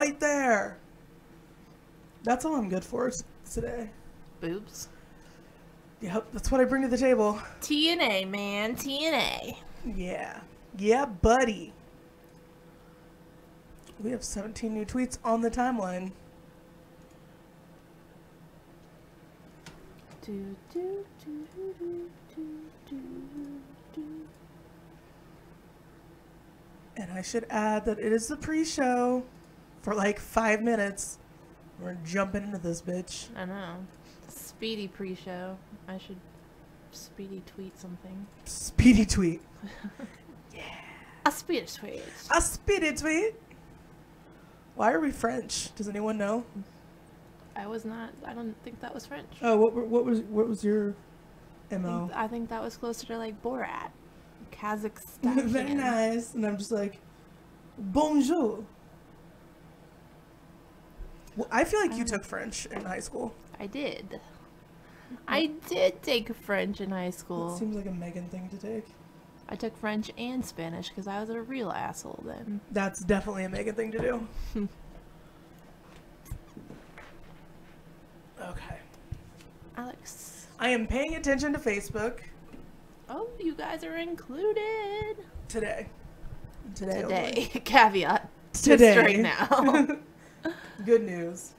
right there. That's all I'm good for today. Boobs. Yep, that's what I bring to the table. TNA, man. TNA. Yeah. Yeah, buddy. We have 17 new tweets on the timeline. And I should add that it is the pre-show for like 5 minutes. We're jumping into this bitch. I know. Speedy pre-show. I should speedy tweet something. Speedy tweet. Yeah. A speedy tweet. A speedy tweet. Why are we French? Does anyone know? I don't think that was French. Oh, what was your MO? I think that was closer to like Borat. Kazakhstan. Very nice. And I'm just like, bonjour. Well, I feel like you took French in high school. I did. I did take French in high school. It seems like a Megan thing to take. I took French and Spanish because I was a real asshole then. That's definitely a Megan thing to do. Okay. Alex. I am paying attention to Facebook. Oh, you guys are included. Today. Today. Caveat. Today. Just right now. Good news.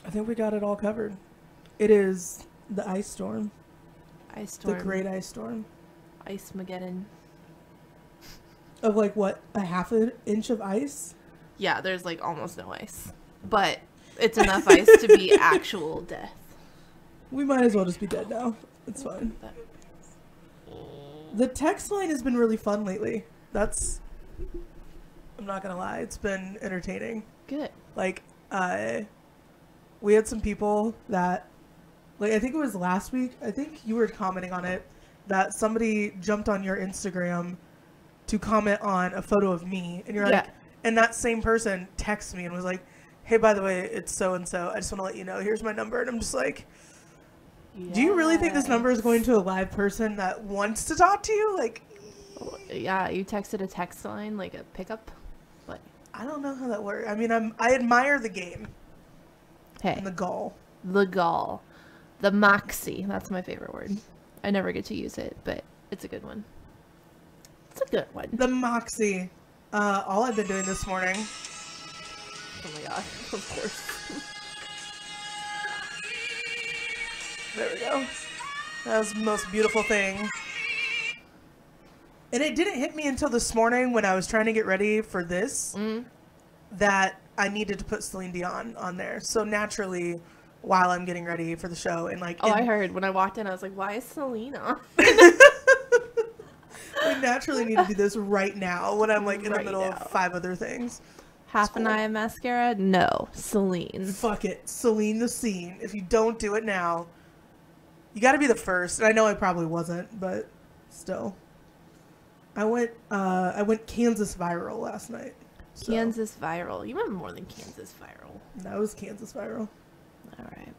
I think we got it all covered. It is the ice storm. Ice storm. The great ice storm. Ice-mageddon. Of like what? A half an inch of ice? Yeah, there's like almost no ice. But it's enough ice to be actual death. We might as well just be dead now. It's fine. The text line has been really fun lately. I'm not gonna lie, it's been entertaining. Good. Like, we had some people that, like, I think it was last week, I think you were commenting on it, that somebody jumped on your Instagram to comment on a photo of me, and you're like, and that same person texted me and was like, hey, by the way, it's so-and-so, I just want to let you know, here's my number, and I'm just like, do you really think this number is going to a live person that wants to talk to you? Like, yeah, you texted a text line, like a pickup? What? I don't know how that works. I mean, I admire the game. Hey. And the gall. The gall. The moxie. That's my favorite word. I never get to use it, but it's a good one. It's a good one. The moxie. All I've been doing this morning. Oh my god. Of course. There we go. That was the most beautiful thing. And it didn't hit me until this morning when I was trying to get ready for this that I needed to put Celine Dion on there. So naturally, while I'm getting ready for the show and like... I heard. When I walked in, I was like, why is Celine on? I naturally need to do this right now when I'm like in the middle of 5 other things. Half an eye of mascara? No. Celine. Fuck it. Celine the scene. If you don't do it now, you got to be the first. And I know I probably wasn't, but still. I went Kansas viral last night. So. Kansas viral. You went more than Kansas viral. That was Kansas viral. All right.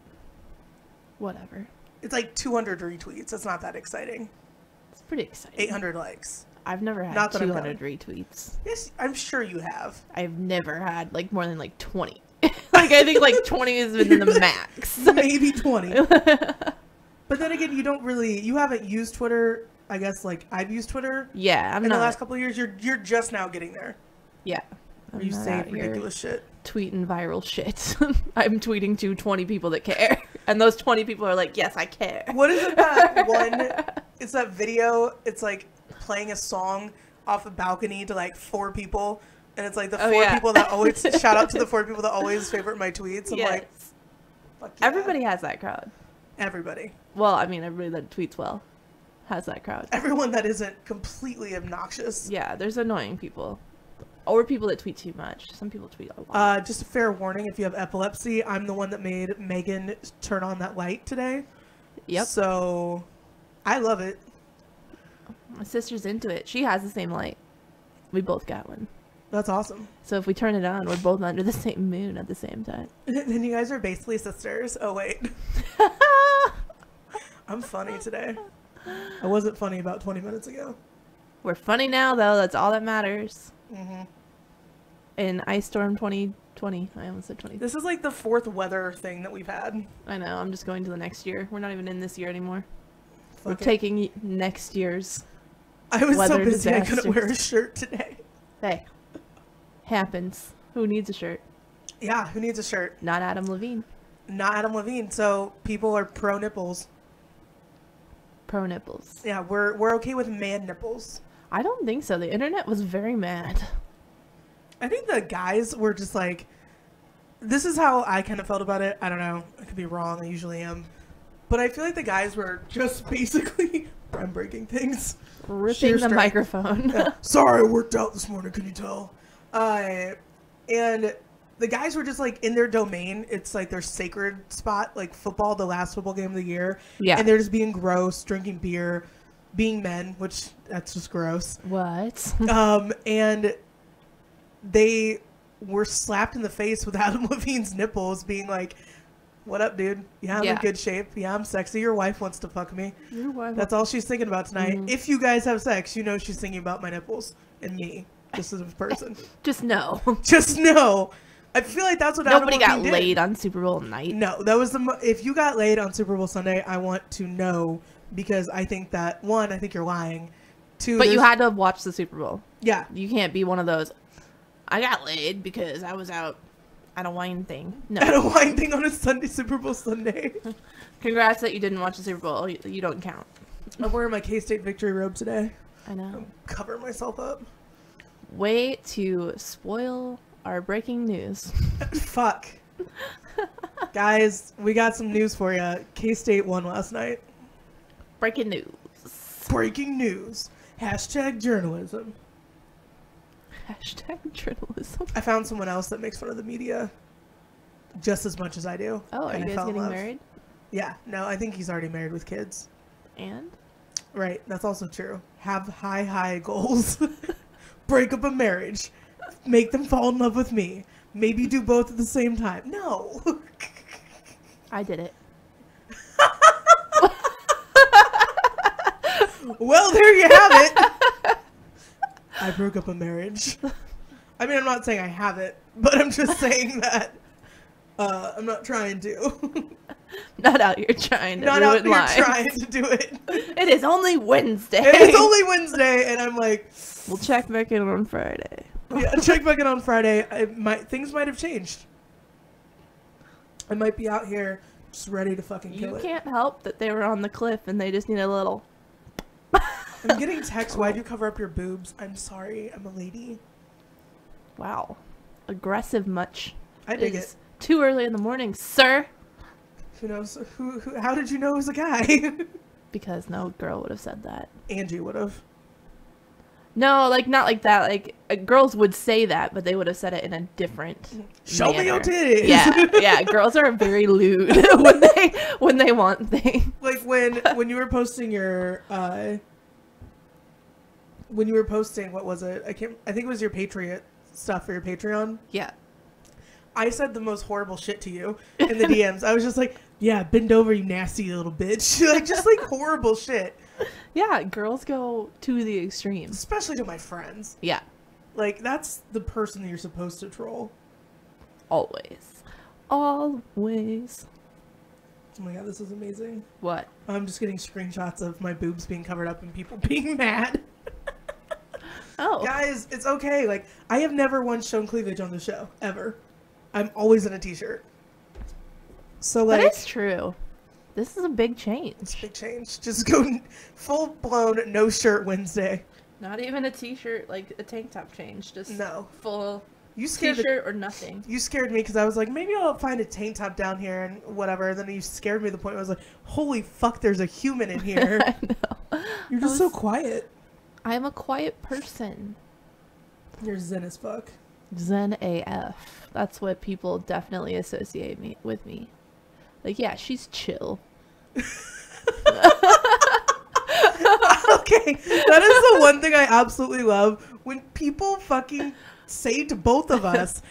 Whatever. It's like 200 retweets. It's not that exciting. It's pretty exciting. 800 likes. I've never had 200 retweets. Yes, I'm sure you have. I've never had like more than like 20. Like I think like 20 has been the max. Maybe 20. But then again, you haven't used Twitter. I guess like I've used Twitter. Yeah, in the last couple of years. You're just now getting there. Yeah. Where you say ridiculous shit. Tweeting viral shit. I'm tweeting to 20 people that care. And those 20 people are like, yes, I care. What is it that one? It's that video. It's like playing a song off a balcony to like 4 people. And it's like the 4 people that always, shout out to the 4 people that always favorite my tweets. I'm like, fuck yeah. Everybody has that crowd. Everybody. Well, I mean, everybody that tweets well has that crowd. Everyone that isn't completely obnoxious. Yeah, there's annoying people. Or people that tweet too much. Some people tweet a lot. Just a fair warning, if you have epilepsy, I'm the one that made Megan turn on that light today. Yep. So, I love it. My sister's into it. She has the same light. We both got one. That's awesome. So if we turn it on, we're both under the same moon at the same time. Then you guys are basically sisters. Oh, wait. I'm funny today. I wasn't funny about 20 minutes ago. We're funny now, though. That's all that matters. Mm-hmm. in Ice Storm 2020. I almost said 20. This is like the 4th weather thing that we've had. I know. I'm just going to the next year. We're not even in this year anymore. We're Fuck it. taking next year's. I was so weather busy I couldn't disasters. wear a shirt today. Hey, happens. Who needs a shirt? Yeah, who needs a shirt? Not Adam Levine. Not Adam Levine. So people are pro nipples. Pro nipples. Yeah, we're okay with man nipples. I don't think so. The internet was very mad. I think the guys were just like, this is how I kind of felt about it. I don't know. I could be wrong. I usually am. But I feel like the guys were just basically, I'm breaking things. Ripping Sheer the strength. microphone. Yeah. Sorry, I worked out this morning. Can you tell? And the guys were just like in their domain. It's like their sacred spot, like football, the last football game of the year. Yeah. And they're just being gross, drinking beer, being men, which that's just gross. What? And they were slapped in the face with Adam Levine's nipples, being like, "What up, dude? Yeah, I'm in Yeah. good shape. Yeah, I'm sexy. Your wife wants to fuck me." Your wife- That's all she's thinking about tonight. Mhm. If you guys have sex, you know she's thinking about my nipples and me, just as a person. Just no. Just know. I feel like that's what Adam Nobody got Levine did. laid on Super Bowl night. No, that was if you got laid on Super Bowl Sunday, I want to know, because I think that, one, I think you're lying. Two, But you there's- had to watch the Super Bowl. yeah. You can't be one of those, I got laid because I was out at a wine thing. No. At a wine thing on a Sunday, Super Bowl Sunday. Congrats that you didn't watch the Super Bowl. You don't count. I'm wearing my K-State victory robe today. I know. I'm covering myself up. Way to spoil our breaking news. Fuck. Guys, we got some news for you. K-State won last night. Breaking news. Breaking news. Hashtag journalism. Hashtag journalism. I found someone else that makes fun of the media just as much as I do. Oh, are and you I guys fell in getting love. married? Yeah. No, I think he's already married with kids. And? Right. That's also true. Have high goals. Break up a marriage. Make them fall in love with me. Maybe do both at the same time. No. I did it. Well, there you have it. I broke up a marriage. I mean, I'm not saying I have it, but I'm just saying that I'm not trying to. Not out here trying to Not ruin out here lives. trying to do it. It is only Wednesday. It's only Wednesday, and I'm like, We'll check back in on Friday. yeah, check back in on Friday. Things might have changed. I might be out here just ready to fucking kill You it. can't help that they were on the cliff and they just need a little. I'm getting texts. Why'd you cover up your boobs? I'm sorry. I'm a lady. Wow. Aggressive much. I dig It's it. too early in the morning, sir. Who knows? How did you know it was a guy? Because no girl would have said that. Angie would have. No, like not like that. Like girls would say that, but they would have said it in a different. Show me your manner. titties. Yeah. Girls are very lewd when they want things. Like when you were posting your what was it? I think it was your Patriot stuff for your Patreon. Yeah. I said the most horrible shit to you in the DMs. I was just like, yeah, bend over, you nasty little bitch. Like, just like horrible shit. Yeah, girls go to the extremes. Especially to my friends. Yeah, Like, that's the person that you're supposed to troll. always. Always. Oh my god, this is amazing. What? I'm just getting screenshots of my boobs being covered up and people being mad. Oh. Guys, it's okay. Like, I have never once shown cleavage on the show. Ever. I'm always in a t-shirt. So, like... That is true. This is a big change. It's a big change. Just go full-blown no-shirt Wednesday. Not even a t-shirt, like a tank top change. Just No. full You scared the t-shirt or nothing. You scared me because I was like, maybe I'll find a tank top down here and whatever. And then you scared me to the point where I was like, holy fuck, there's a human in here. I know. You're just so quiet. I'm a quiet person. You're zen as fuck. Zen AF. That's what people definitely associate me with me. Like, yeah, she's chill. Okay, that is the one thing I absolutely love. When people fucking say to both of us,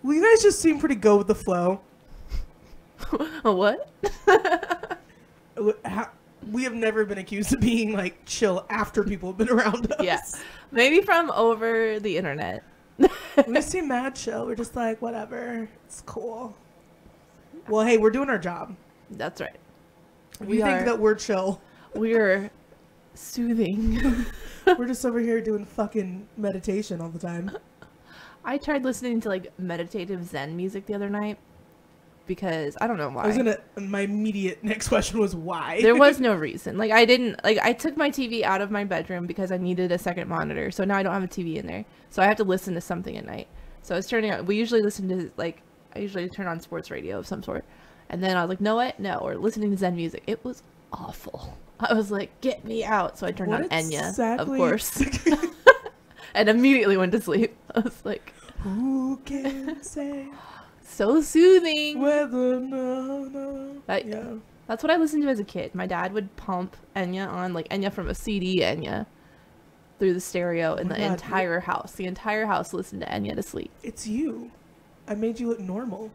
well, you guys just seem pretty go with the flow. What? We have never been accused of being like chill after people have been around us. Yeah. Maybe from over the internet. We seem mad chill. We're just like, whatever. It's cool. Well, hey, we're doing our job. That's right. We think that we're chill. We're soothing. We're just over here doing fucking meditation all the time. I tried listening to like meditative Zen music the other night because I don't know why. My immediate next question was why. There was no reason. Like I took my TV out of my bedroom because I needed a second monitor. So now I don't have a TV in there. So I have to listen to something at night. So I was turning on, we usually listen to I usually turn on sports radio of some sort. And then I was like, no, we're listening to Zen music. It was awful. I was like, get me out. So I turned on Enya, of course. And immediately went to sleep. I was like, who can say? So soothing. Yeah. That's what I listened to as a kid. My dad would pump Enya on, like Enya from a CD Enya, through the stereo in the entire house. The entire house listened to Enya to sleep. It's you. I made you look normal.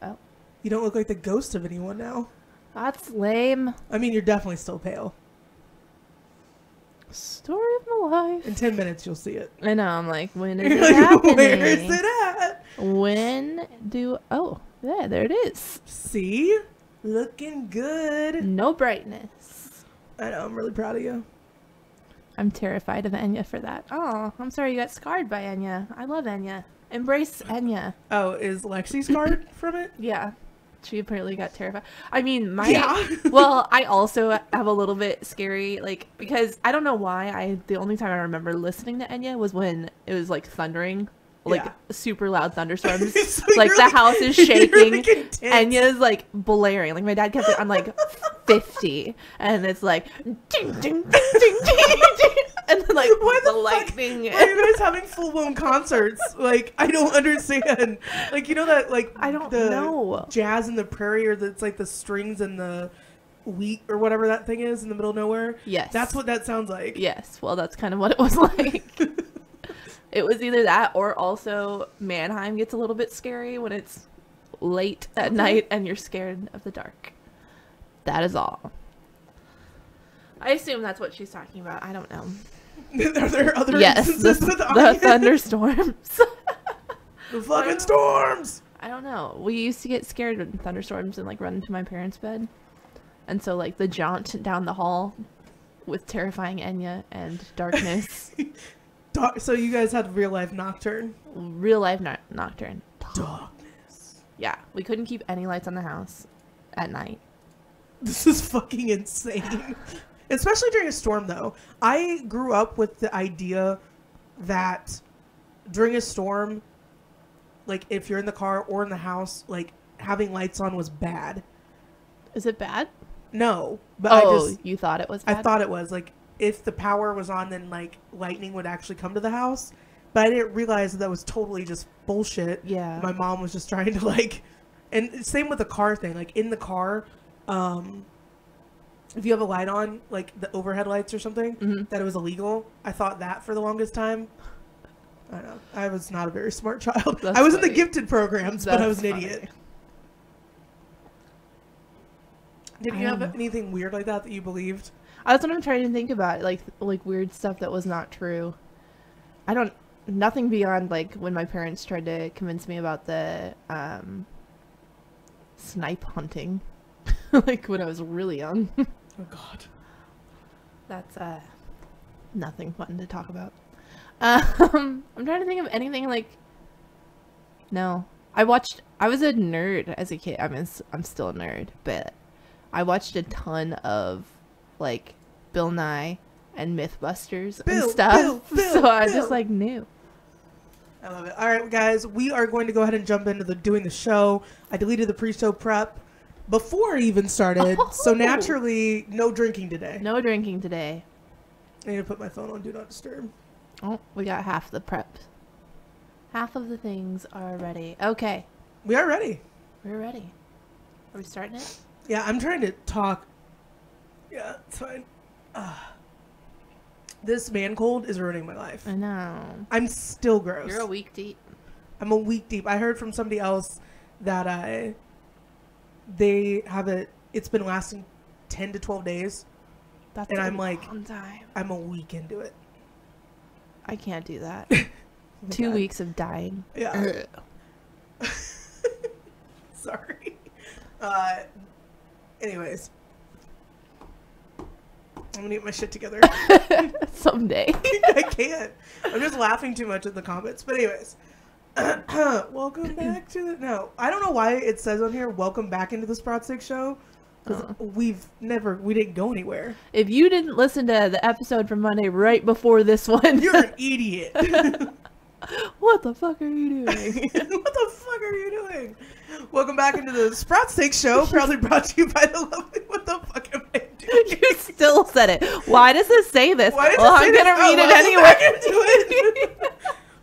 Oh. You don't look like the ghost of anyone now. That's lame. I mean, you're definitely still pale. Story of my life. In 10 minutes, you'll see it. I know. I'm like, when is it happening? Where is it at? Oh, yeah, there it is. See? Looking good. No brightness. I know. I'm really proud of you. I'm terrified of Enya for that. Oh, I'm sorry you got scarred by Enya. I love Enya. Embrace Enya. Oh, is Lexi scarred from it? Yeah. She apparently got terrified. I mean, well, I also have a little bit scary, like, because I don't know why. The only time I remember listening to Enya was when it was like thundering, like super loud thunderstorms. So like the house is shaking. Enya's like blaring. Like my dad kept it on like 50, and it's like ding ding ding ding ding. And then, like, the lightning. Why are you guys having full-blown concerts? Like, I don't understand. Like, you know that, like, I don't know. Jazz in the prairie, or it's like the strings and the wheat or whatever that thing is in the middle of nowhere? Yes. That's what that sounds like. Yes. Well, that's kind of what it was like. It was either that or also Mannheim gets a little bit scary when it's late at night and you're scared of the dark. That is all. I assume that's what she's talking about. I don't know. Are there other instances with the thunderstorms? The fucking storms! I don't know. We used to get scared with thunderstorms and like run into my parents' bed. And so like the jaunt down the hall with terrifying Enya and darkness. So you guys had real life Nocturne? Real life Nocturne. Darkness. Yeah. We couldn't keep any lights on the house at night. This is fucking insane. Especially during a storm, though. I grew up with the idea that during a storm, like, if you're in the car or in the house, like, having lights on was bad. Is it bad? No. But you thought it was bad? I thought it was. Like, if the power was on, then, like, lightning would actually come to the house. But I didn't realize that was totally just bullshit. Yeah. My mom was just trying to, like... And same with the car thing. Like, in the car... if you have a light on, like the overhead lights or something, that it was illegal. I thought that for the longest time. I don't know. I was not a very smart child. I was in the gifted programs, but I was an idiot. Did you have anything weird like that you believed? That's what I'm trying to think about. Like weird stuff that was not true. Nothing beyond like when my parents tried to convince me about the snipe hunting. Like when I was really young. Oh God. That's nothing fun to talk about. I'm trying to think of anything like. No, I was a nerd as a kid. I mean, I'm still a nerd, but I watched a ton of like Bill Nye and Mythbusters and stuff. So I just like knew. I love it. All right, guys, we are going to go ahead and jump into doing the show. I deleted the pre-show prep before I even started, so naturally, no drinking today. No drinking today. I need to put my phone on Do Not Disturb. Oh, we got half the prep. Half of the things are ready. Okay. We are ready. We're ready. Are we starting it? Yeah, I'm trying to talk. Yeah, it's fine. This man cold is ruining my life. I know. I'm still gross. You're a week deep. I'm a week deep. I heard from somebody else that they have it's been lasting 10 to 12 days. That's and a I'm like, long time. I'm a week into it. I can't do that. my 2 God. weeks of dying. Yeah. Sorry. Anyways. I'm gonna get my shit together. Someday. I can't. I'm just laughing too much at the comments. But anyways. Welcome back to the... No. I don't know why it says on here, welcome back into the Sprots show. Because we didn't go anywhere. If you didn't listen to the episode from Monday right before this one... You're an idiot. What the fuck are you doing? What the fuck are you doing? Welcome back into the Sprots show, proudly brought to you by the lovely... What the fuck am I doing? You still said it. Why does it say this? Why does well, it say I'm this? gonna read it Welcome anyway. back into it.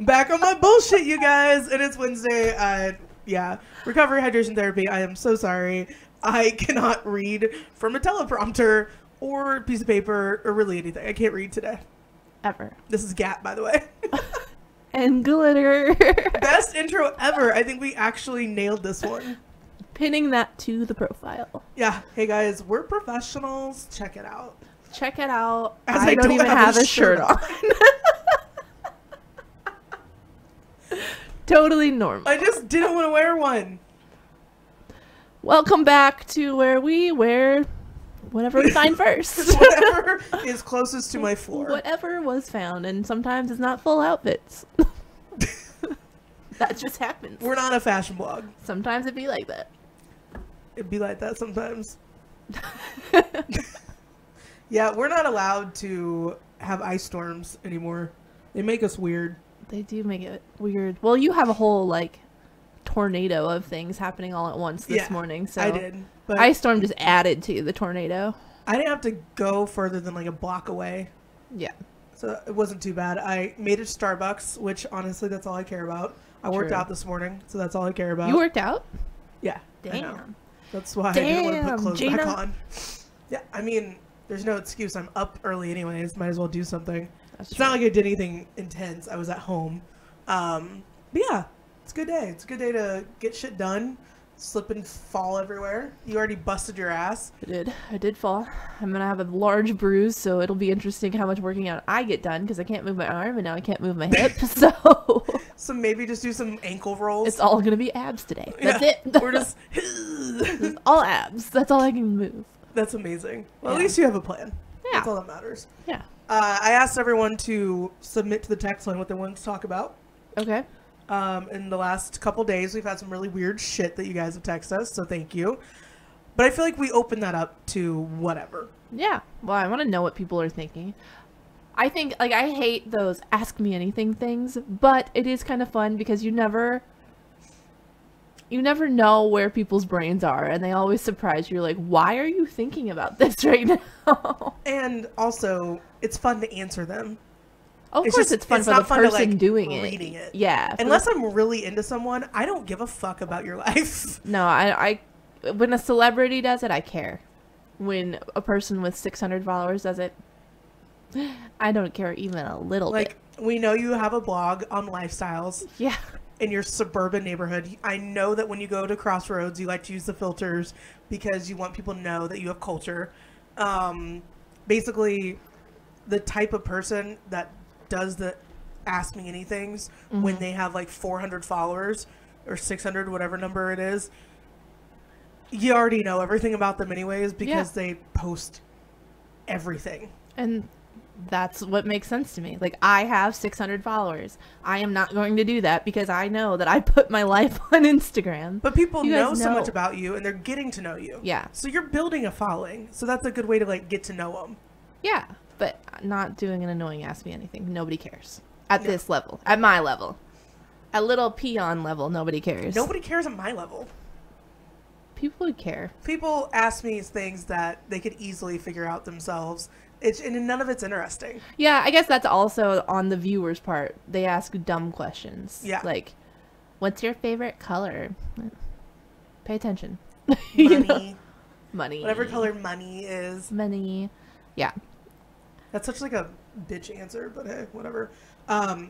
Back on my bullshit, you guys. And it's Wednesday. Yeah. Recovery hydration therapy. I am so sorry. I cannot read from a teleprompter or a piece of paper or really anything. I can't read today. Ever. This is Gap, by the way. And glitter. Best intro ever. I think we actually nailed this one. Pinning that to the profile. Yeah. Hey, guys. We're professionals. Check it out. Check it out. As I don't even have a shirt on. Totally normal. I just didn't want to wear one. Welcome back to where we wear whatever we find first. Whatever is closest to my floor. Whatever was found, and sometimes it's not full outfits. That just happens. We're not a fashion blog. Sometimes it be like that. It'd be like that sometimes. Yeah, we're not allowed to have ice storms anymore. They make us weird. They do make it weird. Well, you have a whole, like, tornado of things happening all at once this morning. So I did. But Ice storm just added to the tornado. I didn't have to go further than, like, a block away. Yeah. So it wasn't too bad. I made it to Starbucks, which, honestly, that's all I care about. I worked out this morning, so that's all I care about. You worked out? Yeah. Damn. That's why I didn't want to put Damn, clothes Gina. back on. Yeah, I mean, there's no excuse. I'm up early anyways. Might as well do something. That's It's true. not like I did anything intense. I was at home. But yeah, it's a good day. It's a good day to get shit done. Slip and fall everywhere. You already busted your ass. I did fall. I'm gonna have a large bruise, so it'll be interesting how much working out I get done because I can't move my arm and now I can't move my hip. So So maybe just do some ankle rolls. it's all gonna be abs today. That's Yeah, it. We're just... It's all abs. That's all I can move. That's amazing. Well, at Yeah. least you have a plan. Yeah. That's all that matters. Yeah. I asked everyone to submit to the text line what they wanted to talk about. Okay. In the last couple days, we've had some really weird shit that you guys have texted us, so thank you. But I feel like we open that up to whatever. Yeah. Well, I want to know what people are thinking. I think, like, I hate those ask me anything things, but it is kind of fun because you never know where people's brains are, and they always surprise you. You're like, why are you thinking about this right now? And also, it's fun to answer them. Of It's course, just- it's fun it's for the not fun to, person like, doing it. reading it. Yeah. Unless I'm really into someone, I don't give a fuck about your life. No, I when a celebrity does it, I care. When a person with 600 followers does it, I don't care even a little Like, we know you have a blog on lifestyles bit. Yeah. in your suburban neighborhood. I know that when you go to Crossroads, you like to use the filters because you want people to know that you have culture. Basically, the type of person that does the ask me anythings when they have like 400 followers or 600, whatever number it is, you already know everything about them anyways because they post everything. And that's what makes sense to me. Like, I have 600 followers. I am not going to do that because I know that I put my life on Instagram. But people You know guys so know. much about you and they're getting to know you. Yeah. So you're building a following. So that's a good way to like get to know them. Yeah. But not doing an annoying ask me anything. Nobody cares. At this level. At my level. At little peon level, nobody cares. Nobody cares at my level. People would care. People ask me things that they could easily figure out themselves. And none of it's interesting. Yeah, I guess that's also on the viewer's part. They ask dumb questions. Yeah. Like, what's your favorite color? Pay attention. Money. You know? Money. Whatever color money is. Money. Yeah. That's such like a bitch answer, but hey, whatever.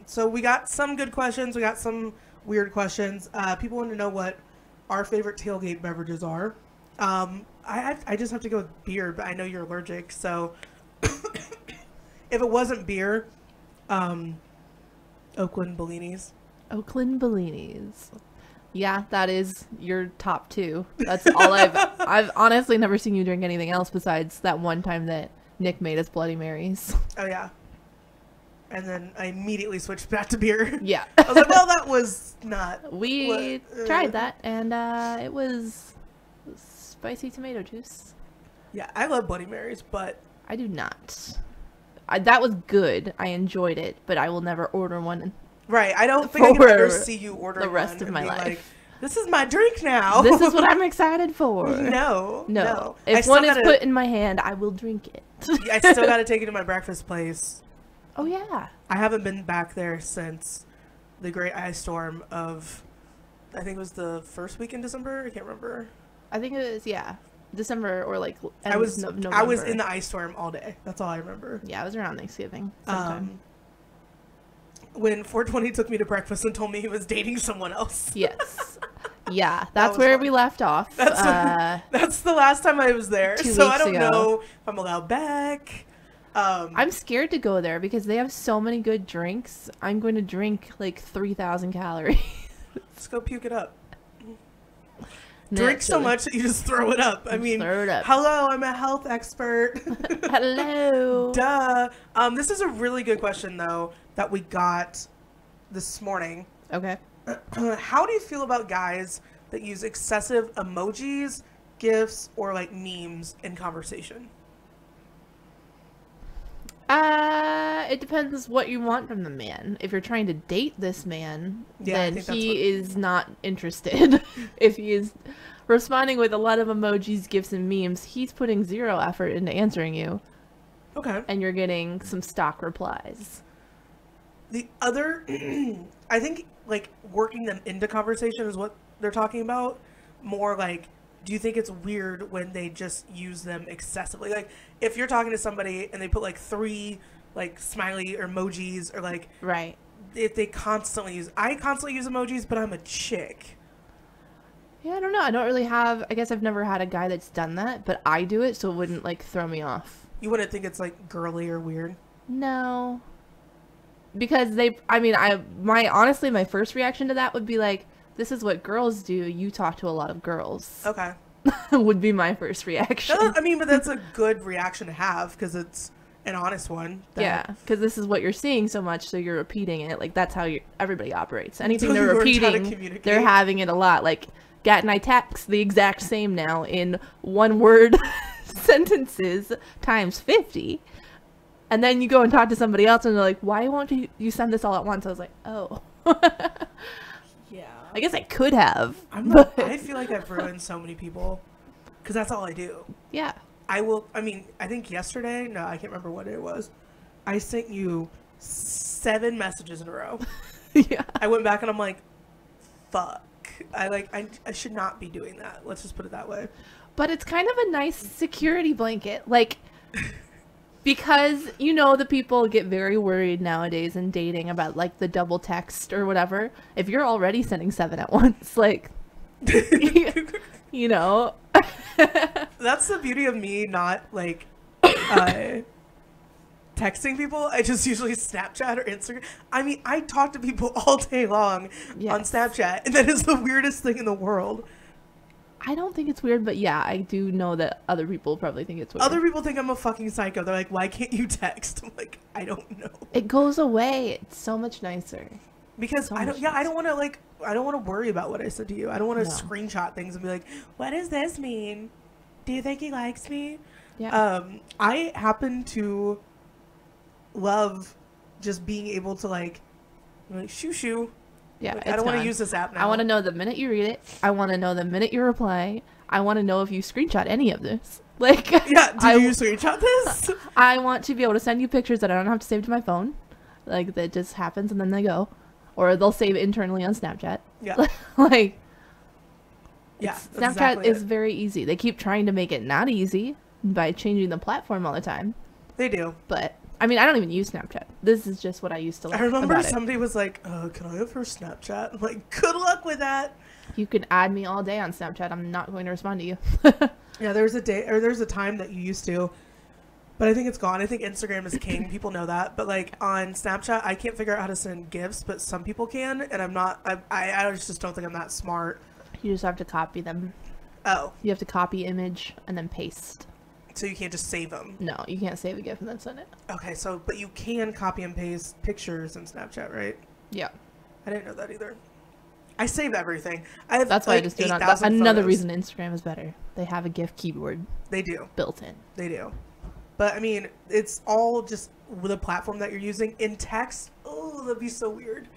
So we got some good questions. We got some weird questions. People want to know what our favorite tailgate beverages are. I just have to go with beer, but I know you're allergic, so if it wasn't beer, I Oakland Bellinis. Oakland Bellinis. Yeah, that is your top two. That's all I've honestly never seen you drink anything else besides that one time that Nick made us Bloody Marys. Oh, yeah. And then I immediately switched back to beer. Yeah. I was like, well, that was not... We tried that, and it was spicy tomato juice. Yeah, I love Bloody Marys, but... I do not. That was good. I enjoyed it, but I will never order one. Right. I don't think I can ever see you order the rest of my life. Like, this is my drink now. This is what I'm excited for. No. If one is put in my hand, I will drink it. I still got to take it to my breakfast place. Oh, yeah. I haven't been back there since the great ice storm of, I think it was the first week in December. I can't remember. I think it was, yeah, December or like November. I was in the ice storm all day. That's all I remember. Yeah, it was around Thanksgiving sometime. When 420 took me to breakfast and told me he was dating someone else. Yes. Yeah, that's where fun. We left off. That's the last time I was there. 2 So weeks I don't ago. know if I'm allowed back. I'm scared to go there because they have so many good drinks. I'm going to drink like 3,000 calories. Let's go puke it up. Drink so much that you just throw it up. I mean, throw it up. Hello, I'm a health expert. Hello. Duh. This is a really good question, though, that we got this morning. Okay. How do you feel about guys that use excessive emojis, GIFs, or like memes in conversation? It depends what you want from the man. If you're trying to date this man, then he is not interested. If he is responding with a lot of emojis, GIFs, and memes, he's putting zero effort into answering you. Okay. And you're getting some stock replies. The other, I think, like, working them into conversation is what they're talking about. More like, do you think it's weird when they just use them excessively? Like, if you're talking to somebody and they put, like, 3, like, smiley or emojis or, like... Right. If they constantly use... I constantly use emojis, but I'm a chick. Yeah, I don't know. I don't really have... I guess I've never had a guy that's done that, but I do it, so it wouldn't, like, throw me off. You wouldn't think it's, like, girly or weird? No. Because they... I mean, honestly, my first reaction to that would be, like, this is what girls do. You talk to a lot of girls. Okay. Would be my first reaction. I mean, but that's a good reaction to have because it's an honest one. Yeah, because this is what you're seeing so much, so you're repeating it. Like, that's how everybody operates. Anything So they're repeating, they're having it a lot. Like, Gat and I text the exact same now in one-word sentences times 50. And then you go and talk to somebody else, and they're like, why won't you send this all at once? I was like, oh. Yeah. I guess I could have. I feel like I've ruined so many people because that's all I do. Yeah. I think yesterday, no, I can't remember what it was. I sent you 7 messages in a row. Yeah. I went back and I'm like, fuck. I should not be doing that. Let's just put it that way. But it's kind of a nice security blanket. Like, because, you know, the people get very worried nowadays in dating about, like, the double text or whatever. If you're already sending 7 at once, like, you know. That's the beauty of me not, like, texting people. I just usually Snapchat or Instagram. I mean, I talk to people all day long on Snapchat, and that is the weirdest thing in the world. I don't think it's weird, but yeah, I do know that other people probably think it's weird. Other people think I'm a fucking psycho. They're like, why can't you text? I'm like, I don't know. It goes away. It's so much nicer. Because I don't want to worry about what I said to you. I don't want to screenshot things and be like, what does this mean? Do you think he likes me? Yeah. I happen to love just being able to like shoo shoo. Yeah, like, I don't want to use this app now. I want to know the minute you read it. I want to know the minute you reply. I want to know if you screenshot any of this. Like, yeah, did you screenshot this? I want to be able to send you pictures that I don't have to save to my phone. Like, that just happens and then they go. Or they'll save internally on Snapchat. Yeah. Like, yeah, Snapchat exactly is very easy. They keep trying to make it not easy by changing the platform all the time. They do. But, I mean, I don't even use Snapchat. This is just what I used to like. I remember somebody was like, can I have her Snapchat? I'm like, good luck with that. You can add me all day on Snapchat. I'm not going to respond to you. Yeah, there's a time that you used to But I think it's gone. I think Instagram is king. People know that. But like on Snapchat, I can't figure out how to send GIFs, but some people can, and I'm not. I just don't think I'm that smart. You just have to copy them. Oh. You have to copy image and then paste. So you can't just save them. No, you can't save a GIF and then send it. Okay, so but you can copy and paste pictures in Snapchat, right? Yeah. I didn't know that either. I save everything. I have That's why I just do it. That's another reason Instagram is better. They have a GIF keyboard. They do. Built in. They do. But I mean, it's all just with a platform that you're using in text. Oh, that'd be so weird.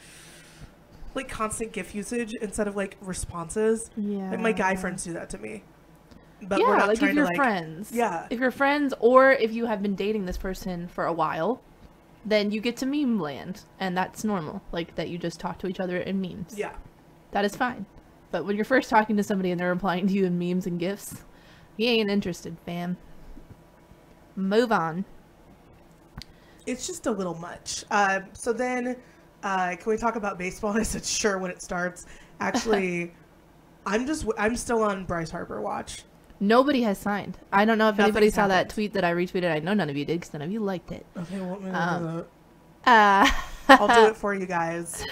Like constant GIF usage instead of like responses. Yeah. Like my guy friends do that to me. But yeah, we're not like trying if you're to, like, friends. Yeah. If you're friends, or if you have been dating this person for a while, then you get to meme land, and that's normal. Like that you just talk to each other in memes. Yeah. That is fine. But when you're first talking to somebody and they're replying to you in memes and GIFs, he ain't interested, fam. Move on. It's just a little much. So then, can we talk about baseball? I said sure when it starts. Actually, I'm still on Bryce Harper watch. Nobody has signed. I don't know if anybody Nothing's saw that happened. tweet that I retweeted. I know none of you did because none of you liked it. Okay, what Uh, I'll do it for you guys.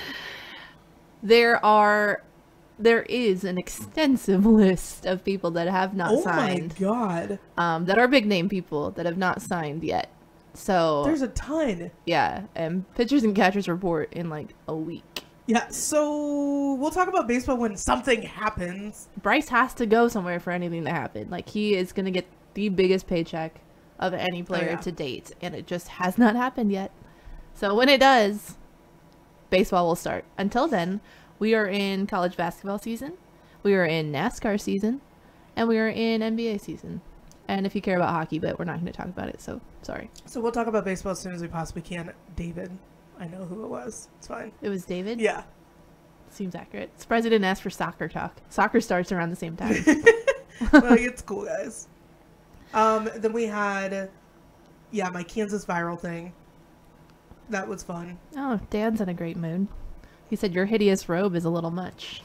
There is an extensive list of people that have not signed. Oh my god. That are big name people that have not signed yet. So There's a ton. yeah, and pitchers and catchers report in like a week. Yeah, so we'll talk about baseball when something happens. Bryce has to go somewhere for anything to happen. Like he is gonna get the biggest paycheck of any player to date, and it just has not happened yet. So when it does, baseball will start. Until then, we are in college basketball season, we are in NASCAR season, and we are in NBA season. And if you care about hockey, but we're not going to talk about it, so sorry. So we'll talk about baseball as soon as we possibly can. David, I know who it was. It's fine. It was David? Yeah. Seems accurate. Surprised I didn't ask for soccer talk. Soccer starts around the same time. Well, it's cool, guys. Then we had, my Kansas viral thing. That was fun. Oh, Dan's in a great mood. He said your hideous robe is a little much.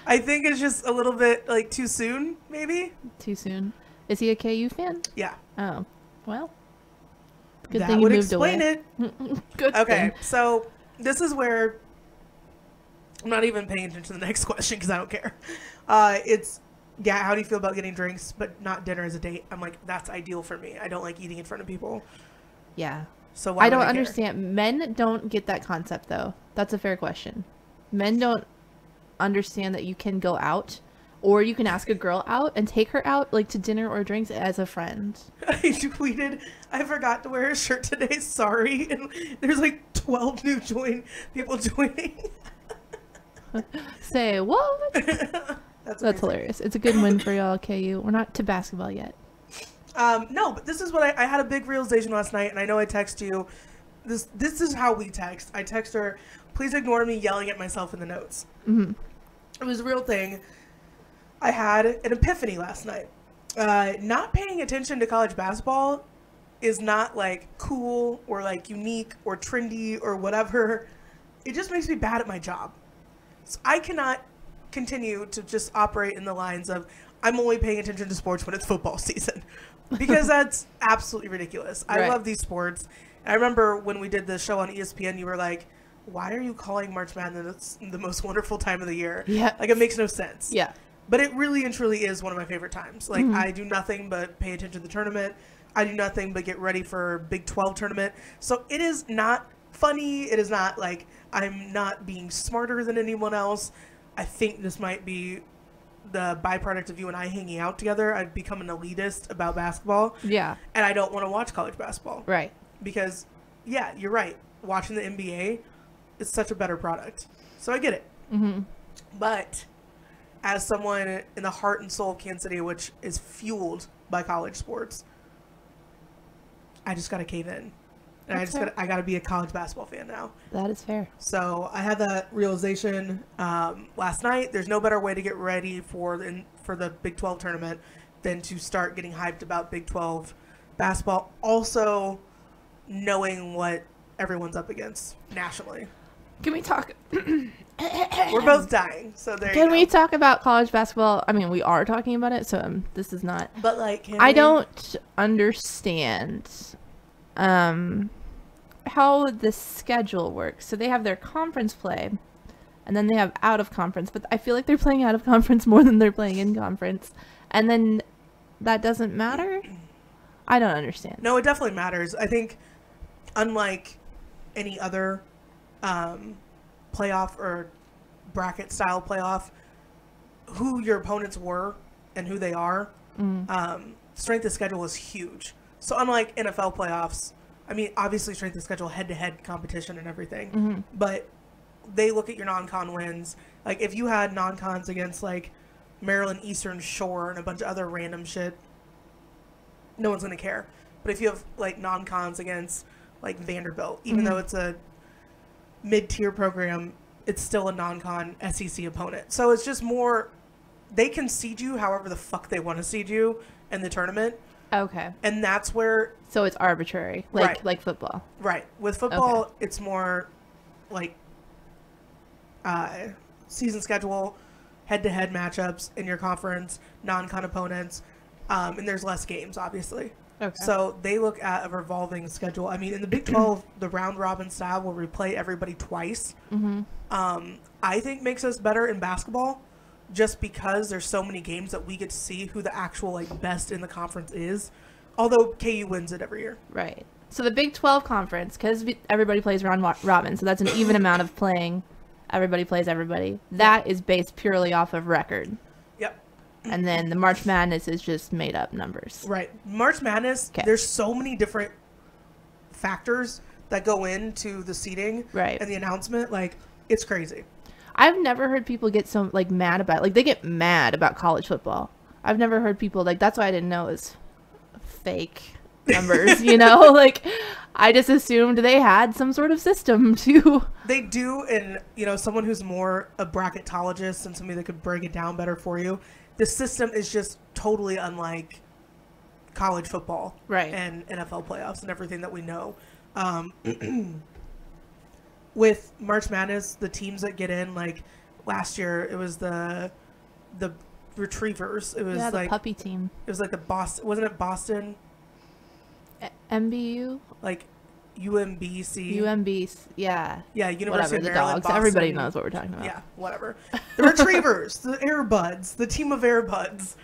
I think it's just a little bit, like, too soon, maybe? Too soon. Is he a KU fan? Yeah. Oh, well. Good That thing you would moved explain away. it. Good Okay, thing. so this is where I'm not even paying attention to the next question because I don't care. It's, how do you feel about getting drinks but not dinner as a date? I'm like, that's ideal for me. I don't like eating in front of people. Yeah. So why I don't would care? understand. Men don't get that concept, though. That's a fair question. Men don't understand that you can go out, or you can ask a girl out and take her out, like, to dinner or drinks as a friend. I tweeted, I forgot to wear a shirt today, sorry. And there's like 12 new people joining. Say what? That's hilarious. It's a good win for y'all, KU. We're not to basketball yet. No, but this is what I had a big realization last night, and I know I text you. This is how we text. I text her, please ignore me yelling at myself in the notes. Mm-hmm. It was a real thing. I had an epiphany last night. Not paying attention to college basketball is not like cool or like unique or trendy or whatever. It just makes me bad at my job. So I cannot continue to just operate in the lines of I'm only paying attention to sports when it's football season, because that's absolutely ridiculous. I love these sports. And I remember when we did the show on ESPN, you were like, why are you calling March Madness the most wonderful time of the year? Yeah. Like, it makes no sense. Yeah. But it really and truly is one of my favorite times. Like, I do nothing but pay attention to the tournament. I do nothing but get ready for Big 12 tournament. So it is not funny. It is not like I'm not being smarter than anyone else. I think this might be the byproduct of you and I hanging out together. I've become an elitist about basketball. Yeah. And I don't want to watch college basketball. Right. Because, yeah, you're right. Watching the NBA is such a better product. So I get it. Mm-hmm. But as someone in the heart and soul of Kansas City, which is fueled by college sports, I just got to cave in. And I got to be a college basketball fan now. That is fair. So I had that realization last night. There's no better way to get ready for the Big 12 tournament than to start getting hyped about Big 12 basketball. Also, knowing what everyone's up against nationally. Can we talk? We're both dying, so there you go. Can we talk about college basketball? I mean, we are talking about it, so this is not. But like, I don't understand how the schedule works. So they have their conference play, and then they have out of conference. But I feel like they're playing out of conference more than they're playing in conference, and then that doesn't matter. I don't understand. No, it definitely matters. I think, unlike any other playoff or bracket style playoff, who your opponents were and who they are, strength of schedule is huge. So unlike NFL playoffs, I mean, obviously strength of schedule, head-to-head competition and everything, but they look at your non-con wins. Like, if you had non-cons against, like, Maryland Eastern Shore and a bunch of other random shit, no one's going to care. But if you have, like, non-cons against, like, Vanderbilt, even though it's a mid-tier program, it's still a non-con SEC opponent. So it's just more, they can seed you however the fuck they want to seed you in the tournament. Okay. And that's where... So it's arbitrary, like football. Right. With football, it's more like season schedule, head-to-head matchups in your conference, non-con opponents, and there's less games, obviously. Okay. So they look at a revolving schedule. I mean, in the Big 12, the round-robin style where we play everybody twice, I think makes us better in basketball just because there's so many games that we get to see who the actual, like, best in the conference is. Although KU wins it every year. Right. So the Big 12 conference, because everybody plays round robin, so that's an even amount of playing. Everybody plays everybody. That is based purely off of record. Yep. And then the March Madness is just made up numbers. Right. March Madness, there's so many different factors that go into the seeding and the announcement. Like, it's crazy. I've never heard people get so, like, mad about, like, they get mad about college football. I've never heard people, like, that's why I didn't know it was fake numbers, you know? Like, I just assumed they had some sort of system to... They do, and, you know, someone who's more a bracketologist and somebody that could break it down better for you, the system is just totally unlike college football and NFL playoffs and everything that we know. With March Madness, the teams that get in, like last year, it was the Retrievers. It was the like puppy team. It was like the Boston. Wasn't it Boston? MBU. Like UMBC. UMB. Yeah. Yeah. University of the Maryland. dogs. Boston. Everybody knows what we're talking about. Yeah. Whatever. The Retrievers, the Airbuds, the team of Airbuds.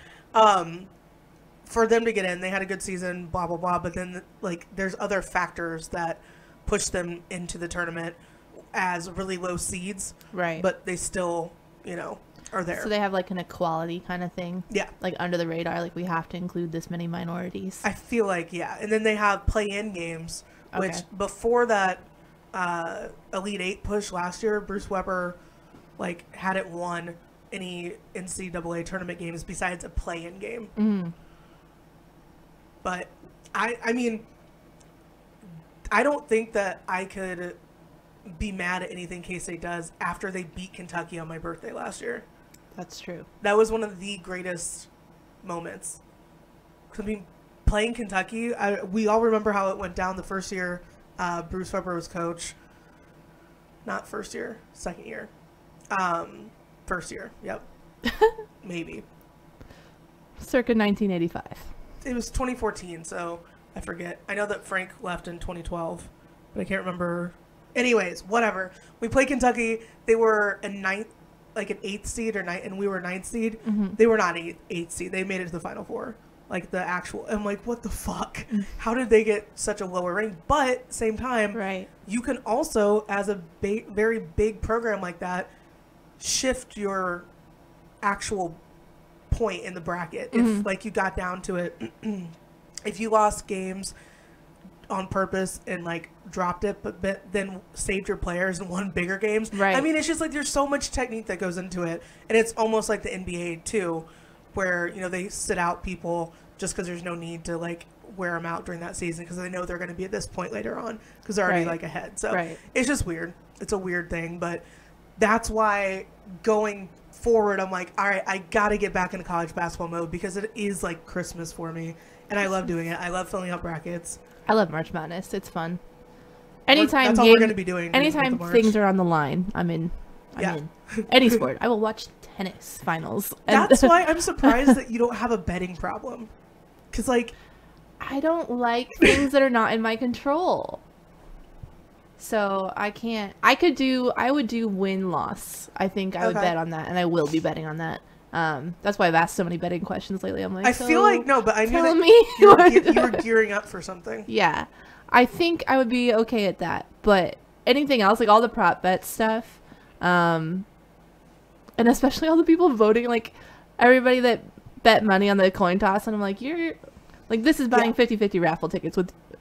For them to get in, they had a good season. Blah blah blah. But then, like, there's other factors that push them into the tournament as really low seeds, right? But they still, you know, are there. So they have like an equality kind of thing. Yeah. Like under the radar, like we have to include this many minorities. I feel like, yeah. And then they have play-in games, which before that Elite Eight push last year, Bruce Weber, like, hadn't won any NCAA tournament games besides a play-in game. But I mean, I don't think that I could be mad at anything K-State does after they beat Kentucky on my birthday last year. That's true. That was one of the greatest moments. I mean, playing Kentucky, we all remember how it went down the first year Bruce Weber was coach. Not first year, second year. First year, yep. Maybe. Circa 1985. It was 2014, so I forget. I know that Frank left in 2012, but I can't remember. Anyways, whatever. We played Kentucky. They were an 8th seed or 9th, and we were 9th seed. They were not 8th seed. They made it to the Final Four. Like, the actual. I'm like, what the fuck? How did they get such a lower rank? But same time, you can also, as a very big program like that, shift your actual point in the bracket. If, like, you got down to it, if you lost games on purpose and, like, dropped it, but then saved your players and won bigger games. I mean, it's just like there's so much technique that goes into it, and it's almost like the NBA too, where, you know, they sit out people just because there's no need to, like, wear them out during that season because they know they're going to be at this point later on because they're already like ahead. So it's just weird. It's a weird thing, but that's why going forward, I'm like, all right, I got to get back into college basketball mode because it is like Christmas for me, and I love doing it. I love filling out brackets. I love March Madness. It's fun. Anytime that's all we're going to be doing. Anytime things are on the line, I'm in Yeah. I'm in. Any sport. I will watch tennis finals. That's why I'm surprised that you don't have a betting problem. Because, like... I don't like things that are not in my control. So I can't. I would do win-loss. I think I would bet on that, and I will be betting on that. That's why I've asked so many betting questions lately. I'm like, I feel like, no, but I knew that me. you were gearing up for something. Yeah. I think I would be okay at that. But anything else, like all the prop bet stuff, and especially all the people voting, like everybody that bet money on the coin toss, and I'm like, this is buying 50-50 raffle tickets.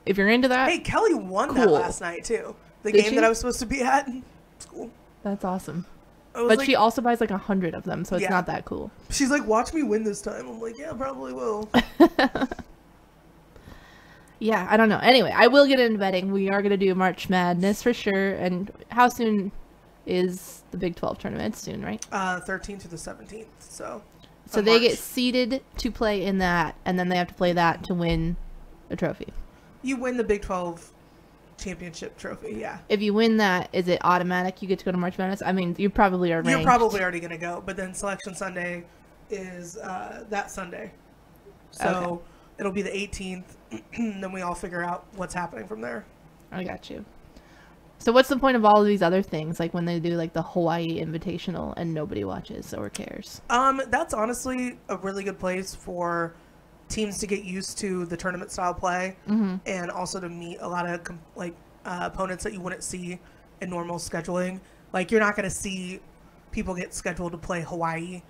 If you're into that. Hey, Kelly won that last night, too. The Did game she? that I was supposed to be at. It's cool. That's awesome. But she also buys like 100 of them, so it's not that cool. She's like, watch me win this time. I'm like, yeah, probably will. Yeah, I don't know. Anyway, I will get into betting. We are going to do March Madness for sure. And how soon is the Big 12 tournament? It's soon, right? 13th to the 17th. So they get seeded to play in that, and then they have to play that to win a trophy. You win the Big 12 championship trophy, yeah. If you win that, is it automatic you get to go to March Madness? I mean, you probably are ranked. You're probably already going to go, but then Selection Sunday is that Sunday. So it'll be the 18th, and then we all figure out what's happening from there. I got you. So what's the point of all of these other things, like when they do like the Hawaii Invitational and nobody watches or cares? That's honestly a really good place for teams to get used to the tournament style play, and also to meet a lot of opponents that you wouldn't see in normal scheduling. Like, you're not going to see people get scheduled to play Hawaii.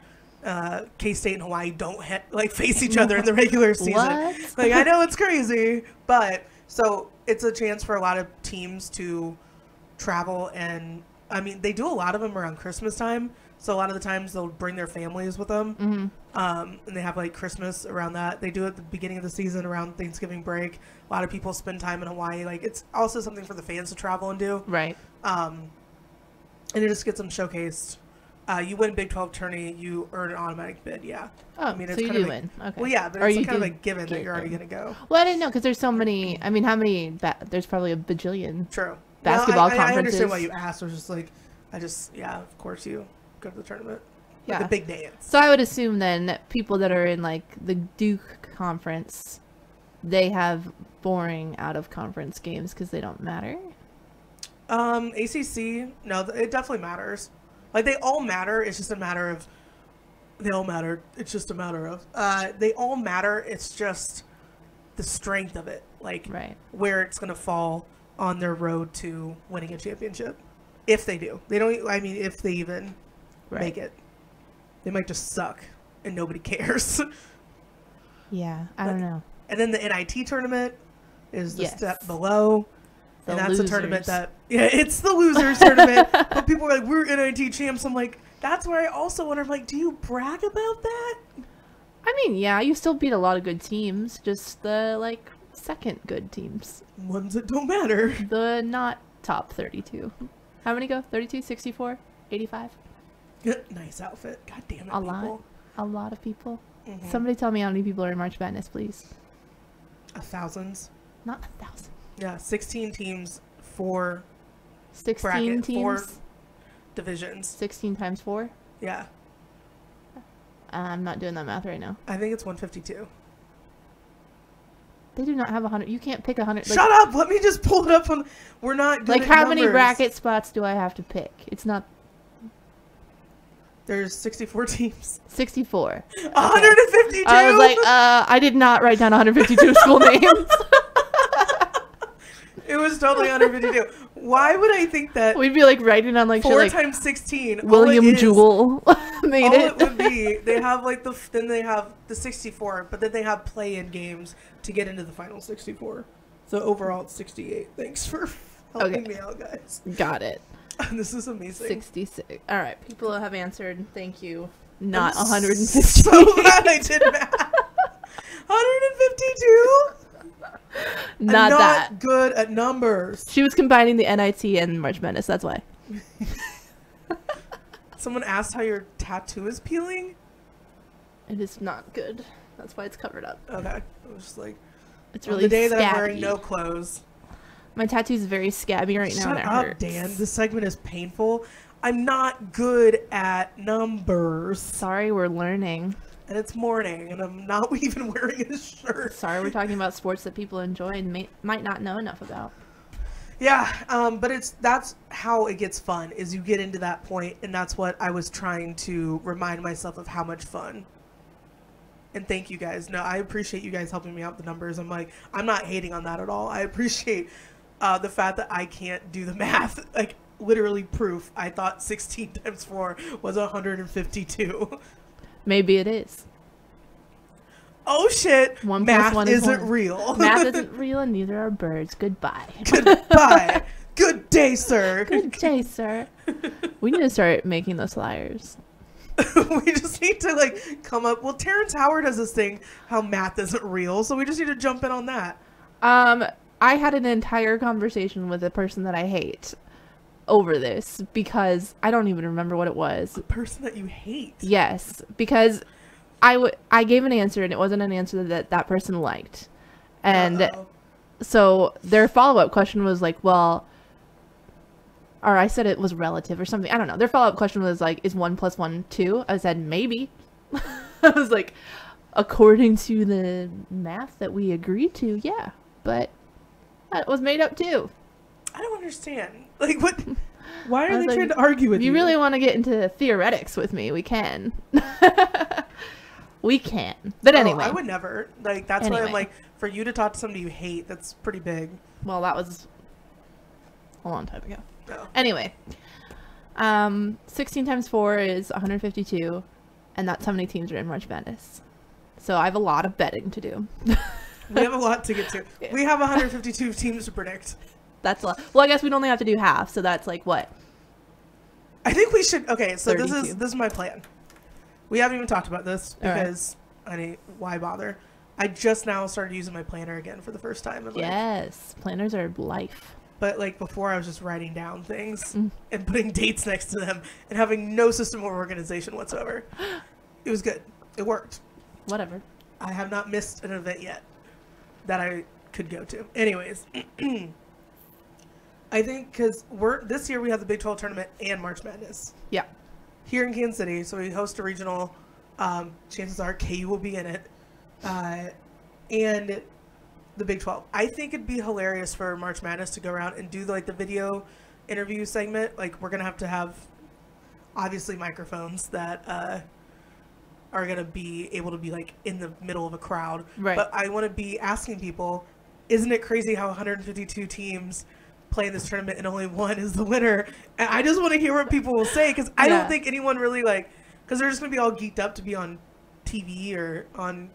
K-State and Hawaii don't face each other in the regular season. What? Like, I know it's crazy, but so it's a chance for a lot of teams to travel, and I mean, they do a lot of them around Christmas time. So a lot of the times they'll bring their families with them, and they have like Christmas around that. They do it at the beginning of the season around Thanksgiving break. A lot of people spend time in Hawaii. Like, it's also something for the fans to travel and do. Right. And it just gets them showcased. You win Big 12 tourney, you earn an automatic bid. Yeah. Oh, I mean, it's so you do win. Okay. Well, yeah, but it's kind of a given that you're already going to go. Well, I didn't know because there's so many. I mean, how many? There's probably a bajillion. True. Basketball conferences. I understand why you asked. I was just like, of course you go to the tournament. Yeah. The big dance. So I would assume then that people that are in like the Duke conference, they have boring out of conference games because they don't matter. ACC, no, it definitely matters. Like, they all matter. It's just a matter of they all matter. It's just a matter of they all matter. It's just the strength of it, like where it's gonna fall on their road to winning a championship. If they do, they don't. I mean, if they even make it, they might just suck and nobody cares. Yeah, I don't know. And then the NIT tournament is the step below. And that's losers. A tournament that, it's the losers tournament. But people are like, we're NIT champs. I'm like, that's where I also wonder, I'm like, do you brag about that? I mean, yeah, you still beat a lot of good teams. Just the, second good teams. Ones that don't matter. The not top 32. How many go? 32, 64, 85? Nice outfit. God damn it, people. A lot of people. Mm-hmm. Somebody tell me how many people are in March Madness, please. Thousands. Not 1,000. Yeah, 16 teams, 4 16 teams? 4 divisions. 16 times 4? Yeah. I'm not doing that math right now. I think it's 152. They do not have 100. You can't pick 100. Shut up! Let me just pull it up on... We're not good at how numbers. many bracket spots do I have to pick? It's not... There's 64 teams. 64. 152? I was like, I did not write down 152 school names. It was totally 152. Why would I think that? We'd be writing on 4 times 16. William Jewell made it. All it would be, they have then they have the 64, but then they have play-in games to get into the final 64. So overall, it's 68. Thanks for helping me out, guys. Got it. This is amazing. 66. All right, people have answered. Thank you. Not 150. So glad I did math. 152. Not that good at numbers. She was combining the NIT and March Madness. That's why. Someone asked how your tattoo is peeling. It is not good. That's why it's covered up. Okay. I was just like, it's really the day scabby. that I'm wearing no clothes. My tattoo is very scabby right now. Shut up, Dan. This segment is painful. I'm not good at numbers. Sorry, we're learning. And it's morning, and I'm not even wearing a shirt. Sorry, we're talking about sports that people enjoy and might not know enough about. Yeah, but that's how it gets fun, is you get into that point, and that's what I was trying to remind myself of how much fun. And thank you guys. No, I appreciate you guys helping me out with the numbers. I'm not hating on that at all. I appreciate the fact that I can't do the math. Like, literally proof. I thought 16 times 4 was 152. Maybe it is. Oh shit, math isn't real. Math isn't real and neither are birds. Goodbye. Goodbye. Good day, sir. Good day, sir. We need to start making those flyers. We just need to like come up. Well, Terrence Howard has this thing how math isn't real, so we just need to jump in on that. I had an entire conversation with a person that I hate over this because I don't even remember what it was. A person that you hate? Yes, because I gave an answer and it wasn't an answer that person liked. And so their follow-up question was like, well, or I said it was relative or something. I don't know. Their follow-up question was like, is 1 + 1 2? I said, maybe. I was like, according to the math that we agreed to, yeah. But that was made up too. I don't understand. Like, what? Why are they trying to argue with you? If you really want to get into theoretics with me, we can. We can. But anyway. I would never. Like, that's why I'm like, for you to talk to somebody you hate, that's pretty big. Well, that was a long time ago. Oh. Anyway. 16 times 4 is 152. And that's how many teams are in March Madness. So I have a lot of betting to do. We have a lot to get to. Yeah. We have 152 teams to predict. That's a lot. Well, I guess we'd only have to do half. So that's like what? I think we should. Okay, so 32. this is my plan. We haven't even talked about this because why bother? I just now started using my planner again for the first time in life. Yes, planners are life. But like before, I was just writing down things and putting dates next to them and having no system or organization whatsoever. It was good. It worked. Whatever. I have not missed an event yet that I could go to. Anyways, I think because this year we have the Big 12 tournament and March Madness. Yeah. Here in Kansas City, so we host a regional. Chances are KU will be in it, and the Big 12. I think it'd be hilarious for March Madness to go around and do like the video interview segment. Like we're gonna have to have obviously microphones that are gonna be able to be like in the middle of a crowd. Right. But I want to be asking people, isn't it crazy how 152 teams play in this tournament and only one is the winner? And I just want to hear what people will say because I don't think anyone really like, because they're just gonna be all geeked up to be on TV or on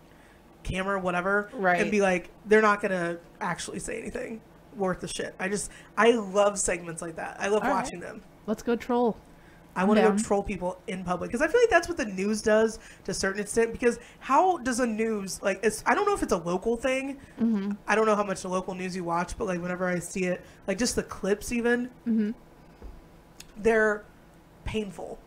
camera, whatever, right? And be like, they're not gonna actually say anything worth the shit. I love segments like that. I love watching them. Let's go troll. I want to go troll people in public because I feel like that's what the news does to a certain extent. Because how does a news I don't know if it's a local thing. Mm-hmm. I don't know how much the local news you watch, but like whenever I see it, like just the clips even, they're painful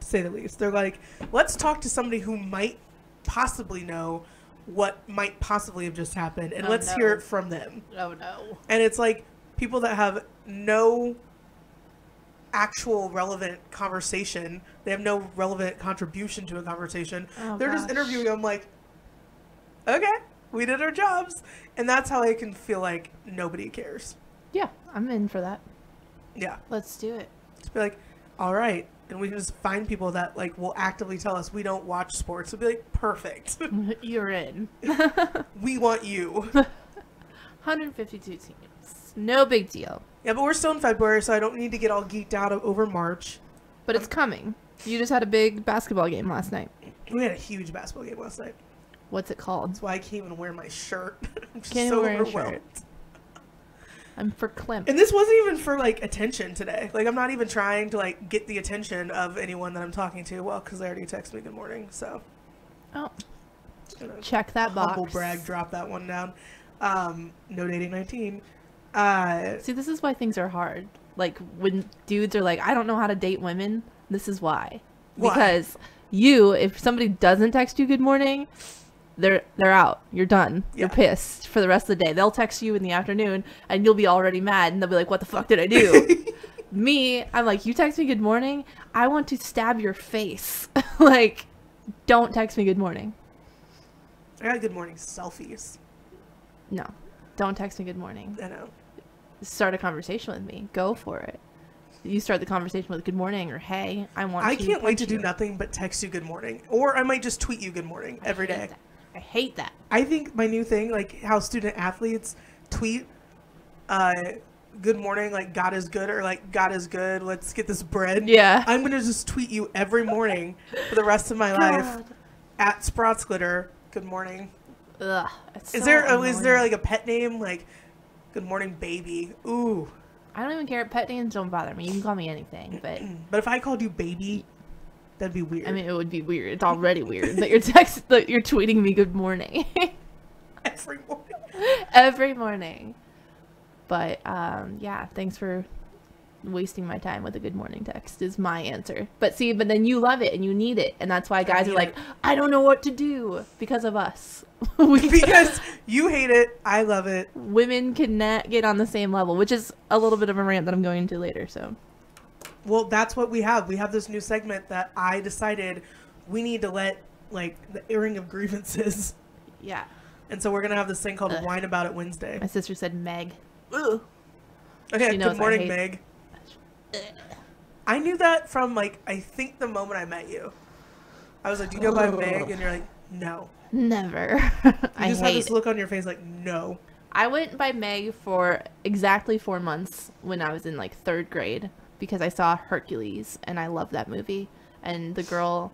to say the least. They're like, let's talk to somebody who might possibly know what might possibly have just happened, and let's hear it from them. Oh no! And it's like people that have no actual relevant conversation. They have no relevant contribution to a conversation. They're just interviewing them like, okay, we did our jobs. And that's how I can feel like nobody cares. Yeah, I'm in for that. Yeah. Let's do it. Just be like, all right. And we can just find people that like will actively tell us we don't watch sports. We'll be like, perfect. You're in. We want you. 152 teams. No big deal. Yeah, but we're still in February, so I don't need to get all geeked out over March. But it's coming. You just had a big basketball game last night. We had a huge basketball game last night. What's it called? That's why I can't even wear my shirt. I'm just can't so wear overwhelmed. I'm verklempt. And this wasn't even for like attention today. Like I'm not even trying to like get the attention of anyone that I'm talking to. Well, because they already texted me good morning. So. Oh. Check that box. Humble brag. Drop that one down. No dating 19. See, this is why things are hard. Like when dudes are like, I don't know how to date women. This is why. Because if somebody doesn't text you good morning, they're out. You're done. Yeah. You're pissed for the rest of the day. They'll text you in the afternoon and you'll be already mad and they'll be like, what the fuck did I do? Me, I'm like, you text me good morning, I want to stab your face. Like, don't text me good morning. I got good morning selfies. No, don't text me good morning. I know. Start a conversation with me. Go for it. You start the conversation with good morning or hey, I can't wait to do nothing but text you good morning. Or I might just tweet you good morning every day. I hate that. I think my new thing, like how student athletes tweet good morning, like God is good, or like God is good, let's get this bread. Yeah. I'm going to just tweet you every morning for the rest of my life at Sprots Glitter. Good morning. Ugh. Is there like a pet name? Like, good morning, baby. Ooh. I don't even care. Pet names don't bother me. You can call me anything, but if I called you baby, that'd be weird. I mean, it would be weird. It's already weird that you're tweeting me good morning. Every morning. Every morning. But yeah, thanks for wasting my time with a good morning text is my answer. But then you love it and you need it, and that's why guys are like, I don't know what to do because of us. Because you hate it, I love it. Women cannot get on the same level, which is a little bit of a rant that I'm going into later. So, well, that's what we have. We have this new segment that I decided we need to let, like, the airing of grievances. Yeah. And so we're gonna have this thing called Whine About It Wednesday. My sister said Meg. Ugh. Okay, good morning, Meg. I knew that from, like, I think the moment I met you. I was like, do you go by Meg? And you're like, no. Never. You just had this look on your face like, no. I went by Meg for exactly 4 months when I was in, like, 3rd grade because I saw Hercules, and I love that movie. And the girl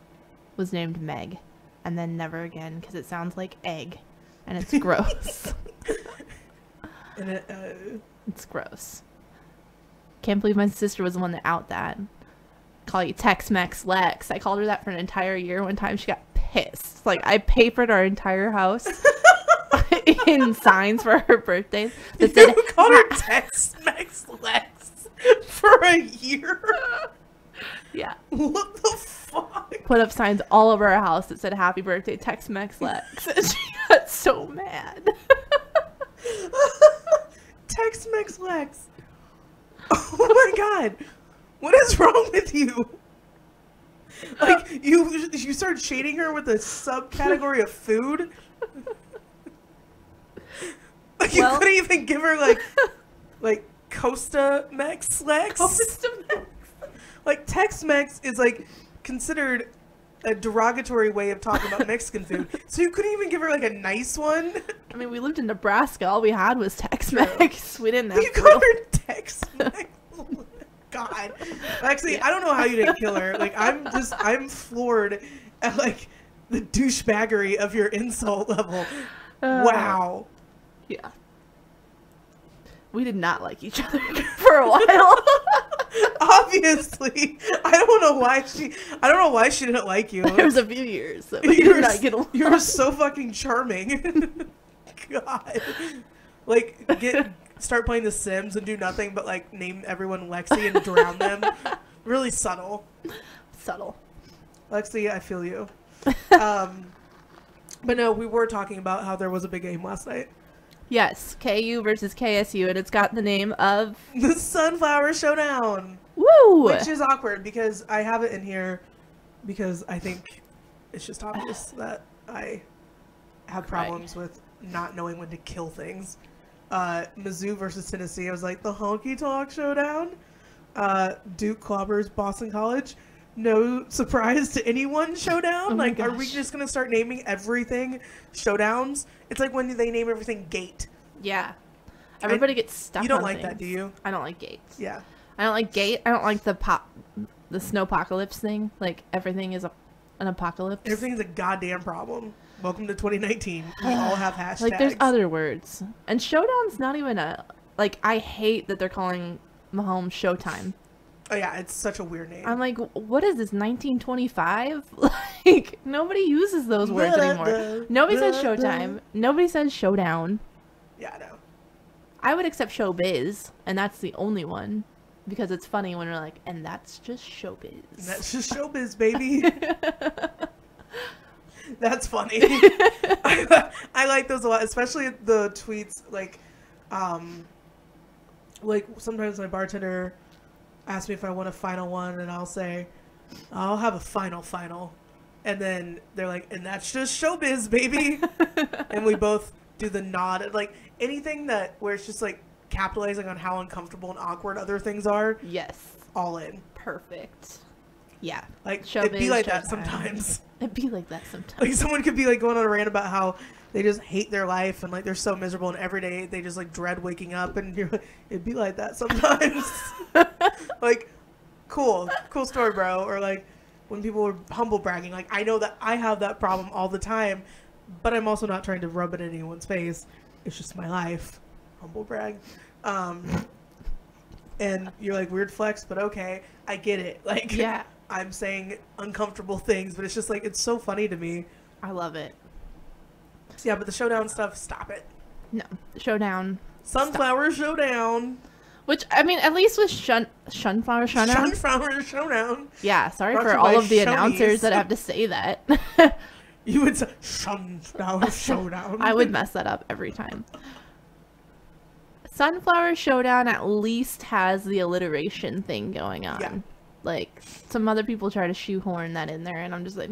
was named Meg. And then never again because it sounds like egg. And it's gross. And it's gross. Can't believe my sister was the one that out that. Call you Tex-Mex Lex. I called her that for an entire year. One time she got pissed. Like, I papered our entire house in signs for her birthday that said, you called her Tex-Mex Lex for a year? Yeah. What the fuck? Put up signs all over our house that said happy birthday Tex-Mex Lex. And she got so mad. Tex-Mex Lex. Oh my god. What is wrong with you? Like, you started shading her with a subcategory of food? Like, you couldn't even give her, like Costa Mex Lex? Costa Mex. Like, Tex-Mex is, like, considered a derogatory way of talking about Mexican food. So you couldn't even give her, like, a nice one? I mean, we lived in Nebraska. All we had was Tex-Mex. We didn't have You called her Tex-Mex? God. Actually, I don't know how you didn't kill her. Like, I'm floored at, like, the douchebaggery of your insult level. Wow. Yeah. We did not like each other for a while. Obviously. I don't know why she didn't like you. There was a few years that we did not get along. You were so fucking charming. God. Like, start playing The Sims and do nothing but, like, name everyone Lexi and drown them. Really subtle. Subtle. Lexi, I feel you. But no, we were talking about how there was a big game last night. Yes, KU versus KSU, and it's got the name of the Sunflower Showdown. Woo! Which is awkward because I have it in here because I think it's just obvious that I have problems with not knowing when to kill things. Mizzou versus Tennessee, I was like, the Honky Tonk Showdown. Duke clobbers Boston College. No surprise to anyone showdown. Like, are we just going to start naming everything showdowns? It's like when they name everything Gate. Yeah. Everybody gets stuck. You don't on like things. that, do you? I don't like gates. Yeah. I don't like gate. I don't like the snowpocalypse thing. Like, everything is an apocalypse. Everything's a goddamn problem. Welcome to 2019. We all have hashtags. Like, there's other words. And showdown's not even a... Like, I hate that they're calling Mahomes Showtime. Oh, yeah, it's such a weird name. I'm like, what is this, 1925? Like, nobody uses those words anymore. Nobody says Showtime. Nobody says Showdown. Yeah, I know. I would accept Showbiz, and that's the only one. Because it's funny when we're like, and that's just showbiz. And that's just showbiz, baby. That's funny. I like those a lot, especially the tweets, like sometimes my bartender... ask me if I want a final one, and I'll say, I'll have a final. And then they're like, and that's just showbiz, baby. And we both do the nod. Like, anything where it's just like capitalizing on how uncomfortable and awkward other things are. Yes. All in. Perfect. Yeah. Like, Showbiz, it'd be like that showtime. sometimes. It'd be like that sometimes. Like, someone could be like going on a rant about how they just hate their life and like they're so miserable, and every day they just like dread waking up, and you're like, it'd be like that sometimes. Like, cool story, bro. Or like when people were humble bragging, like, I know that I have that problem all the time, but I'm also not trying to rub it in anyone's face. It's just my life. Humble brag. And you're like, weird flex, but okay, I get it. Like, yeah. I'm saying uncomfortable things, but it's just like, it's so funny to me. I love it. So yeah, but the showdown stuff, stop it. No. Showdown. Sunflower Showdown. Which, I mean, at least with Sunflower Showdown. Sunflower Showdown. Yeah, sorry Brought for to you all by of the Shoney's. announcers that have to say that. You would say Sunflower Showdown. I would mess that up every time. Sunflower Showdown at least has the alliteration thing going on. Yeah. Like, some other people try to shoehorn that in there, and I'm just like,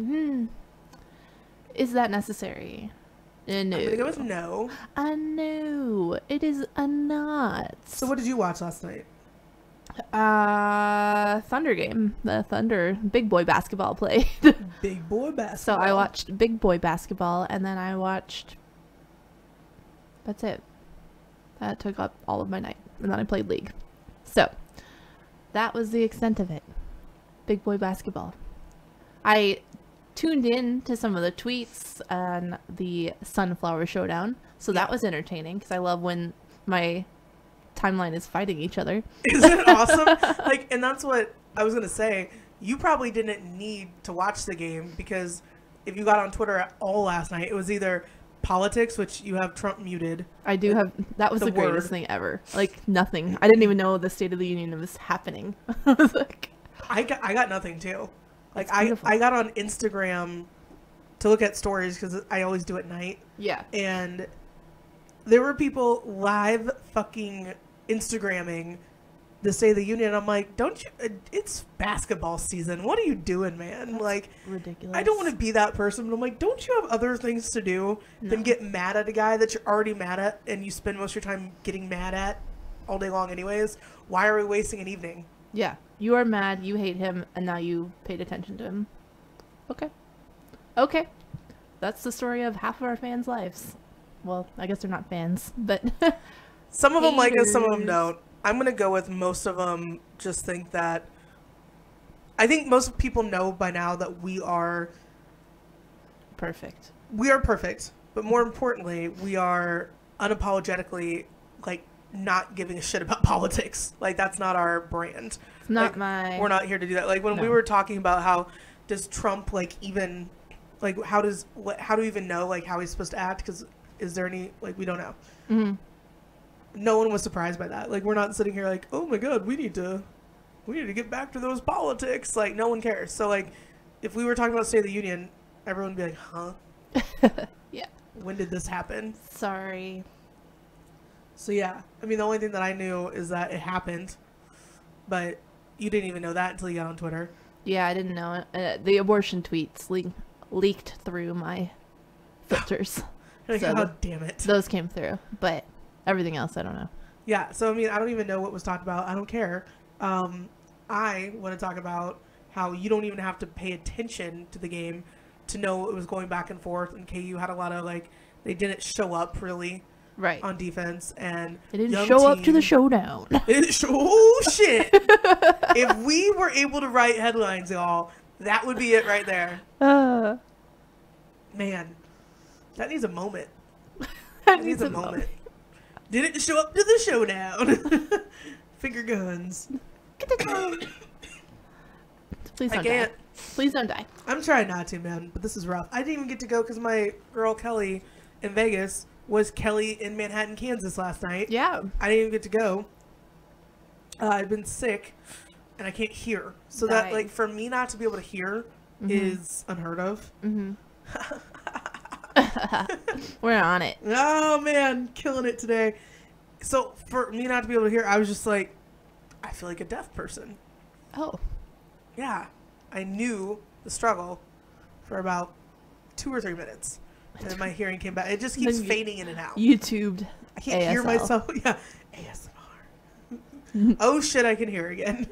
is that necessary? No. I'm gonna go with no. No, it is a not. So what did you watch last night? Thunder game. The Thunder Big Boy basketball played. Big boy So basketball. I watched Big Boy basketball, and then I watched. That's it. That took up all of my night, and then I played League. So that was the extent of it. Big Boy basketball. I tuned in to some of the tweets on the Sunflower Showdown, so that was entertaining because I love when my timeline is fighting each other. Isn't it awesome? Like, and that's what I was gonna say. You probably didn't need to watch the game, because if you got on Twitter at all last night, it was either politics, which you have Trump muted. I do have. That was the greatest thing ever. Like, nothing. I didn't even know the State of the Union was happening. I was like, I got nothing too. Like, That's I got on Instagram to look at stories because I always do at night. yeah. And there were people live fucking Instagramming the State of the Union. I'm like, don't you? It's basketball season. What are you doing, man? That's like, ridiculous. I don't want to be that person, but I'm like, don't you have other things to do than get mad at a guy that you're already mad at and you spend most of your time getting mad at all day long anyways? Why are we wasting an evening? Yeah. You are mad, you hate him, and now you paid attention to him. Okay. That's the story of half of our fans' lives. Well, I guess they're not fans, but... Some of them like us, some of them Haters. don't. I'm going to go with most of them just think that... I think most people know by now that we are Perfect. perfect, but more importantly, we are unapologetically, like, not giving a shit about politics. Like, that's not our brand. It's not We're not here to do that. Like, when we were talking about how does Trump, like, even, like, how do we even know, like, how he's supposed to act? Because is there any, like, we don't know. Mm-hmm. No one was surprised by that. Like, we're not sitting here like, oh my god, we need to get back to those politics. Like, no one cares. So, like, if we were talking about State of the Union, everyone would be like, huh? Yeah. When did this happen? Sorry. So, yeah. I mean, the only thing that I knew is that it happened. But you didn't even know that until you got on Twitter. Yeah, I didn't know it. The abortion tweets leaked through my filters. Like, So oh, damn it. Those came through, but everything else, I don't know. Yeah, so, I mean, I don't even know what was talked about. I don't care. I want to talk about how you don't even have to pay attention to the game to know it was going back and forth. And KU had a lot of, like, they didn't show up, really, Right. on defense. And It didn't young show up to team- the showdown. Oh, shit. If we were able to write headlines, y'all, that would be it right there. Man, that needs a moment. That needs a moment. Didn't show up to the showdown. Finger guns. Please I don't can't. die. Please don't die. I'm trying not to, man, but this is rough. I didn't even get to go because my girl Kelly in Vegas was Kelly in Manhattan, Kansas last night. Yeah. I didn't even get to go. I've been sick and I can't hear. So that, Nice. like, for me not to be able to hear is unheard of. Mm-hmm. We're on it. Oh, man, killing it today. So for me not to be able to hear, I was just like, I feel like a deaf person. Oh. Yeah. I knew the struggle for about 2 or 3 minutes. And then my hearing came back. It just keeps fading in and out. YouTubed. I can't hear ASL. myself. Yeah. ASMR. Oh shit, I can hear again.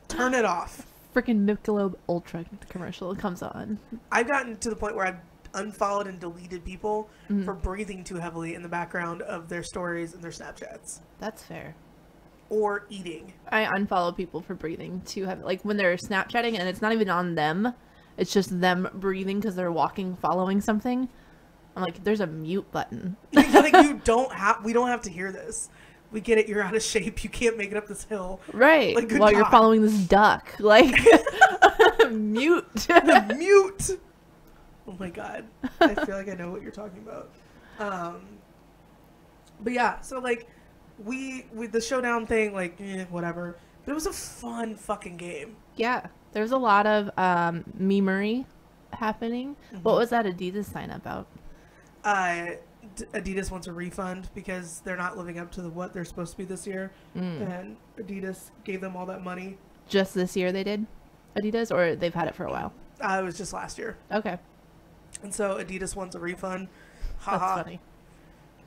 Turn it off. Freaking Michelob Ultra commercial comes on. I've gotten to the point where I've unfollowed and deleted people for breathing too heavily in the background of their stories and their Snapchats. That's fair. Or eating. I unfollow people for breathing too heavy. Like when they're Snapchatting and it's not even on them. It's just them breathing because they're walking, following something. I'm like, there's a mute button. Like we don't have to hear this. We get it. You're out of shape. You can't make it up this hill. Right. Like, while you're following this duck. Like, mute. Mute. Oh my God. I feel like I know what you're talking about. But yeah, so like with the showdown thing, like, whatever. But it was a fun fucking game. Yeah. There's a lot of memery happening. What was that Adidas sign about? Adidas wants a refund because they're not living up to what they're supposed to be this year. And Adidas gave them all that money. Just this year they did? Adidas? Or they've had it for a while? It was just last year. Okay. And so Adidas wants a refund. That's funny.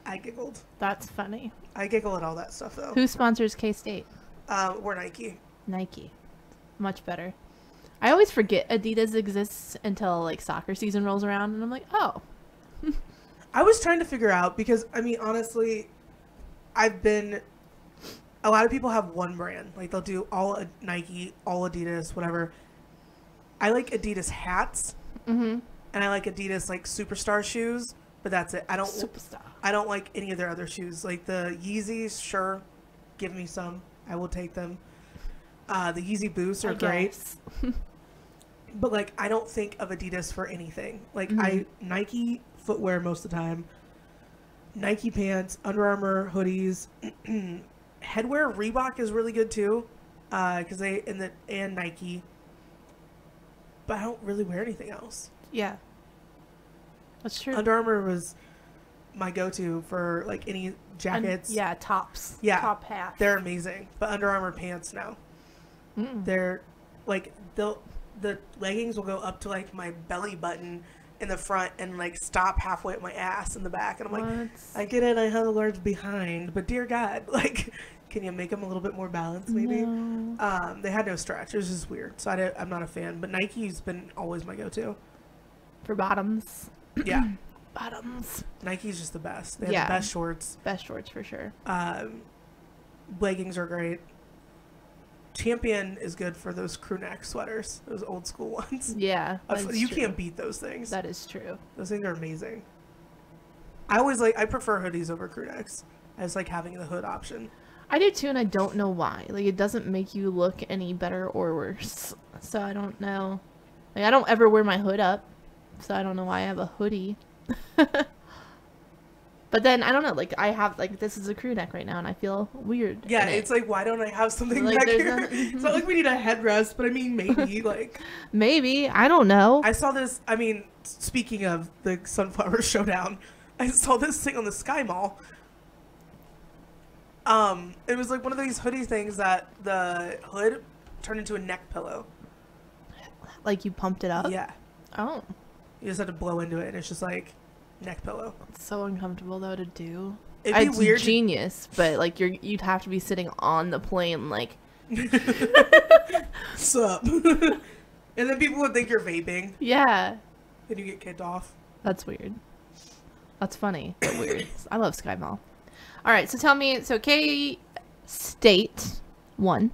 I giggled. That's funny. I giggle at all that stuff, though. Who sponsors K-State? We're Nike. Nike. Much better. I always forget Adidas exists until, like, soccer season rolls around, and I'm like, oh. I was trying to figure out, because, I mean, honestly, a lot of people have one brand. Like, they'll do all Nike, all Adidas, whatever. I like Adidas hats. And I like Adidas, like, Superstar shoes. But that's it. I don't like any of their other shoes. Like the Yeezys, sure, give me some. I will take them. The Yeezy Boosts are great. But like I don't think of Adidas for anything. Like Nike footwear most of the time. Nike pants, Under Armour hoodies, headwear. Reebok is really good too, because and Nike. But I don't really wear anything else. Yeah. That's true. Under Armour was my go-to for like any jackets. Tops. Yeah, top hats. They're amazing. But Under Armour pants now, they're like the leggings will go up to like my belly button in the front and like stop halfway at my ass in the back, and I'm like, I get it. I have a large behind, but dear God, like, can you make them a little bit more balanced, maybe? No. They had no stretch. It was just weird. So I'm not a fan. But Nike's been always my go-to for bottoms. Yeah. Bottoms. Nike's just the best. They have the best shorts. Best shorts for sure. Leggings are great. Champion is good for those crew neck sweaters. Those old school ones. Yeah. You can't beat those things. That is true. Those things are amazing. I prefer hoodies over crew necks. I just like having the hood option. I do too, and I don't know why. Like, it doesn't make you look any better or worse. So I don't know. Like, I don't ever wear my hood up. So I don't know why I have a hoodie. But then I don't know, like I have like this is a crew neck right now and I feel weird. Yeah, it's like why don't I have something like back here? It's not like we need a headrest, but I mean maybe like maybe, I don't know. I saw this, I mean, speaking of the Sunflower Showdown, I saw this thing on the Sky Mall. It was like one of these hoodie things that the hood turned into a neck pillow. Like you pumped it up? Yeah. Oh. You just had to blow into it, and it's just like neck pillow. It's so uncomfortable though to do. It'd be weird. Genius, but like you'd have to be sitting on the plane, like. Sup? And then people would think you're vaping. Yeah. Then you get kicked off. That's weird. That's funny, but weird. I love Sky Mall. All right, so tell me, so K-State won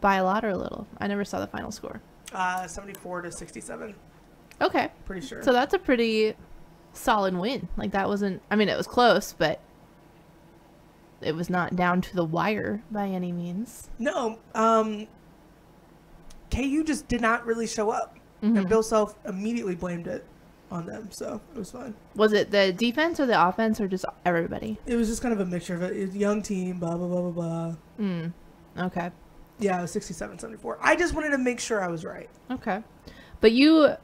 by a lot or a little? I never saw the final score. 74-67. Okay. Pretty sure. So that's a pretty solid win. Like that wasn't, I mean, it was close, but it was not down to the wire by any means. No. KU just did not really show up. And Bill Self immediately blamed it on them, so it was fine. Was it the defense or the offense or just everybody? It was just kind of a mixture of it. It was a young team, blah, blah, blah, blah, blah. Okay. Yeah, it was 67-74. I just wanted to make sure I was right. Okay. But you've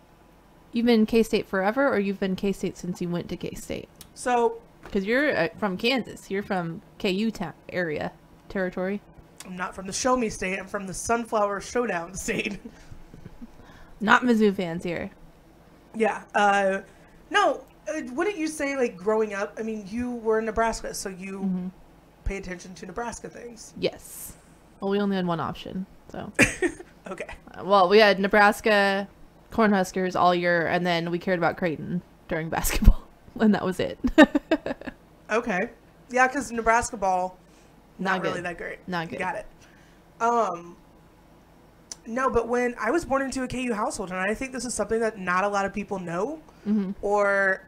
been K-State forever, or you've been K-State since you went to K-State? So... Because you're from Kansas. You're from KU area territory. I'm not from the Show Me State. I'm from the Sunflower Showdown State. Not Mizzou fans here. Yeah. No, wouldn't you say, like, growing up, I mean, you were in Nebraska, so you pay attention to Nebraska things. Yes. Well, we only had one option, so. Okay. Well, we had Nebraska, Cornhuskers all year, and then we cared about Creighton during basketball, and that was it. Okay. Yeah, because Nebraska ball, not good. really that great. Not good. Got it. No, but when I was born into a KU household, and I think this is something that not a lot of people know, or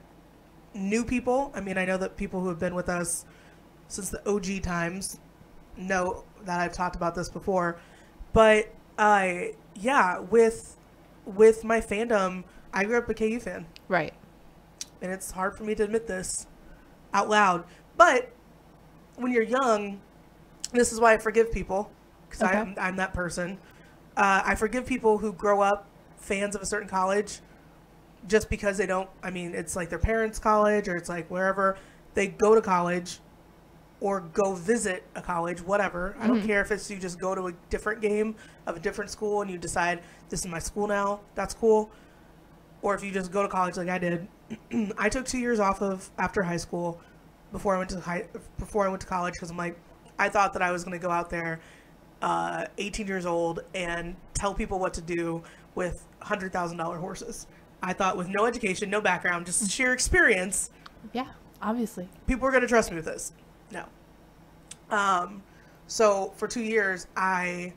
new people. I mean, I know that people who have been with us since the OG times know that I've talked about this before, but yeah, with my fandom, I grew up a KU fan. Right. And it's hard for me to admit this out loud, but when you're young, this is why I forgive people, because I'm that person. I forgive people who grow up fans of a certain college just because they don't, I mean, it's like their parents' college, or it's like wherever they go to college or go visit a college, whatever. I don't care if it's you just go to a different game of a different school and you decide, this is my school now, that's cool. Or if you just go to college like I did. I took 2 years off of after high school before I went to college, because I'm like, I thought that I was going to go out there 18 years old and tell people what to do with $100,000 horses. I thought with no education, no background, just sheer experience. Yeah, obviously. People were going to trust me with this. No. So for 2 years, I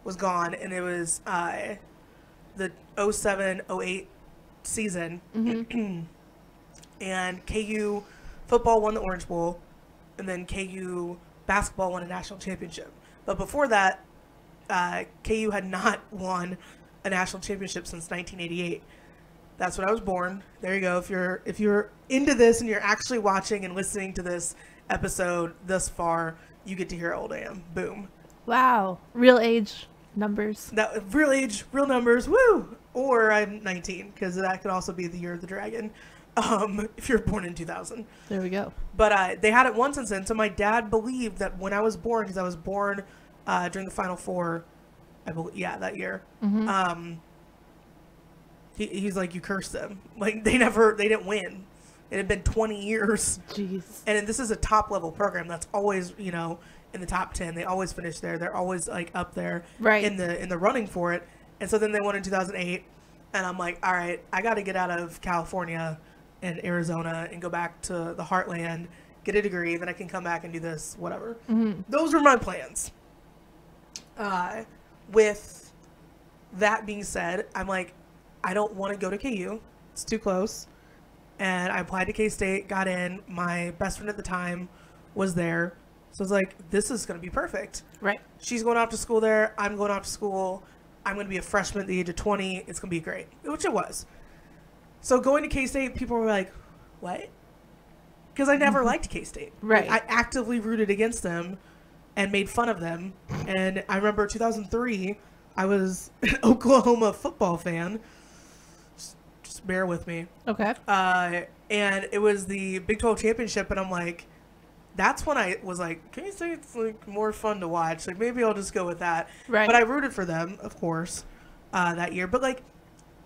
was gone, and it was the 07-08 season. And KU football won the Orange Bowl, and then KU basketball won a national championship. But before that, KU had not won a national championship since 1988. That's when I was born. There you go. If you're into this and you're actually watching and listening to this episode thus far, you get to hear how old I am. Boom. Wow. Real age numbers. That real age, real numbers. Woo! Or I'm 19, because that could also be the year of the dragon. If you're born in 2000. There we go. But they had it once since then. So my dad believed that when I was born, because I was born during the Final Four, I believe, yeah, that year. He's like, you cursed them. Like, they didn't win. It had been 20 years. Jeez. And this is a top level program that's always, you know, in the top 10. They always finish there. They're always like up there in the running for it. And so then they won in 2008. And I'm like, all right, I got to get out of California and Arizona and go back to the heartland, get a degree, then I can come back and do this, whatever. Those were my plans. With that being said, I'm like, I don't want to go to KU. It's too close. And I applied to K-State, got in. My best friend at the time was there. So I was like, this is going to be perfect. Right. She's going off to school there. I'm going off to school. I'm going to be a freshman at the age of 20. It's going to be great, which it was. So going to K-State, people were like, what? Because I never liked K-State. Right. I actively rooted against them and made fun of them. And I remember 2003, I was an Oklahoma football fan. Just bear with me. Okay. And it was the Big 12 championship, and I'm like, that's when I was like, K-State's like more fun to watch. Like, maybe I'll just go with that. Right. But I rooted for them, of course, that year. But like,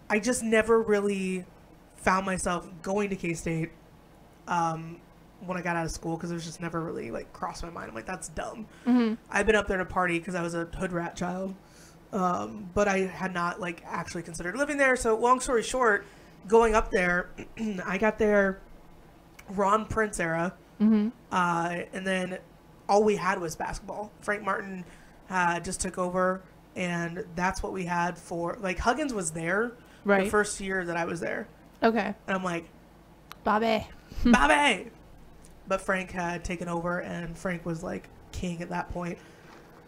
I just never really found myself going to K-State when I got out of school, because it was just never really like crossed my mind. I'm like, that's dumb. I've been up there to party because I was a hood rat child, but I had not like actually considered living there. So long story short, going up there, I got there Ron Prince era, and then all we had was basketball. Frank Martin just took over, and that's what we had for like Huggins was there the first year that I was there. Okay. And I'm like, Bobby. But Frank had taken over, and Frank was like king at that point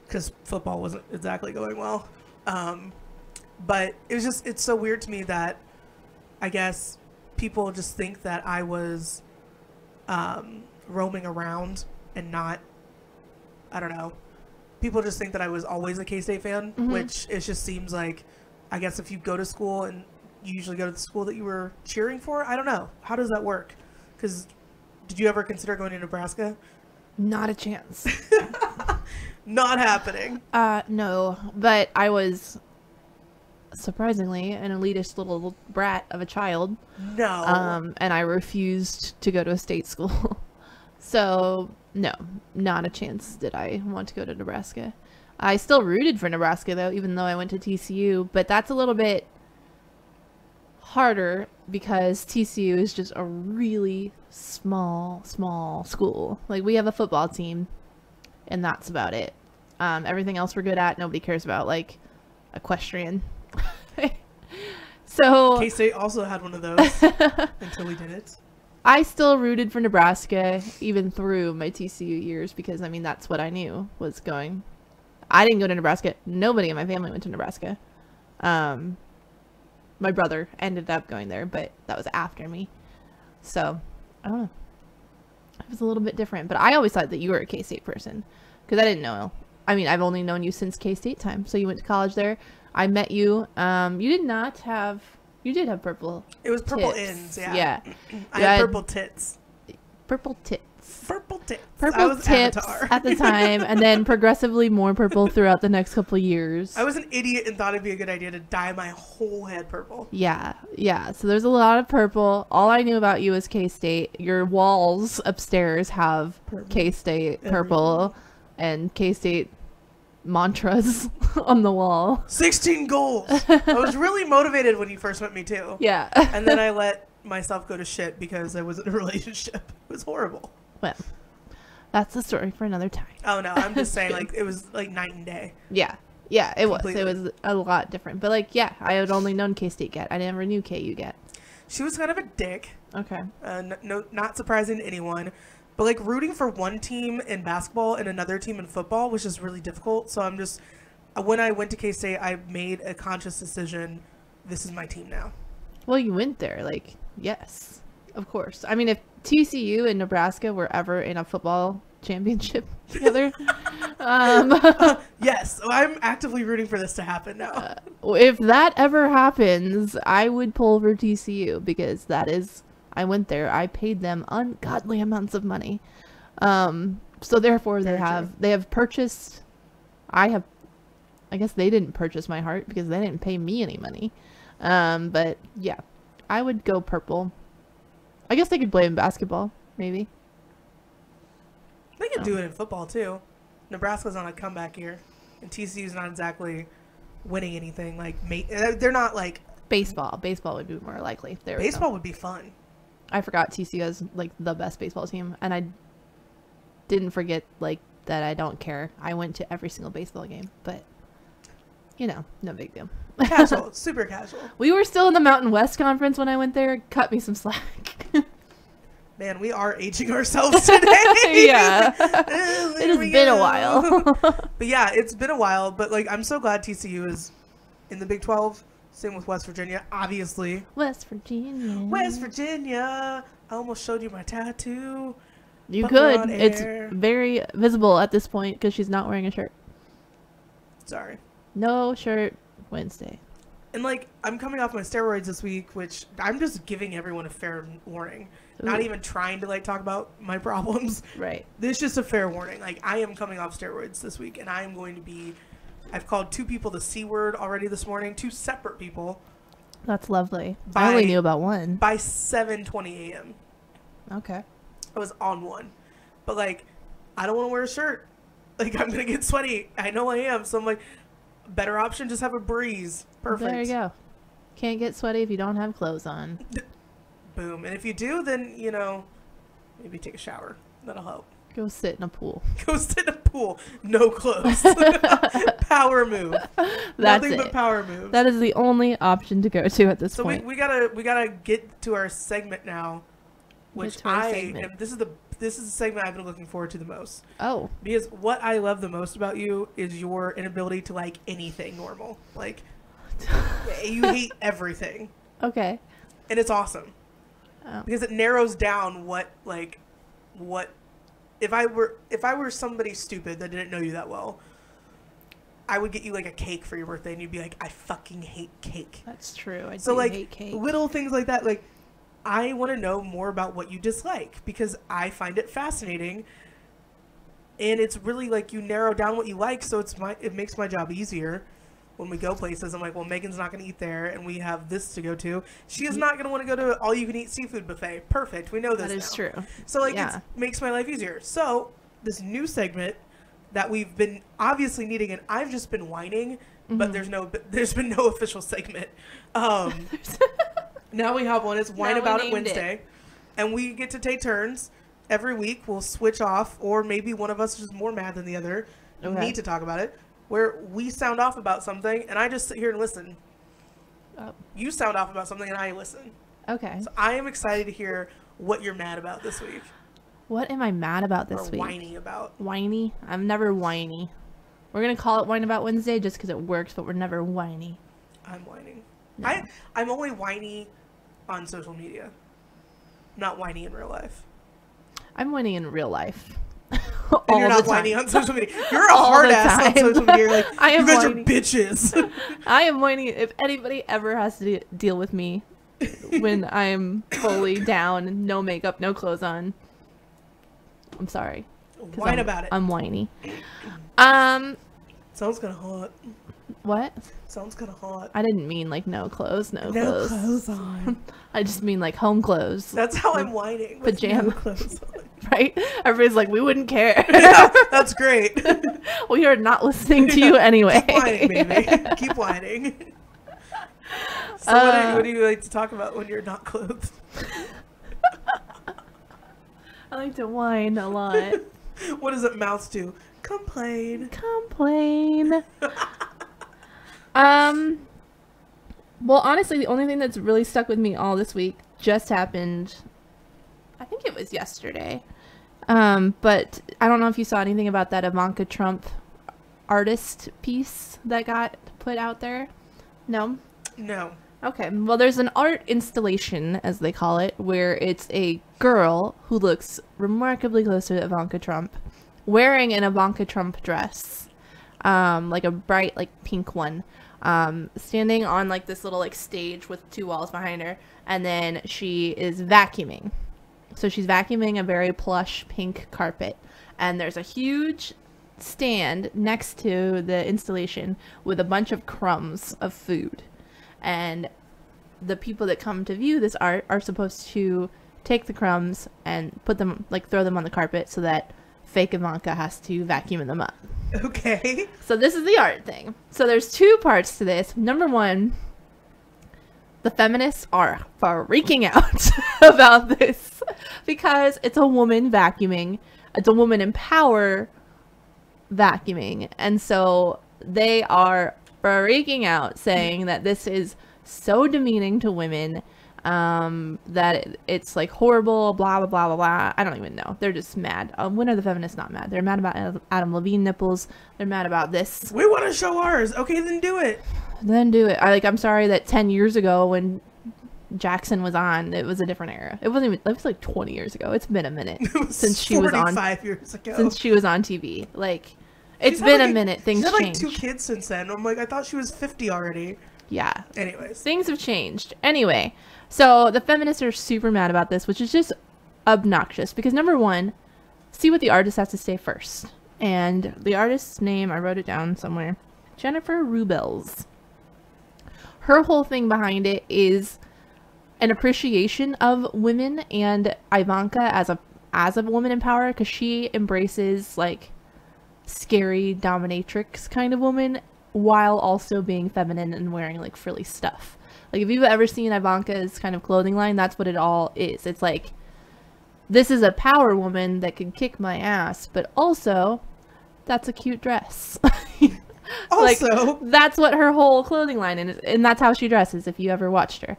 because football wasn't exactly going well. But it was just, it's so weird to me that I guess people just think that I was roaming around and not, I don't know. People just think that I was always a K-State fan, which it just seems like, I guess if you go to school and you usually go to the school that you were cheering for, I don't know. How does that work? Because did you ever consider going to Nebraska? Not a chance. Not happening. No, but I was surprisingly an elitist little brat of a child. No. And I refused to go to a state school. So, no, not a chance did I want to go to Nebraska. I still rooted for Nebraska, though, even though I went to TCU. But that's a little bit harder because TCU is just a really small school. Like, we have a football team, and that's about it. Everything else we're good at, nobody cares about, like equestrian. So K-State also had one of those until we did it. I still rooted for Nebraska even through my TCU years because, I mean, that's what I knew was going. I didn't go to Nebraska. Nobody in my family went to Nebraska. My brother ended up going there, but that was after me. So, I don't know. It was a little bit different, but I always thought that you were a K-State person because I didn't know. I mean, I've only known you since K-State time. So you went to college there. I met you. You did not have. You did have purple. It was purple tips. ends, yeah. Yeah. I had purple tits. Purple tits. Purple tips. Purple tips at the time, and then progressively more purple throughout the next couple of years. I was an idiot and thought it'd be a good idea to dye my whole head purple. Yeah. So there's a lot of purple. All I knew about you is K-State. Your walls upstairs have K-State purple and K-State mantras on the wall. 16 goals. I was really motivated when you first met me too. Yeah. And then I let myself go to shit because I was in a relationship. It was horrible. Well, that's the story for another time. Oh no, I'm just saying, like, it was like night and day. Yeah, it completely. Was a lot different. But like, yeah, I had only known K-State yet. I never knew KU yet. She was kind of a dick. Okay. No, not surprising to anyone. But like rooting for one team in basketball and another team in football was just really difficult. So I'm just, when I went to K-State, I made a conscious decision. This is my team now. Well, you went there, like, yes, of course. I mean, if TCU and Nebraska were ever in a football championship together, yes, so I'm actively rooting for this to happen now. If that ever happens, I would pull for TCU because that is. I went there. I paid them ungodly amounts of money. So therefore they have purchased. I guess they didn't purchase my heart because they didn't pay me any money. But yeah, I would go purple. I guess they could play in basketball, maybe. They could do it in football too. Nebraska's on a comeback here, and TCU's not exactly winning anything. Like they're not like baseball. Baseball would be more likely. Baseball would be fun. I forgot TCU is like the best baseball team, and I didn't forget like that. I don't care. I went to every single baseball game, but you know, no big deal. Casual, super casual. We were still in the Mountain West Conference when I went there. Cut me some slack. Man, we are aging ourselves today. Yeah, it has been a while. But yeah, it's been a while. But like, I'm so glad TCU is in the Big 12. Same with West Virginia, obviously. West Virginia. I almost showed you my tattoo. You could. It's very visible at this point because she's not wearing a shirt. Sorry. No shirt Wednesday. And like, I'm coming off my steroids this week, which I'm just giving everyone a fair warning. Ooh. Not even trying to like talk about my problems. Right. This is just a fair warning. Like, I am coming off steroids this week, and I am going to be. I've called 2 people the C word already this morning. 2 separate people. That's lovely. I only knew about one. By 7:20 a.m. Okay. I was on one. But, like, I don't want to wear a shirt. Like, I'm going to get sweaty. I know I am. So I'm like, better option, just have a breeze. Perfect. There you go. Can't get sweaty if you don't have clothes on. Boom. And if you do, then, you know, maybe take a shower. That'll help. Go sit in a pool. Go sit in a pool. No clothes. Power move. Nothing but power moves. That is the only option to go to at this point. So we gotta get to our segment now, which this is the segment I've been looking forward to the most. Oh. Because what I love the most about you is your inability to like anything normal. Like, you hate everything. Okay. And it's awesome. Oh. Because it narrows down what if I were somebody stupid that didn't know you that well, I would get you like a cake for your birthday and you'd be like, I fucking hate cake. That's true. I do hate cake. Little things like that, like, I want to know more about what you dislike because I find it fascinating And it's really like you narrow down what you like, so it makes my job easier. When we go places, I'm like, well, Megan's not going to eat there, and we have this to go to. She is not going to want to go to all-you-can-eat seafood buffet. Perfect. We know this That is now. true. So, like, it makes my life easier. So, this new segment that we've been obviously needing, and I've just been whining, but there's been no official segment. Now we have one. It's Whine About It Wednesday. And we get to take turns. Every week, we'll switch off, or maybe one of us is more mad than the other. Okay. Need to talk about it. Where we sound off about something, and I just sit here and listen. Oh. You sound off about something, and I listen. Okay. So I am excited to hear what you're mad about this week. What am I mad about this week? Whiny about. Whiny? I'm never whiny. We're going to call it Whine About Wednesday just because it works, but we're never whiny. I'm whining. No. I'm only whiny on social media. Not whiny in real life. I'm whining in real life. And you're not whining on social media. You're a hard ass on social media. You're like, you guys are bitches. I am whining. If anybody ever has to deal with me when I'm fully down, no makeup, no clothes on, I'm sorry. Whine about it. I'm whiny. Sounds kind of hot. What? Sounds kind of hot. I didn't mean like no clothes, no clothes. No clothes on. I just mean like home clothes. That's how I'm whining. Pajama clothes on. Right? Everybody's like, we wouldn't care. Yeah, that's great. We are not listening to you anyway. Keep whining, baby. Keep whining. So what do you like to talk about when you're not clothed? I like to whine a lot. What does it mouth to? Complain. Well, honestly, the only thing that's really stuck with me all this week just happened. I think it was yesterday. But I don't know if you saw anything about that Ivanka Trump artist piece that got put out there. No? No. Okay. Well, there's an art installation, as they call it, where it's a girl who looks remarkably close to Ivanka Trump wearing an Ivanka Trump dress, like a bright, like pink one, standing on like this little like stage with two walls behind her, and then she is vacuuming. So she's vacuuming a very plush pink carpet, and there's a huge stand next to the installation with a bunch of crumbs of food. And the people that come to view this art are supposed to take the crumbs and put them, like throw them on the carpet so that fake Ivanka has to vacuum them up. Okay. So this is the art thing. So there's two parts to this. Number one, the feminists are freaking out about this because it's a woman vacuuming. It's a woman in power vacuuming. And so they are freaking out, saying that this is so demeaning to women, that it's like horrible, blah, blah, blah, blah, blah. I don't even know. They're just mad. When are the feminists not mad? They're mad about Adam Levine nipples. They're mad about this. We want to show ours. Okay, then do it. Then do it. I'm sorry that 10 years ago when Jackson was on, it was a different era. It was like 20 years ago. It's been a minute since she was on. 45 years ago. Since she was on TV. Like, it's been a minute. Things changed. She's had like 2 kids since then. I'm like, I thought she was 50 already. Yeah. Anyways. Things have changed. Anyway, so the feminists are super mad about this, which is just obnoxious. Because number one, see what the artist has to say first. And the artist's name, I wrote it down somewhere. Jennifer Rubels. Her whole thing behind it is an appreciation of women and Ivanka as a woman in power, because she embraces like scary dominatrix kind of woman while also being feminine and wearing like frilly stuff. Like if you've ever seen Ivanka's kind of clothing line, that's what it all is. It's like, this is a power woman that can kick my ass, but also that's a cute dress. Also, like, that's what her whole clothing line is, and that's how she dresses if you ever watched her.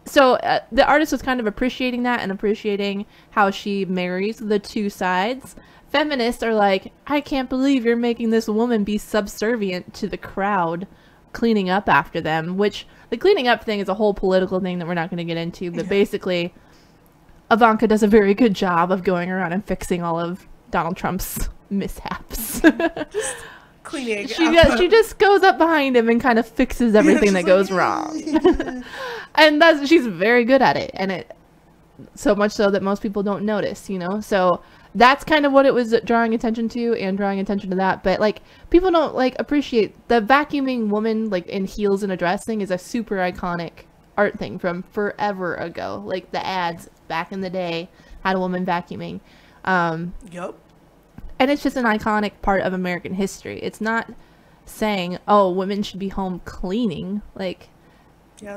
So the artist was kind of appreciating that and appreciating how she marries the two sides. Feminists are like, I can't believe you're making this woman be subservient to the crowd cleaning up after them, which the cleaning up thing is a whole political thing that we're not going to get into, but basically Ivanka does a very good job of going around and fixing all of Donald Trump's mishaps. Just cleaning. She just goes up behind him and kind of fixes everything that goes wrong. And she's very good at it, and it so much so that most people don't notice, you know. So that's kind of what it was drawing attention to, and drawing attention to that. But like, people don't like appreciate the vacuuming woman like in heels and a dress thing is a super iconic art thing from forever ago. Like the ads back in the day had a woman vacuuming. Yep. And it's just an iconic part of American history. It's not saying, oh, women should be home cleaning. Like,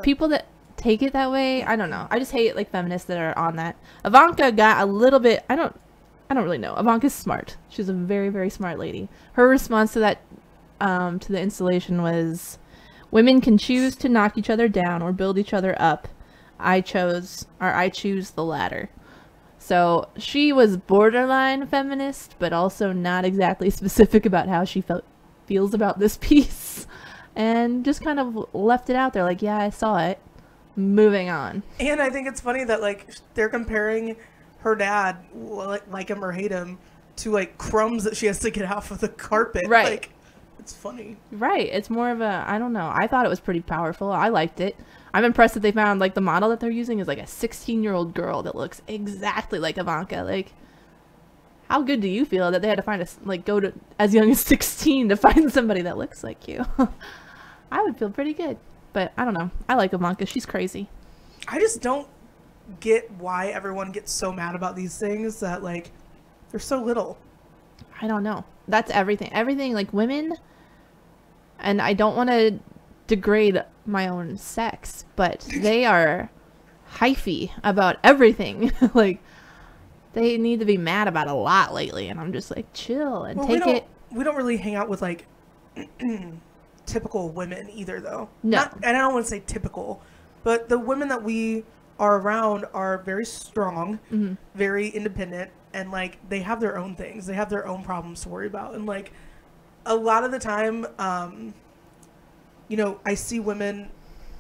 people that take it that way, I don't know. I just hate like feminists that are on that. Ivanka got a little bit, I don't really know. Ivanka's smart. She's a very, very smart lady. Her response to that, to the installation was, women can choose to knock each other down or build each other up. I choose the latter. So she was borderline feminist, but also not exactly specific about how she feels about this piece, and just kind of left it out there like, yeah, I saw it. Moving on. And I think it's funny that like they're comparing her dad, like him or hate him, to like crumbs that she has to get off of the carpet. Right. Like, it's funny. Right. It's more of a, I don't know. I thought it was pretty powerful. I liked it. I'm impressed that they found like the model that they're using is like a 16-year-old girl that looks exactly like Ivanka. Like, how good do you feel that they had to find a, like, go to as young as 16 to find somebody that looks like you? I would feel pretty good. But I don't know. I like Ivanka. She's crazy. I just don't get why everyone gets so mad about these things that like they're so little. I don't know. That's everything. Everything, like, women, and I don't want to degrade my own sex, but they are hyphy about everything. Like, they need to be mad about a lot lately, and I'm just like, chill and take it. We don't really hang out with like typical women either, though. No. And I don't want to say typical, but the women that we are around are very strong, very independent, and like they have their own things. They have their own problems to worry about. And like a lot of the time, you know, I see women,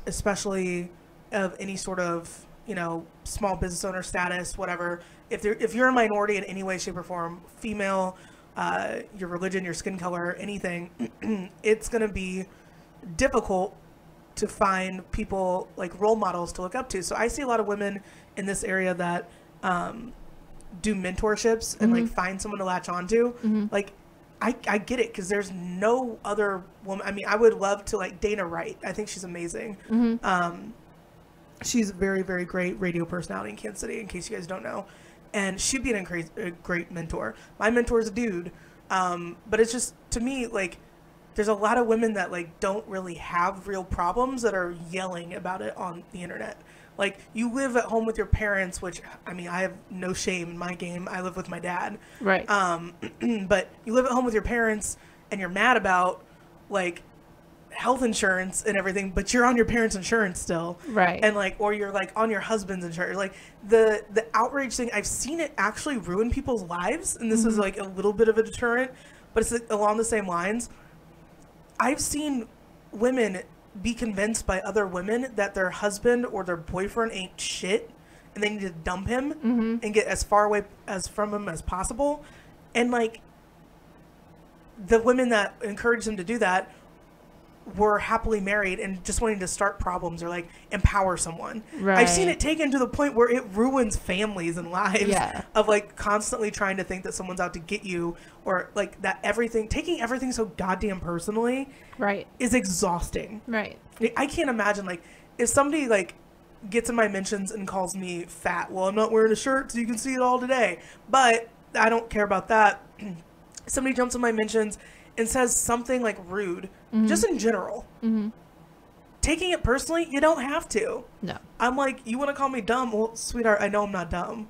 especially of any sort of, you know, small business owner status, whatever. If you're a minority in any way, shape, or form, female, your religion, your skin color, anything, it's going to be difficult to find people like role models to look up to. So I see a lot of women in this area that do mentorships and like find someone to latch onto. Like, I get it, because there's no other woman. I mean, I would love to like Dana Wright. I think she's amazing. She's a very, very great radio personality in Kansas City, in case you guys don't know. And she'd be a great mentor. My mentor is a dude. But it's just, to me, like, there's a lot of women that like don't really have real problems that are yelling about it on the internet. Like, you live at home with your parents, which, I mean, I have no shame in my game. I live with my dad. Right. But you live at home with your parents and you're mad about like health insurance and everything, but you're on your parents' insurance still. Right. And like, or you're like on your husband's insurance. Like the outrage thing, I've seen it actually ruin people's lives. And this is like a little bit of a deterrent, but it's like along the same lines. I've seen women be convinced by other women that their husband or their boyfriend ain't shit and they need to dump him and get as far away from him as possible. And like, the women that encouraged them to do that were happily married and just wanting to start problems or like empower someone. Right. I've seen it taken to the point where it ruins families and lives of like constantly trying to think that someone's out to get you, or like that taking everything so goddamn personally is exhausting. Right. I can't imagine like if somebody like gets in my mentions and calls me fat. Well, I'm not wearing a shirt so you can see it all today, but I don't care about that. Somebody jumps in my mentions and says something like rude, just in general. Taking it personally, you don't have to. No. I'm like, you want to call me dumb? Well, sweetheart, I know I'm not dumb.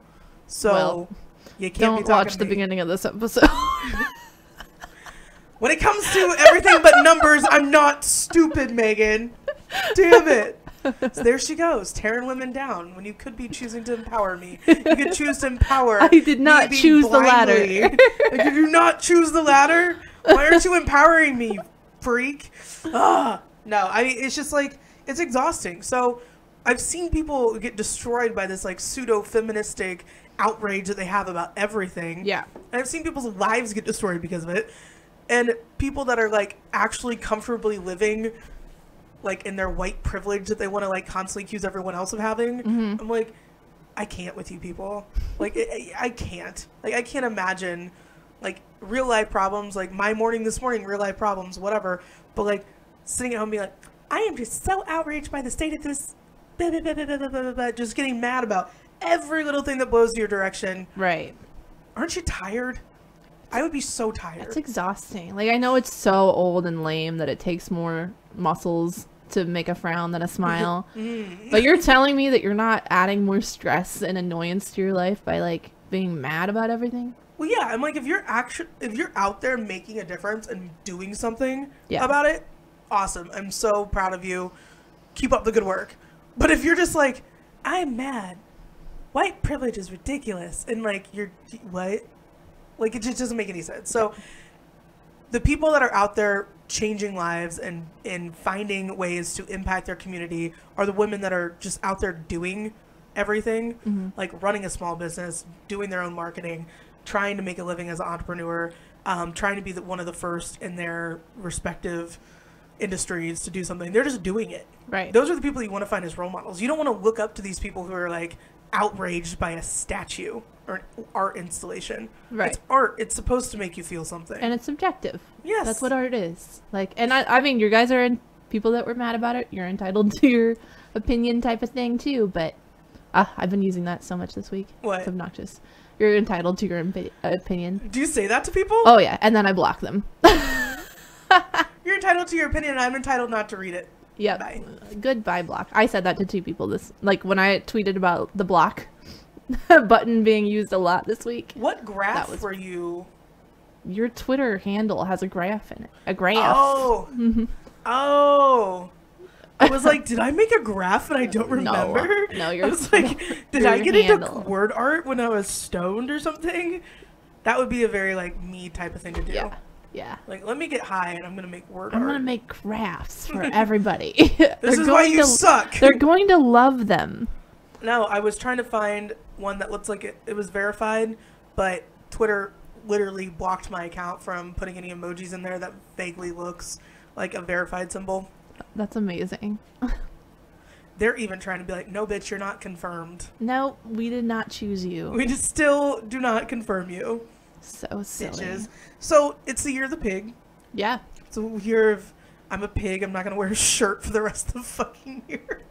So you can't be talking to me. Don't watch the beginning of this episode. When it comes to everything but numbers, I'm not stupid, Megan. Damn it. So there she goes, tearing women down when you could be choosing to empower me. You could choose to empower. I did not choose the latter. Like, did you not choose the latter? Why aren't you empowering me, freak? No, I mean, it's just like, it's exhausting. So I've seen people get destroyed by this like pseudo-feministic outrage that they have about everything. Yeah. And I've seen people's lives get destroyed because of it. And people that are like actually comfortably living like in their white privilege that they want to like constantly accuse everyone else of having. I'm like, I can't with you people. Like, I can't. Like, I can't imagine, like, real life problems, like my morning this morning, real life problems, whatever. But, like, sitting at home being like, I am just so outraged by the state of this, blah, blah, blah, blah, blah, blah, blah, just getting mad about every little thing that blows your direction. Right. Aren't you tired? I would be so tired. It's exhausting. Like, I know it's so old and lame that it takes more muscles to make a frown than a smile. But you're telling me that you're not adding more stress and annoyance to your life by, like, being mad about everything? Well, yeah, I'm like, if you're out there making a difference and doing something about it, awesome. I'm so proud of you. Keep up the good work. But if you're just like, I'm mad, white privilege is ridiculous, and like, you're what? Like, it just doesn't make any sense. So the people that are out there changing lives and finding ways to impact their community are the women that are just out there doing everything, like running a small business, doing their own marketing, trying to make a living as an entrepreneur, trying to be one of the first in their respective industries to do something. They're just doing it. Right. Those are the people you want to find as role models. You don't want to look up to these people who are like outraged by a statue or an art installation. Right. It's art. It's supposed to make you feel something. And it's subjective. Yes. That's what art is. Like, and I mean, you guys are people that were mad about it. You're entitled to your opinion type of thing too, but I've been using that so much this week. What? It's obnoxious. You're entitled to your opinion. Do you say that to people? Oh yeah, and then I block them. You're entitled to your opinion, and I'm entitled not to read it. Yep. Bye. Goodbye, block. I said that to 2 people when I tweeted about the block button being used a lot this week. What graph were you? Your Twitter handle has a graph in it. A graph. Oh. Oh. I was like, did I make a graph and I don't remember? No, I was like, did I get into word art when I was stoned or something? That would be a very, like, me type of thing to do. Yeah. Like, let me get high and I'm going to make word art. I'm going to make graphs for everybody. This is why you suck. They're going to love them. No, I was trying to find one that looks like it was verified, but Twitter literally blocked my account from putting any emojis in there that vaguely looks like a verified symbol. That's amazing. They're even trying to be like, no, bitch, you're not confirmed. No, we did not choose you. We just still do not confirm you. So silly. Bitches. So it's the year of the pig. Yeah. It's a year of, I'm a pig. I'm not going to wear a shirt for the rest of the fucking year.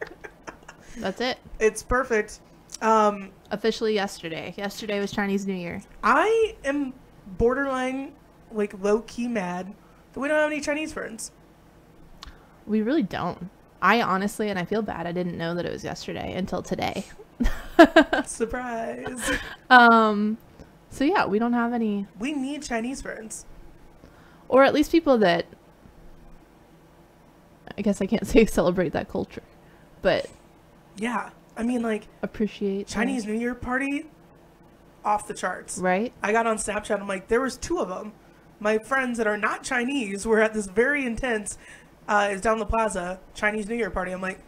That's it. It's perfect. Officially yesterday. Yesterday was Chinese New Year. I am borderline, like, low-key mad that we don't have any Chinese friends. We really don't. I honestly, and I feel bad, I didn't know that it was yesterday until today. Surprise. So yeah, we don't have any. We need Chinese friends. Or at least people that, I guess I can't say celebrate that culture, but yeah, I mean, like, appreciate Chinese New Year party, off the charts. Right? I got on Snapchat, I'm like, there was 2 of them. My friends that are not Chinese were at this very intense, is down the plaza, Chinese New Year party. I'm like,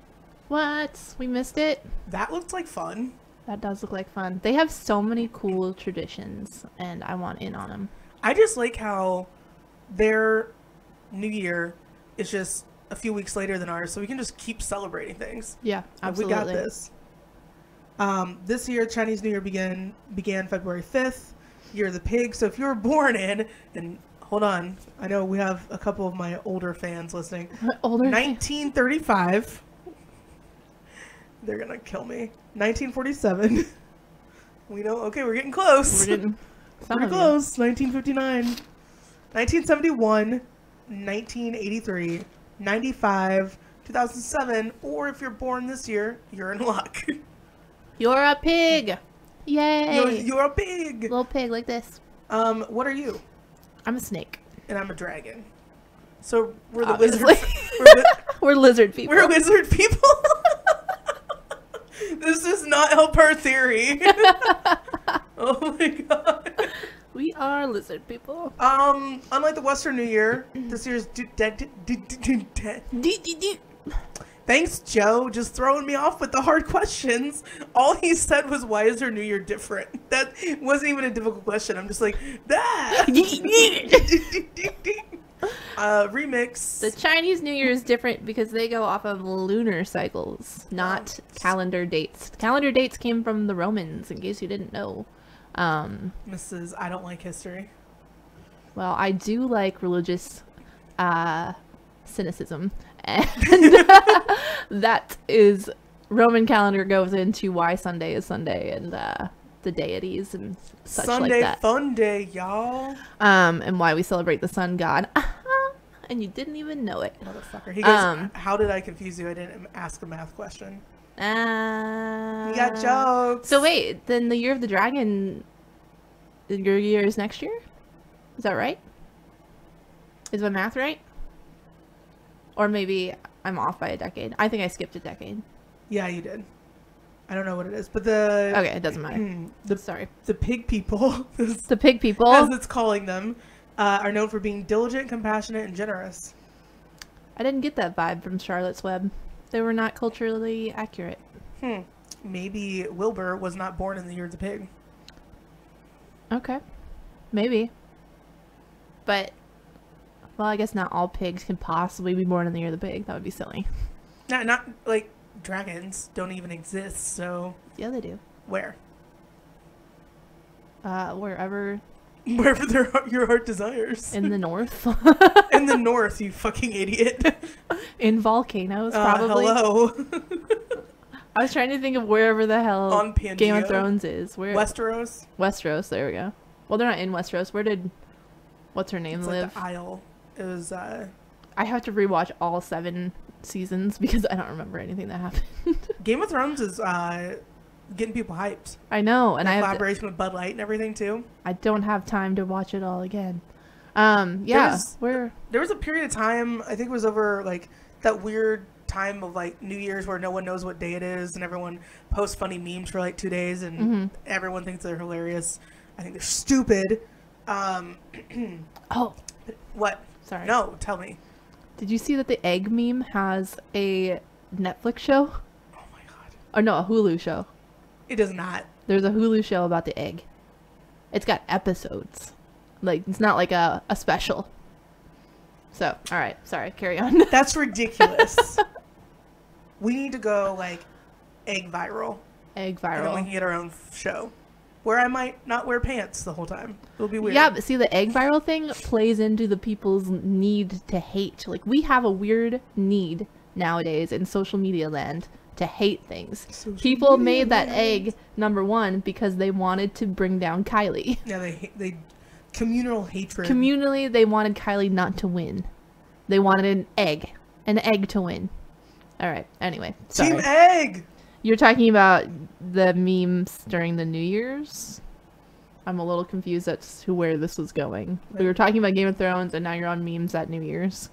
what? We missed it? that looks like fun. That does look like fun. They have so many cool traditions, and I want in on them. I just like how their New Year is just a few weeks later than ours, so we can just keep celebrating things. Yeah, absolutely. We got this. This year, Chinese New Year began February 5th, Year of the Pig. So if you were born in, and hold on, I know we have a couple of my older fans listening. 1935. They're going to kill me. 1947. We know, okay, we're getting close. We're getting pretty close. 1959. 1971. 1983. 95. 2007. Or if you're born this year, you're in luck. You're a pig. Yay. You're a pig. Little pig like this. What are you? I'm a snake. And I'm a dragon. So we're the Obviously. lizard. We're lizard people. We're lizard people. This does not help our theory. Oh my god. We are lizard people. Unlike the Western New Year, this year's Thanks, Joe. Just throwing me off with the hard questions. All he said was, why is her New Year different? That wasn't even a difficult question. I'm just like, that. Remix. The Chinese New Year is different because they go off of lunar cycles, not calendar dates. Calendar dates came from the Romans, in case you didn't know. Mrs. I don't like history. Well, I do like religious cynicism. And that is, Roman calendar goes into why Sunday is Sunday and the deities and such Sunday like that. fun day, y'all. And why we celebrate the sun god. And you didn't even know it. Motherfucker. He goes, how did I confuse you? I didn't ask a math question. You got jokes. So wait, then the year of the dragon, your year is next year? Is that right? Is my math right? Or maybe I'm off by a decade. I think I skipped a decade. Yeah, you did. I don't know what it is, but Okay, it doesn't matter. Sorry. The pig people. The pig people, as it's calling them, are known for being diligent, compassionate, and generous. I didn't get that vibe from Charlotte's Web. They were not culturally accurate. Maybe Wilbur was not born in the year of the pig. Okay. Maybe. But, well, I guess not all pigs can possibly be born in the year of the pig. That would be silly. Not like dragons don't even exist, so... Yeah, they do. Where? Wherever your heart desires. in the north. In the north, you fucking idiot. In volcanoes, probably. Hello. I was trying to think of wherever the hell On Pangea. Game of Thrones is. Where? Westeros. Westeros, there we go. Well, they're not in Westeros. Where did... What's her name It's live? like the Isle. It was, I have to rewatch all 7 seasons because I don't remember anything that happened. Game of Thrones is, getting people hyped. I know, and I have collaboration with Bud Light and everything, too. I don't have time to watch it all again. Yeah, there was a period of time, I think it was over, like, that weird time of, like, New Year's where no one knows what day it is and everyone posts funny memes for, like, 2 days and everyone thinks they're hilarious. I think they're stupid. Oh. What? Sorry. No, tell me. Did you see that the egg meme has a Netflix show? Oh my god. Or no, a Hulu show. It does not. There's a Hulu show about the egg. It's got episodes. Like, it's not like a special. So, alright, sorry, carry on. That's ridiculous. We need to go, like, egg viral. Egg And then we viral. can get our own show. Where I might not wear pants the whole time. It'll be weird. Yeah, but see, the egg viral thing plays into the people's need to hate. Like, we have a weird need nowadays in social media land to hate things. People made that egg number 1 because they wanted to bring down Kylie. Yeah, they communal hatred. Communally, they wanted Kylie not to win. They wanted an egg to win. All right. Anyway, sorry. Team Egg. You're talking about the memes during the New Year's? I'm a little confused as to where this was going. We were talking about Game of Thrones, and now you're on memes at New Year's.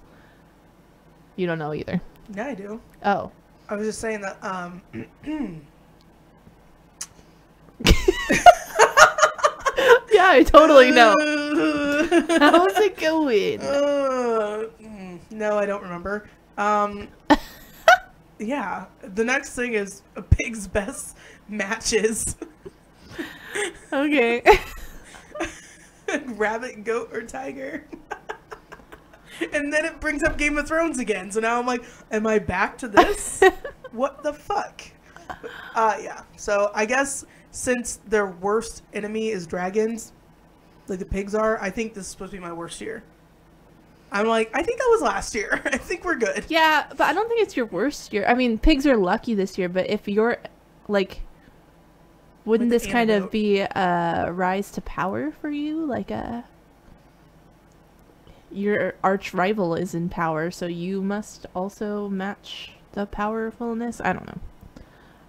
You don't know either. Yeah, I do. Oh. I was just saying that, Yeah, I totally know. How's it going? No, I don't remember. Yeah, the next thing is a pig's best matches. Okay. Rabbit, goat, or tiger. And then it brings up Game of Thrones again. So now I'm like, am I back to this? What the fuck? Yeah. So I guess since their worst enemy is dragons, like the pigs are, I think this is supposed to be my worst year. I'm like, I think that was last year. I think we're good. Yeah, but I don't think it's your worst year. I mean, pigs are lucky this year, but if you're, like, wouldn't Like this kind of antidote. be a rise to power for you? Like, your arch rival is in power, so you must also match the powerfulness? I don't know.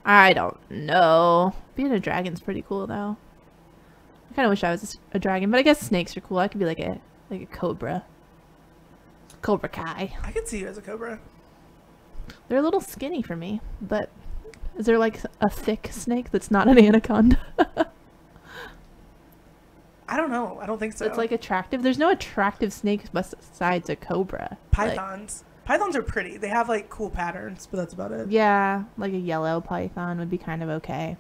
I don't know. Being a dragon's pretty cool, though. I kind of wish I was a dragon, but I guess snakes are cool. I could be like a cobra. Cobra Kai. I could see you as a cobra. They're a little skinny for me, but is there like a thick snake that's not an anaconda? I don't know. I don't think so. It's like attractive. There's no attractive snake besides a cobra. Pythons. Pythons are pretty. They have like cool patterns, but that's about it. Yeah, like a yellow python would be kind of okay.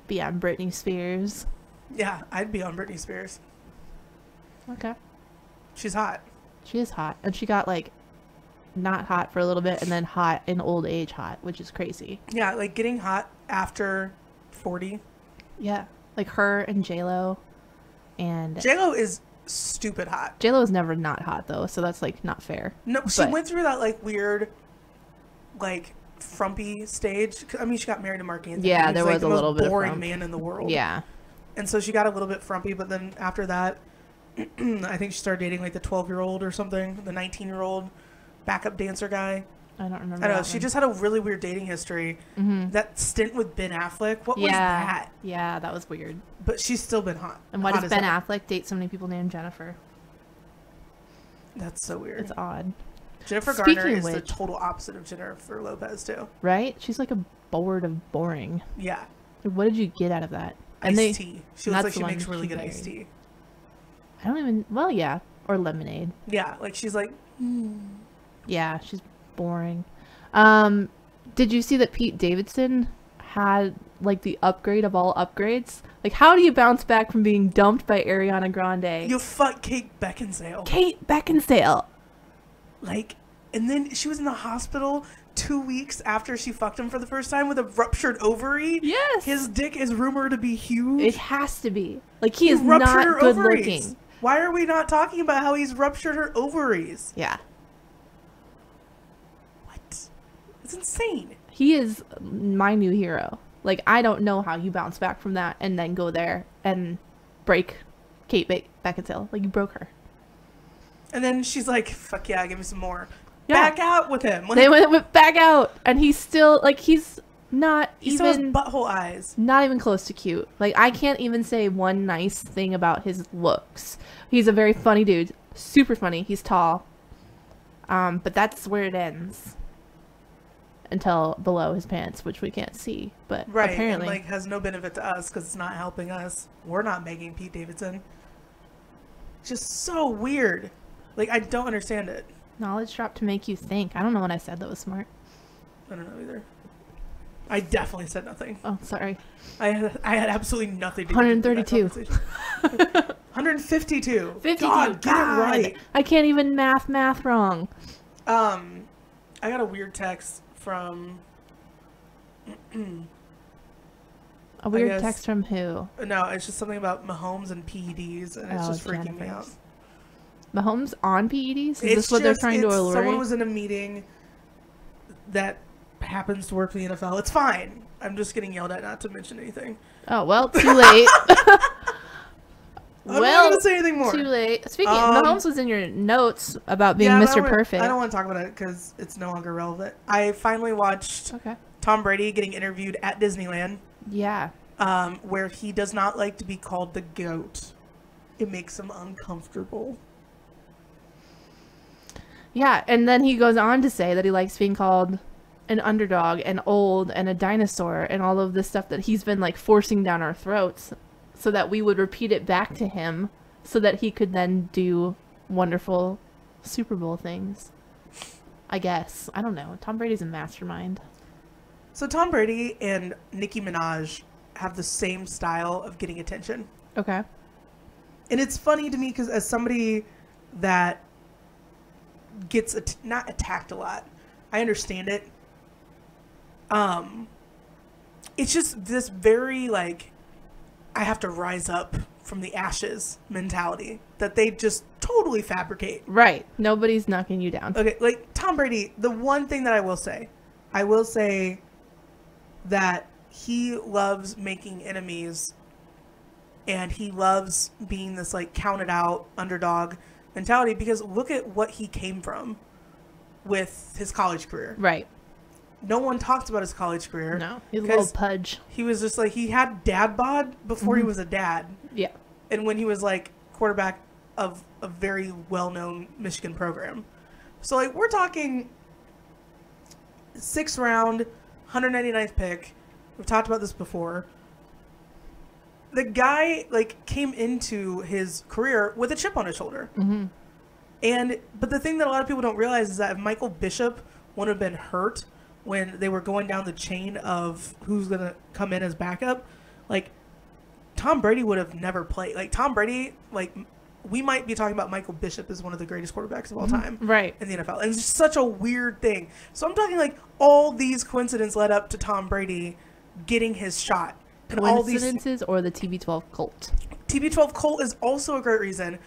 Be on Britney Spears. Yeah, I'd be on Britney Spears. Okay. She's hot. She is hot. And she got, like, not hot for a little bit and then hot in old age hot, which is crazy. Yeah, like getting hot after 40. Yeah. Like her and J-Lo. And J-Lo is stupid hot. J-Lo is never not hot, though, so that's, like, not fair. No, she went through that, like, weird, like, frumpy stage. I mean, she got married to Mark Anthony. Yeah, there was a little bit of boring man in the world. Yeah. And so she got a little bit frumpy, but then after that, I think she started dating, like, the 12-year-old or something, the 19-year-old backup dancer guy. I don't remember. I don't know. She just had a really weird dating history. Mm-hmm. That stint with Ben Affleck, what was that? Yeah, that was weird. But she's still been hot. And why does Ben Affleck date so many people named Jennifer? That's so weird. It's odd. Jennifer Garner is the total opposite of Jennifer Lopez, too. Right? She's like a bored of boring. Yeah. Like, what did you get out of that? Iced tea. She looks like she makes really good iced tea. I don't even... Well, yeah. Or lemonade. Yeah. Like, she's like... Yeah, she's boring. Did you see that Pete Davidson had, like, the upgrade of all upgrades? Like, how do you bounce back from being dumped by Ariana Grande? You fuck Kate Beckinsale. Kate Beckinsale. Like, and then she was in the hospital 2 weeks after she fucked him for the first time with a ruptured ovary. Yes. His dick is rumored to be huge. It has to be. Like, he is not good looking. Why are we not talking about how he's ruptured her ovaries? Yeah. What? It's insane. He is my new hero. Like, I don't know how you bounce back from that and then go there and break Kate Beckinsale. Like, you broke her. And then she's like, fuck yeah, give me some more. Yeah. Back out with him. They went back out. And he's still, like, he's not he even... still has butthole eyes. Not even close to cute. Like, I can't even say one nice thing about his looks. He's a very funny dude. Super funny. He's tall. But that's where it ends. Until below his pants, which we can't see. But apparently... and, like, has no benefit to us because it's not helping us. We're not making Pete Davidson. Just so weird. Like, I don't understand it. Knowledge drop to make you think. I don't know what I said that was smart. I don't know either. I definitely said nothing. Oh, sorry. I had absolutely nothing to 132. 152. 52. God, get it right. I can't even math wrong. I got a weird text from... A weird text from who? No, it's just something about Mahomes and PEDs, and it's just freaking me out. Mahomes on PEDs? Is this what they're trying to allure? Someone was in a meeting that happens to work for the NFL. It's fine. I'm just getting yelled at not to mention anything. Oh, well, too late. I'm not going to say anything more. Too late. Speaking of, Mahomes was in your notes about being Mr. Perfect. I don't want to talk about it because it's no longer relevant. I finally watched Tom Brady getting interviewed at Disneyland. Yeah. Where he does not like to be called the GOAT. It makes him uncomfortable. Yeah, and then he goes on to say that he likes being called an underdog and old and a dinosaur and all of this stuff that he's been, like, forcing down our throats so that we would repeat it back to him so that he could then do wonderful Super Bowl things. I guess. I don't know. Tom Brady's a mastermind. So Tom Brady and Nicki Minaj have the same style of getting attention. Okay. And it's funny to me because as somebody that gets not attacked a lot, I understand it. It's just this very, like, I have to rise up from the ashes mentality that they just totally fabricate. Right. Nobody's knocking you down. Okay, like Tom Brady, the one thing that I will say that he loves making enemies and he loves being this, like, counted out underdog mentality because look at what he came from with his college career. Right. No one talks about his college career. No, he's a little pudge. He was just like, he had dad bod before he was a dad. Yeah. And when he was, like, quarterback of a very well-known Michigan program. So, like, we're talking 6th round, 199th pick. We've talked about this before. The guy, like, came into his career with a chip on his shoulder. Mm-hmm. But the thing that a lot of people don't realize is that if Michael Bishop wouldn't have been hurt when they were going down the chain of who's going to come in as backup, like, Tom Brady would have never played. Like, Tom Brady, like, we might be talking about Michael Bishop as one of the greatest quarterbacks of all time, right, in the NFL. And it's just such a weird thing. So I'm talking like all these coincidences led up to Tom Brady getting his shot. And all these coincidences or the TB12 cult. TB12 cult is also a great reason.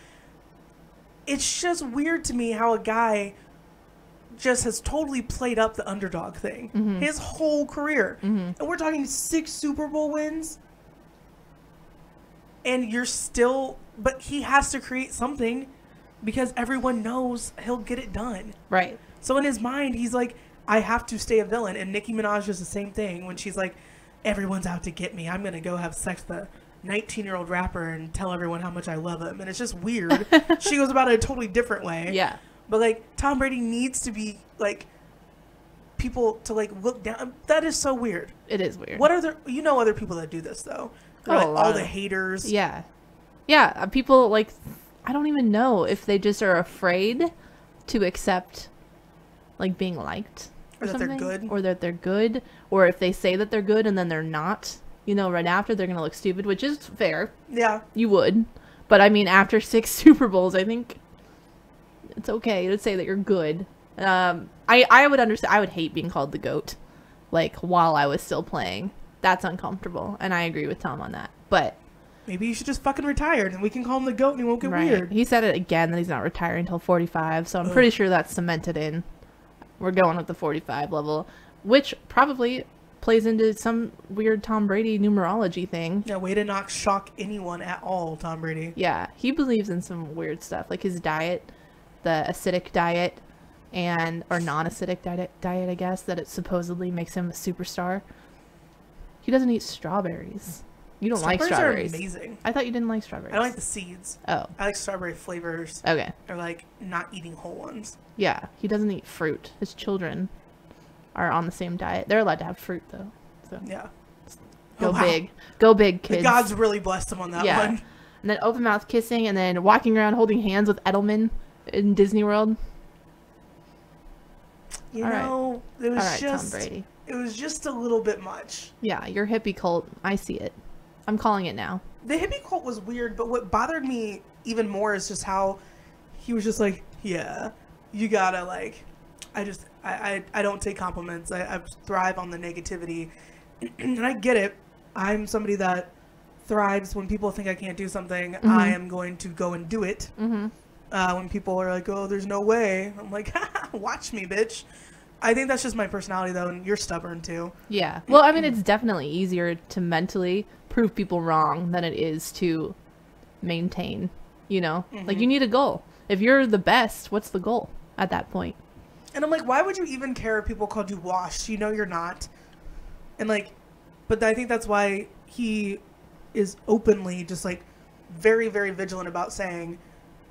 It's just weird to me how a guy just has totally played up the underdog thing his whole career. And we're talking 6 Super Bowl wins. And you're still, but he has to create something because everyone knows he'll get it done. Right. So in his mind, he's like, I have to stay a villain. And Nicki Minaj is the same thing when she's like, everyone's out to get me. I'm going to go have sex with a 19-year-old rapper and tell everyone how much I love him. And it's just weird. She goes about it a totally different way. Yeah. But like Tom Brady needs to be like people to like look down. That is so weird. It is weird. What are there? You know, other people that do this though. Oh, Like a lot all of- the haters. Yeah. Yeah. People like, I don't even know if they just are afraid to accept like being liked Or that they're something, good. or that they're good, or if they say that they're good and then they're not, you know, right after they're going to look stupid, which is fair. Yeah. You would. But I mean, after 6 Super Bowls, I think it's okay to say that you're good. I would understand. I would hate being called the GOAT, like while I was still playing. That's uncomfortable, and I agree with Tom on that. But Maybe you should just fucking retire and we can call him the GOAT and he won't get right, weird. he said it again that he's not retiring until 45. So I'm pretty sure that's cemented in. We're going with the 45 level, which probably plays into some weird Tom Brady numerology thing. Yeah, way to not shock anyone at all, Tom Brady. Yeah, he believes in some weird stuff, like his diet, the acidic diet, or non-acidic diet, I guess, that it supposedly makes him a superstar. He doesn't eat strawberries. You don't like strawberries. Are amazing. I thought you didn't like strawberries. I don't like the seeds. Oh, I like strawberry flavors. okay. Or like not eating whole ones. Yeah, he doesn't eat fruit. His children are on the same diet. They're allowed to have fruit though. So Yeah. go Oh, wow. big, go big, The kids. gods really blessed him on that Yeah. one. And then open mouth kissing, and then walking around holding hands with Edelman in Disney World. You All right. know, it was All right, just Tom Brady. it was just a little bit much. Yeah, your hippie cult. I see it. I'm calling it now. The hippie cult was weird, but what bothered me even more is just how he was just like, yeah, you gotta like, I don't take compliments. I thrive on the negativity. And I get it. I'm somebody that thrives when people think I can't do something. I am going to go and do it. When people are like, oh, there's no way. I'm like, watch me, bitch. I think that's just my personality, though, and you're stubborn, too. Yeah. Well, I mean, it's definitely easier to mentally prove people wrong than it is to maintain, you know? Like, you need a goal. If you're the best, what's the goal at that point? And I'm like, why would you even care if people called you washed? You know you're not. And, like, but I think that's why he is openly just, like, very, very vigilant about saying,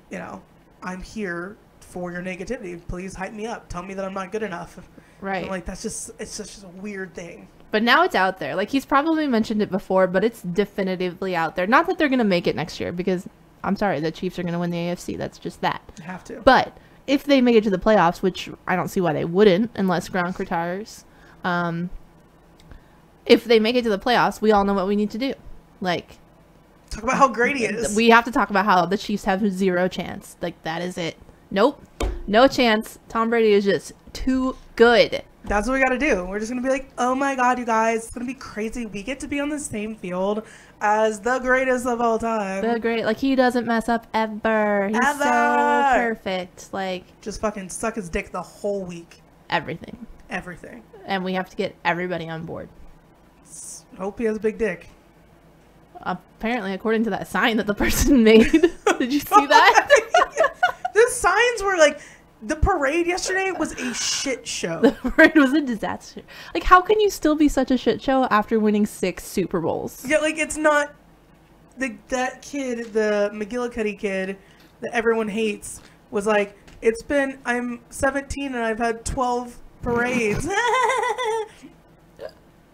you know, I'm here for your negativity. Please hype me up. Tell me that I'm not good enough. Right. I'm like, it's just a weird thing. But now it's out there. Like, he's probably mentioned it before, but it's definitively out there. Not that they're going to make it next year, because I'm sorry, the Chiefs are going to win the AFC. That's just that. You have to. But if they make it to the playoffs, which I don't see why they wouldn't unless Gronk retires, if they make it to the playoffs, we all know what we need to do. Like, Talk about how great he is. we have to talk about how the Chiefs have 0 chance. Like, that is it. Nope. No chance. Tom Brady is just too good. That's what we got to do. We're just going to be like, oh my God, you guys, it's going to be crazy. We get to be on the same field as the greatest of all time. The great, like, he doesn't mess up ever. He's so Ever. perfect. Like, Just fucking suck his dick the whole week. everything. Everything. And we have to get everybody on board. Hope he has a big dick. Apparently, according to that sign that the person made. Did you see that? The signs were like, the parade yesterday was a shit show. The parade was a disaster. Like, how can you still be such a shit show after winning 6 Super Bowls? Yeah, like, it's not... That kid, the McGillicuddy kid that everyone hates, was like, I'm 17 and I've had 12 parades.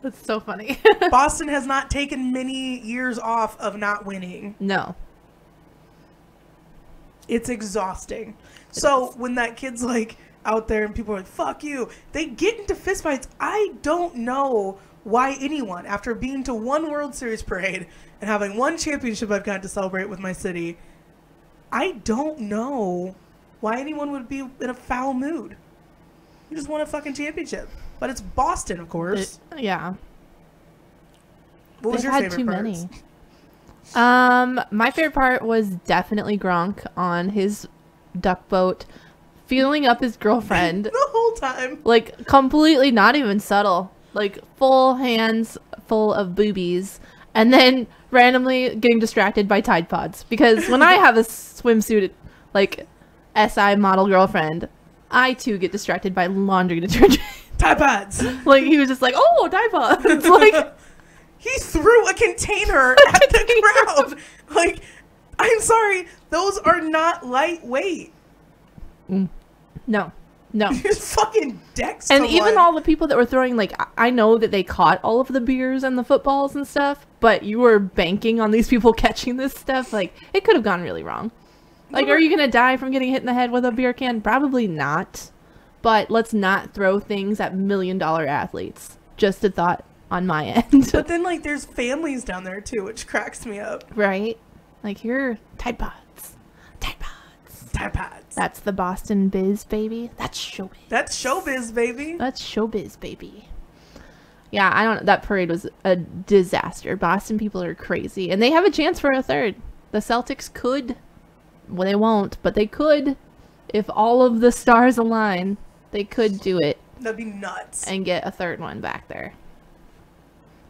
That's so funny. Boston has not taken many years off of not winning. No. It's exhausting. So when that kid's like out there and people are like, fuck you, they get into fistfights. I don't know why anyone, after being to one World Series parade and having one championship I've gotten to celebrate with my city, I don't know why anyone would be in a foul mood. You just won a fucking championship. But it's Boston, of course. Yeah. What was They've your had favorite too parts? many. My favorite part was definitely Gronk on his duck boat, feeling up his girlfriend. The whole time. Like, completely not even subtle. Like, full hands full of boobies. And then randomly getting distracted by Tide Pods. Because when I have a swimsuit, like, SI model girlfriend, I too get distracted by laundry detergent. Tide Pods. Like, he was just like, oh, Tide Pods. Like, he threw a container at the crowd. Like, I'm sorry, those are not lightweight. no. No. You just fucking decked And someone. even all the people that were throwing, like, I know that they caught all of the beers and the footballs and stuff, but you were banking on these people catching this stuff. Like, it could have gone really wrong. Like, are you going to die from getting hit in the head with a beer can? Probably not. But let's not throw things at $1 million athletes. Just a thought on my end. But then, like, there's families down there, too, which cracks me up. Right? Like, here, Tide Pods. Tide Pods. Tide Pods. That's the Boston biz, baby. That's showbiz. That's showbiz, baby. That's showbiz, baby. Yeah, I don't. That parade was a disaster. Boston people are crazy, and they have a chance for a third. The Celtics could. Well, they won't, but they could. If all of the stars align, they could do it. That'd be nuts. And get a third one back there.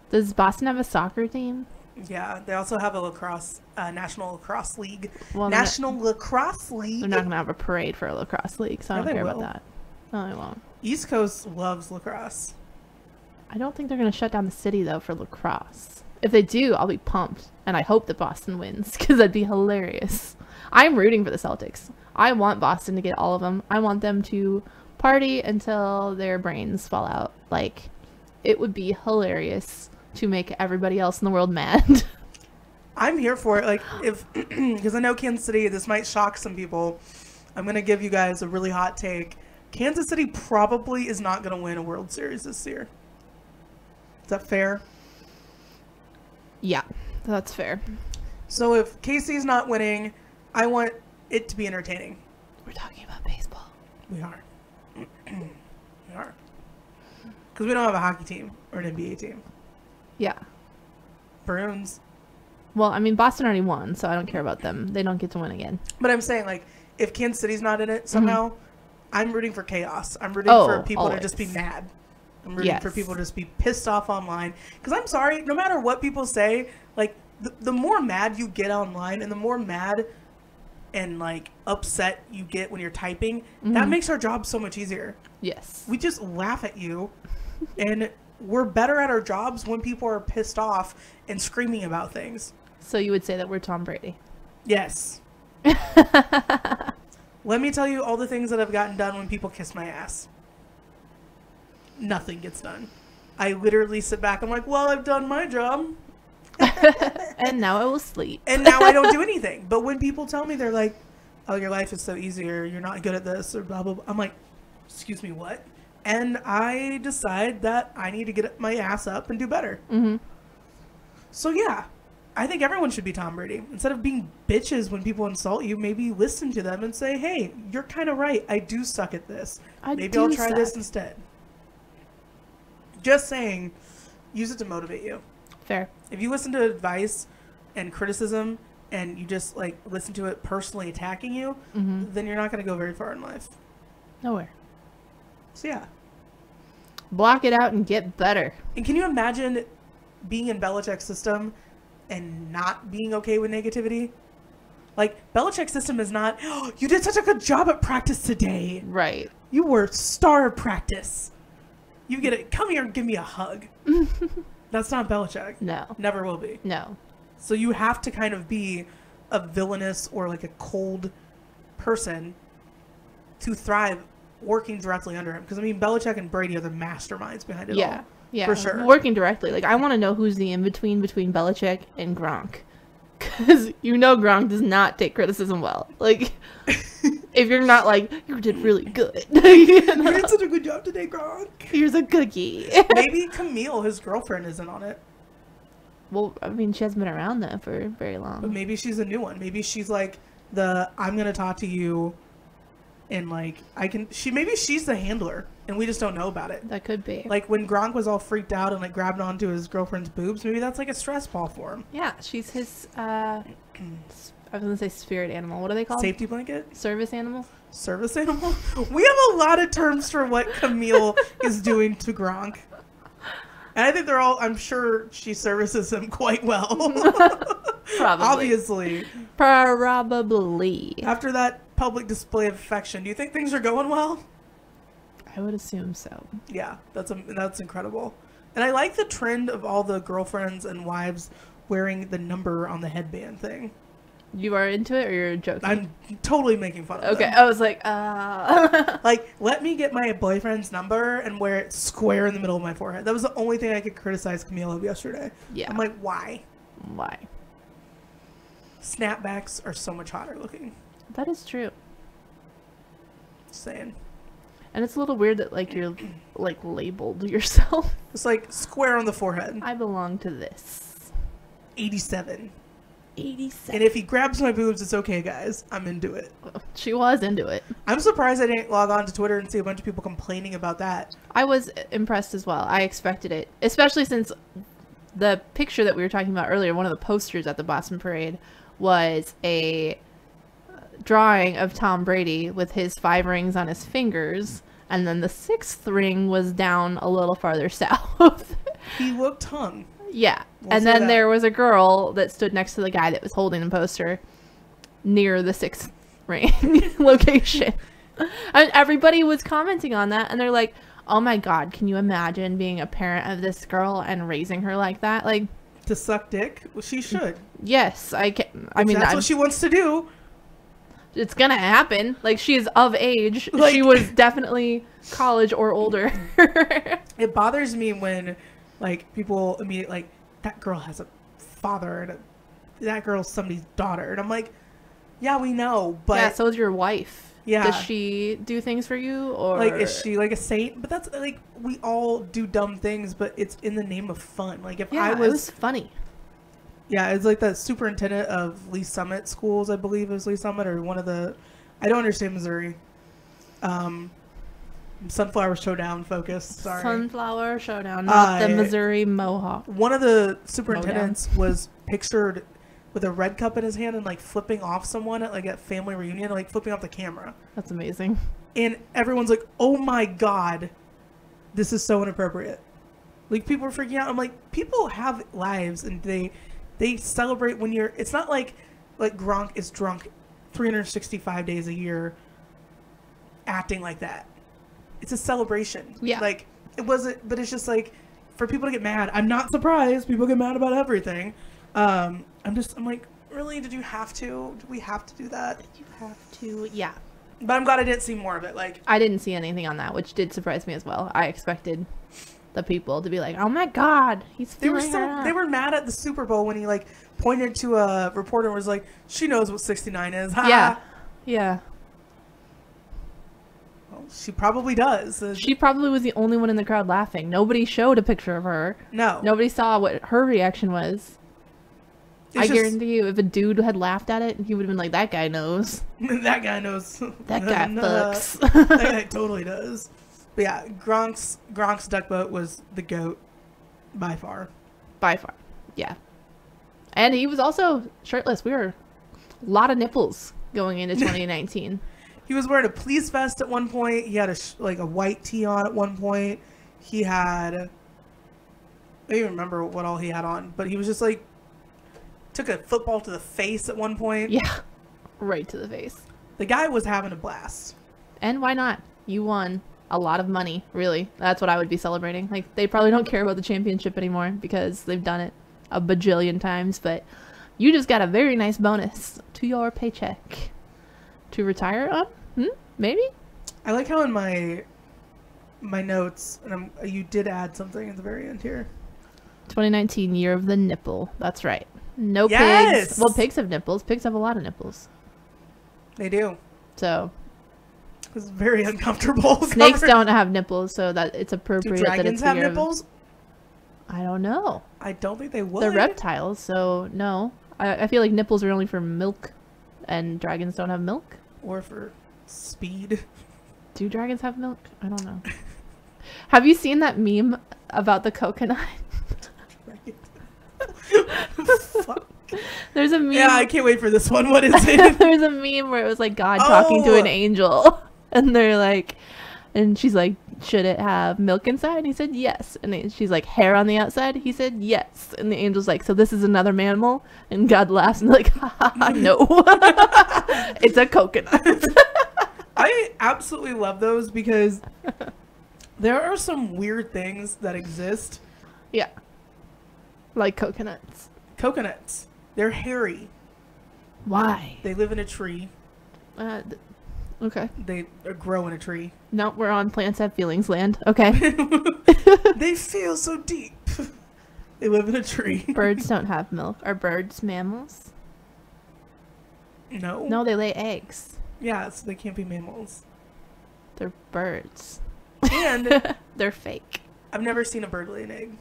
Does Boston have a soccer team? Yeah, they also have a lacrosse, National Lacrosse League. Well, National Lacrosse League. They're not going to have a parade for a lacrosse league, so I Yeah, don't they care will. about that. No, they won't. East Coast loves lacrosse. I don't think they're going to shut down the city, though, for lacrosse. If they do, I'll be pumped. And I hope that Boston wins, because that'd be hilarious. I'm rooting for the Celtics. I want Boston to get all of them. I want them to party until their brains fall out. Like, it would be hilarious to make everybody else in the world mad. I'm here for it. Like, if, because I know Kansas City, this might shock some people. I'm going to give you guys a really hot take. Kansas City probably is not going to win a World Series this year. Is that fair? Yeah, that's fair. So if KC's not winning, I want it to be entertaining. We're talking about baseball. We are. We are. Because we don't have a hockey team or an NBA team. Yeah. Bruins. Well, I mean, Boston already won, so I don't care about them. They don't get to win again. But I'm saying, like, if Kansas City's not in it somehow, I'm rooting for chaos. I'm rooting Oh, for people always. to just be mad. I'm rooting for people to just be pissed off online. Because I'm sorry, no matter what people say, like, the more mad you get online and the more mad and, like, upset you get when you're typing, that makes our job so much easier. Yes. We just laugh at you, and we're better at our jobs when people are pissed off and screaming about things. So you would say that we're Tom Brady? Yes. Let me tell you all the things that have gotten done when people kiss my ass. Nothing gets done. I literally sit back. I'm like, well, I've done my job. And now I will sleep. And now I don't do anything. But when people tell me, they're like, oh, your life is so easy, or you're not good at this, or blah, blah, blah. I'm like, excuse me, what? And I decide that I need to get my ass up and do better. Mm-hmm. So, yeah. I think everyone should be Tom Brady. Instead of being bitches when people insult you, maybe listen to them and say, hey, you're kind of right. I do suck at this. Maybe I'll try this instead. Just saying, use it to motivate you. Fair. If you listen to advice and criticism and you just, like, listen to it personally attacking you, then you're not going to go very far in life. Nowhere. So, yeah. Block it out and get better. And can you imagine being in Belichick's system and not being okay with negativity? Like, Belichick's system is not, oh, you did such a good job at practice today. Right. You were star of practice. You get it. Come here and give me a hug. That's not Belichick. No. Never will be. No. So you have to kind of be a villainous or like a cold person to thrive working directly under him. Because, I mean, Belichick and Brady are the masterminds behind it all. Yeah. For sure. Working directly. Like, I want to know who's the in-between between Belichick and Gronk. Because you know Gronk does not take criticism well. Like, if you're not like, you did really good. You did such a good job today, Gronk. Here's a cookie. Maybe Camille, his girlfriend, isn't on it. Well, I mean, she hasn't been around though for very long. But maybe she's a new one. Maybe she's like I'm gonna talk to you, and like maybe she's the handler, and we just don't know about it. That could be. Like when Gronk was all freaked out and like grabbing onto his girlfriend's boobs, maybe that's like a stress ball for him. Yeah, she's his. I was gonna say spirit animal. What are they called? Safety blanket. Service animal. Service animal. We have a lot of terms for what Camille is doing to Gronk. And I think I'm sure she services him quite well. Probably. Obviously. Probably. After that public display of affection, do you think things are going well? I would assume so. Yeah, that's incredible. And I like the trend of all the girlfriends and wives wearing the number on the headband thing. You are into it, or you're joking? I'm totally making fun of Okay, them. I was like, Like, let me get my boyfriend's number and wear it square in the middle of my forehead. That was the only thing I could criticize Camille of yesterday. Yeah. I'm like, why? Why? Snapbacks are so much hotter looking. That is true. Just saying. And it's a little weird that, like, you're, like, labeled yourself. It's like square on the forehead. I belong to this. 87. 87. And if he grabs my boobs, it's okay, guys. I'm into it. She was into it. I'm surprised I didn't log on to Twitter and see a bunch of people complaining about that. I was impressed as well. I expected it. Especially since the picture that we were talking about earlier, one of the posters at the Boston Parade, was a drawing of Tom Brady with his 5 rings on his fingers. And then the 6th ring was down a little farther south. He looked hung. Yeah. We'll and say then that. there was a girl that stood next to the guy that was holding the poster near the 6th ring location. And everybody was commenting on that, and they're like, oh my god, can you imagine being a parent of this girl and raising her like that? Like, to suck dick? Well, she should. yes, I can. I mean, that's what she wants to do. It's gonna happen. Like, she is of age. Like, she was definitely college or older. It bothers me when, like, people immediately, like, that girl has a father and that girl's somebody's daughter. And I'm like, yeah, we know, but... Yeah, so is your wife. Yeah. Does she do things for you, or... Like, is she, like, a saint? But that's, like, we all do dumb things, but it's in the name of fun. Like, if yeah, I it was funny. Yeah, it's like the superintendent of Lee Summit schools, I believe, is Lee Summit, or one of the... I don't understand Missouri. Sunflower Showdown focus, sorry. Sunflower Showdown, not the Missouri Mohawk. One of the superintendents was pictured with a red cup in his hand and like flipping off someone at like a family reunion, like flipping off the camera. That's amazing. And everyone's like, oh my god, this is so inappropriate. Like, people are freaking out. I'm like, people have lives and they celebrate when you're... It's not like Gronk is drunk 365 days a year acting like that. It's a celebration. Yeah. Like, it wasn't... But it's just like, for people to get mad, I'm not surprised. People get mad about everything. I'm like, really? Did you have to? Do we have to do that? You have to... Yeah. But I'm glad I didn't see more of it. Like, I didn't see anything on that, which did surprise me as well. I expected the people to be like, oh my god, he's feeling her up. They were mad at the Super Bowl when he like pointed to a reporter and was like, she knows what 69 is. Yeah. Yeah. Well, she probably does. She probably was the only one in the crowd laughing. Nobody showed a picture of her. No. Nobody saw what her reaction was. I guarantee you, if a dude had laughed at it, he would have been like, that guy knows. That guy knows. That guy fucks. That guy totally does. But yeah, Gronk's duck boat was the GOAT by far. By far. Yeah. And he was also shirtless. We were a lot of nipples going into 2019. He was wearing a police vest at one point. He had a white tee on at one point. He had... I don't even remember what all he had on. But he was just like... Took a football to the face at one point. Yeah. Right to the face. The guy was having a blast. And why not? You won a lot of money, really. That's what I would be celebrating. Like, they probably don't care about the championship anymore because they've done it a bajillion times, but you just got a very nice bonus to your paycheck to retire on. Maybe? I like how in my notes, and you did add something at the very end here. 2019 year of the nipple. That's right. No Yes! pigs. Well, pigs have nipples. Pigs have a lot of nipples. They do. So it's very uncomfortable. snakes don't have nipples, so that it's appropriate. Do dragons have nipples? I don't know. I don't think they would. They're reptiles, so no. I feel like nipples are only for milk and dragons don't have milk? Or for speed. Do dragons have milk? I don't know. Have you seen that meme about the coconut? Fuck. There's a meme. Yeah, I can't wait for this one. What is it? There's a meme where it was like God talking to an angel, and they're like, and she's like, should it have milk inside? And he said yes. And she's like, hair on the outside? He said yes. And the angel's like, so this is another mammal? And God laughs and like, ha ha ha, no. It's a coconut. I absolutely love those because there are some weird things that exist. Yeah. Like coconuts. Coconuts. They're hairy. Why? They live in a tree. Okay. They grow in a tree. No, we're on plants have feelings land. Okay. They feel so deep. They live in a tree. Birds don't have milk. Are birds mammals? No. No, they lay eggs. Yeah, so they can't be mammals. They're birds. And they're fake. I've never seen a bird lay an egg.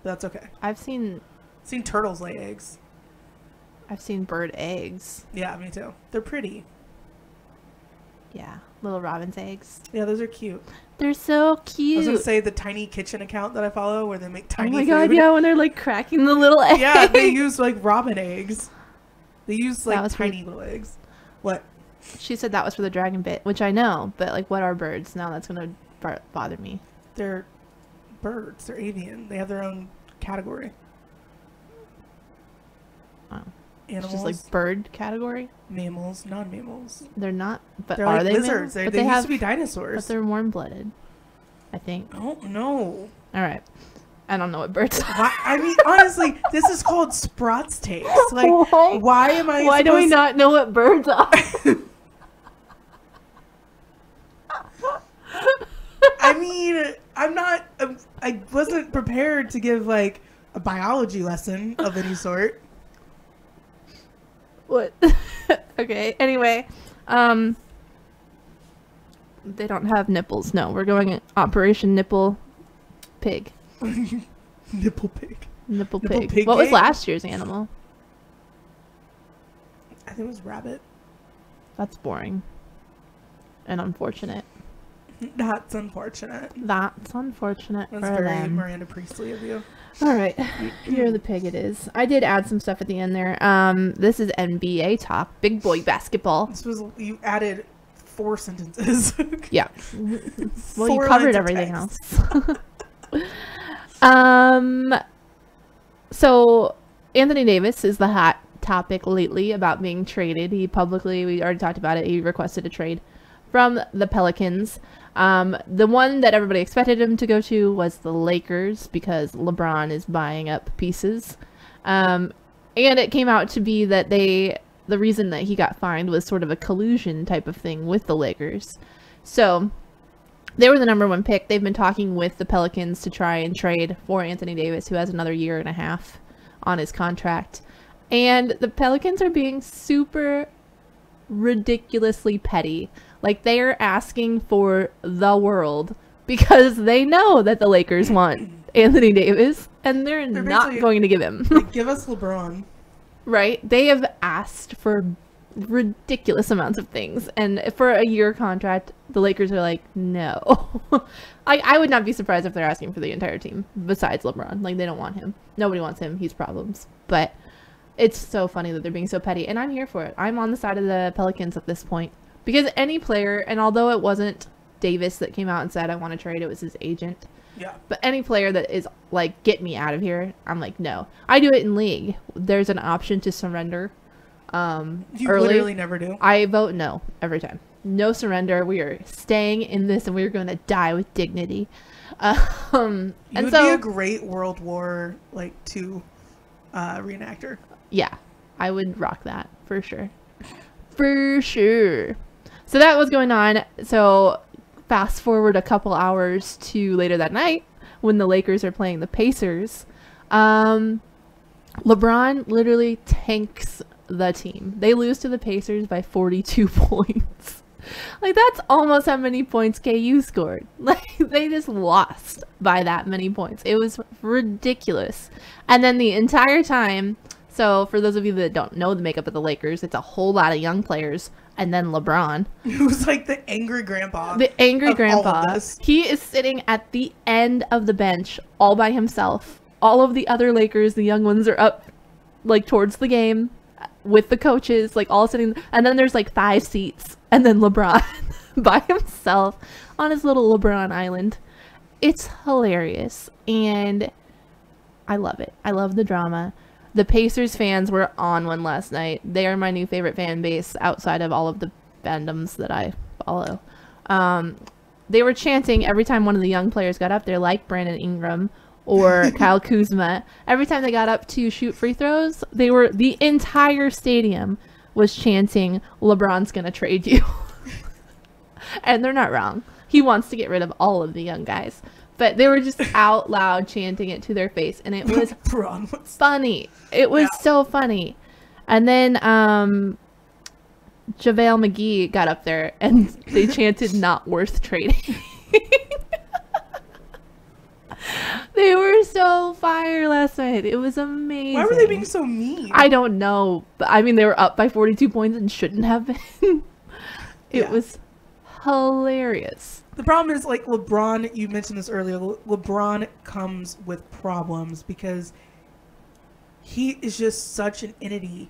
But that's okay. I've seen turtles lay eggs. I've seen bird eggs. Yeah, me too. They're pretty. Yeah, little robin's eggs. Yeah, those are cute. They're so cute. I was gonna say the tiny kitchen account that I follow where they make tiny food. Oh my god, yeah, when they're like cracking the little eggs. Yeah, they use like robin eggs. They use like tiny little eggs. What? She said that was for the dragon bit, which I know, but like what are birds? Now that's gonna bother me. They're birds. They're avian. They have their own category. Oh. Animals. It's just like bird category? Mammals, non-mammals. They're not, but they're are like they lizards. They used to be dinosaurs. But they're warm-blooded, I think. Oh, no. All right. I don't know what birds are. I mean, honestly, this is called Sprots takes. Like, why am I Why do we not know what birds are? I mean, I wasn't prepared to give, like, a biology lesson of any sort. What? Okay, anyway. They don't have nipples. No, we're going Operation Nipple Pig. Nipple pig. Nipple pig. What was last year's animal? I think it was rabbit. That's boring. And unfortunate. That's unfortunate. That's unfortunate. That's very Miranda Priestley of you. All right, here the pig it is. I did add some stuff at the end there. This is NBA talk, big boy basketball. You added 4 sentences. Yeah. Well, you covered everything else. So Anthony Davis is the hot topic lately about being traded. We already talked about it. He requested a trade from the Pelicans. The one that everybody expected him to go to was the Lakers because LeBron is buying up pieces. And it came out to be that the reason that he got fined was sort of a collusion type of thing with the Lakers. So they were the #1 pick. They've been talking with the Pelicans to try and trade for Anthony Davis, who has another 1.5 years on his contract. And the Pelicans are being super ridiculously petty. Like, they are asking for the world because they know that the Lakers want Anthony Davis, and they're not going to give him. Like, give us LeBron. Right? They have asked for ridiculous amounts of things, and for a 1-year contract, the Lakers are like, no. I would not be surprised if they're asking for the entire team, besides LeBron. Like, they don't want him. Nobody wants him. He's problems. But it's so funny that they're being so petty, and I'm here for it. I'm on the side of the Pelicans at this point. Because any player, and although it wasn't Davis that came out and said, I want to trade, it was his agent. Yeah. But any player that is like, get me out of here, I'm like, no. I do it in league. There's an option to surrender. You early. Literally never do. I vote no every time. No surrender. We are staying in this, and we are going to die with dignity. You would be a great World War II reenactor. Yeah, I would rock that for sure. For sure. So that was going on. So fast forward a couple hours to later that night when the Lakers are playing the Pacers. LeBron literally tanks the team. They lose to the Pacers by 42 points. Like, that's almost how many points KU scored. Like, they just lost by that many points. It was ridiculous. And then the entire time, So for those of you that don't know the makeup of the Lakers, it's a whole lot of young players and then LeBron. Who's like the angry grandpa. The angry of all grandpa. of this. He is sitting at the end of the bench all by himself. All of the other Lakers, the young ones, are up like towards the game with the coaches, like all sitting. And then there's like 5 seats. And then LeBron by himself on his little LeBron island. It's hilarious. And I love it. I love the drama. The Pacers fans were on one last night. They are my new favorite fan base outside of all of the fandoms that I follow. They were chanting every time one of the young players got up there, like Brandon Ingram or Kyle Kuzma. Every time they got up to shoot free throws, the entire stadium was chanting, "LeBron's gonna trade you." And they're not wrong. He wants to get rid of all of the young guys. But they were just out loud chanting it to their face, and it was funny. It was so funny. And then JaVale McGee got up there, and they chanted, "Not worth trading." They were so fire last night. It was amazing. Why were they being so mean? I don't know. But I mean, they were up by 42 points and shouldn't have been. It was hilarious. The problem is, like, LeBron, you mentioned this earlier, LeBron comes with problems because he is just such an entity.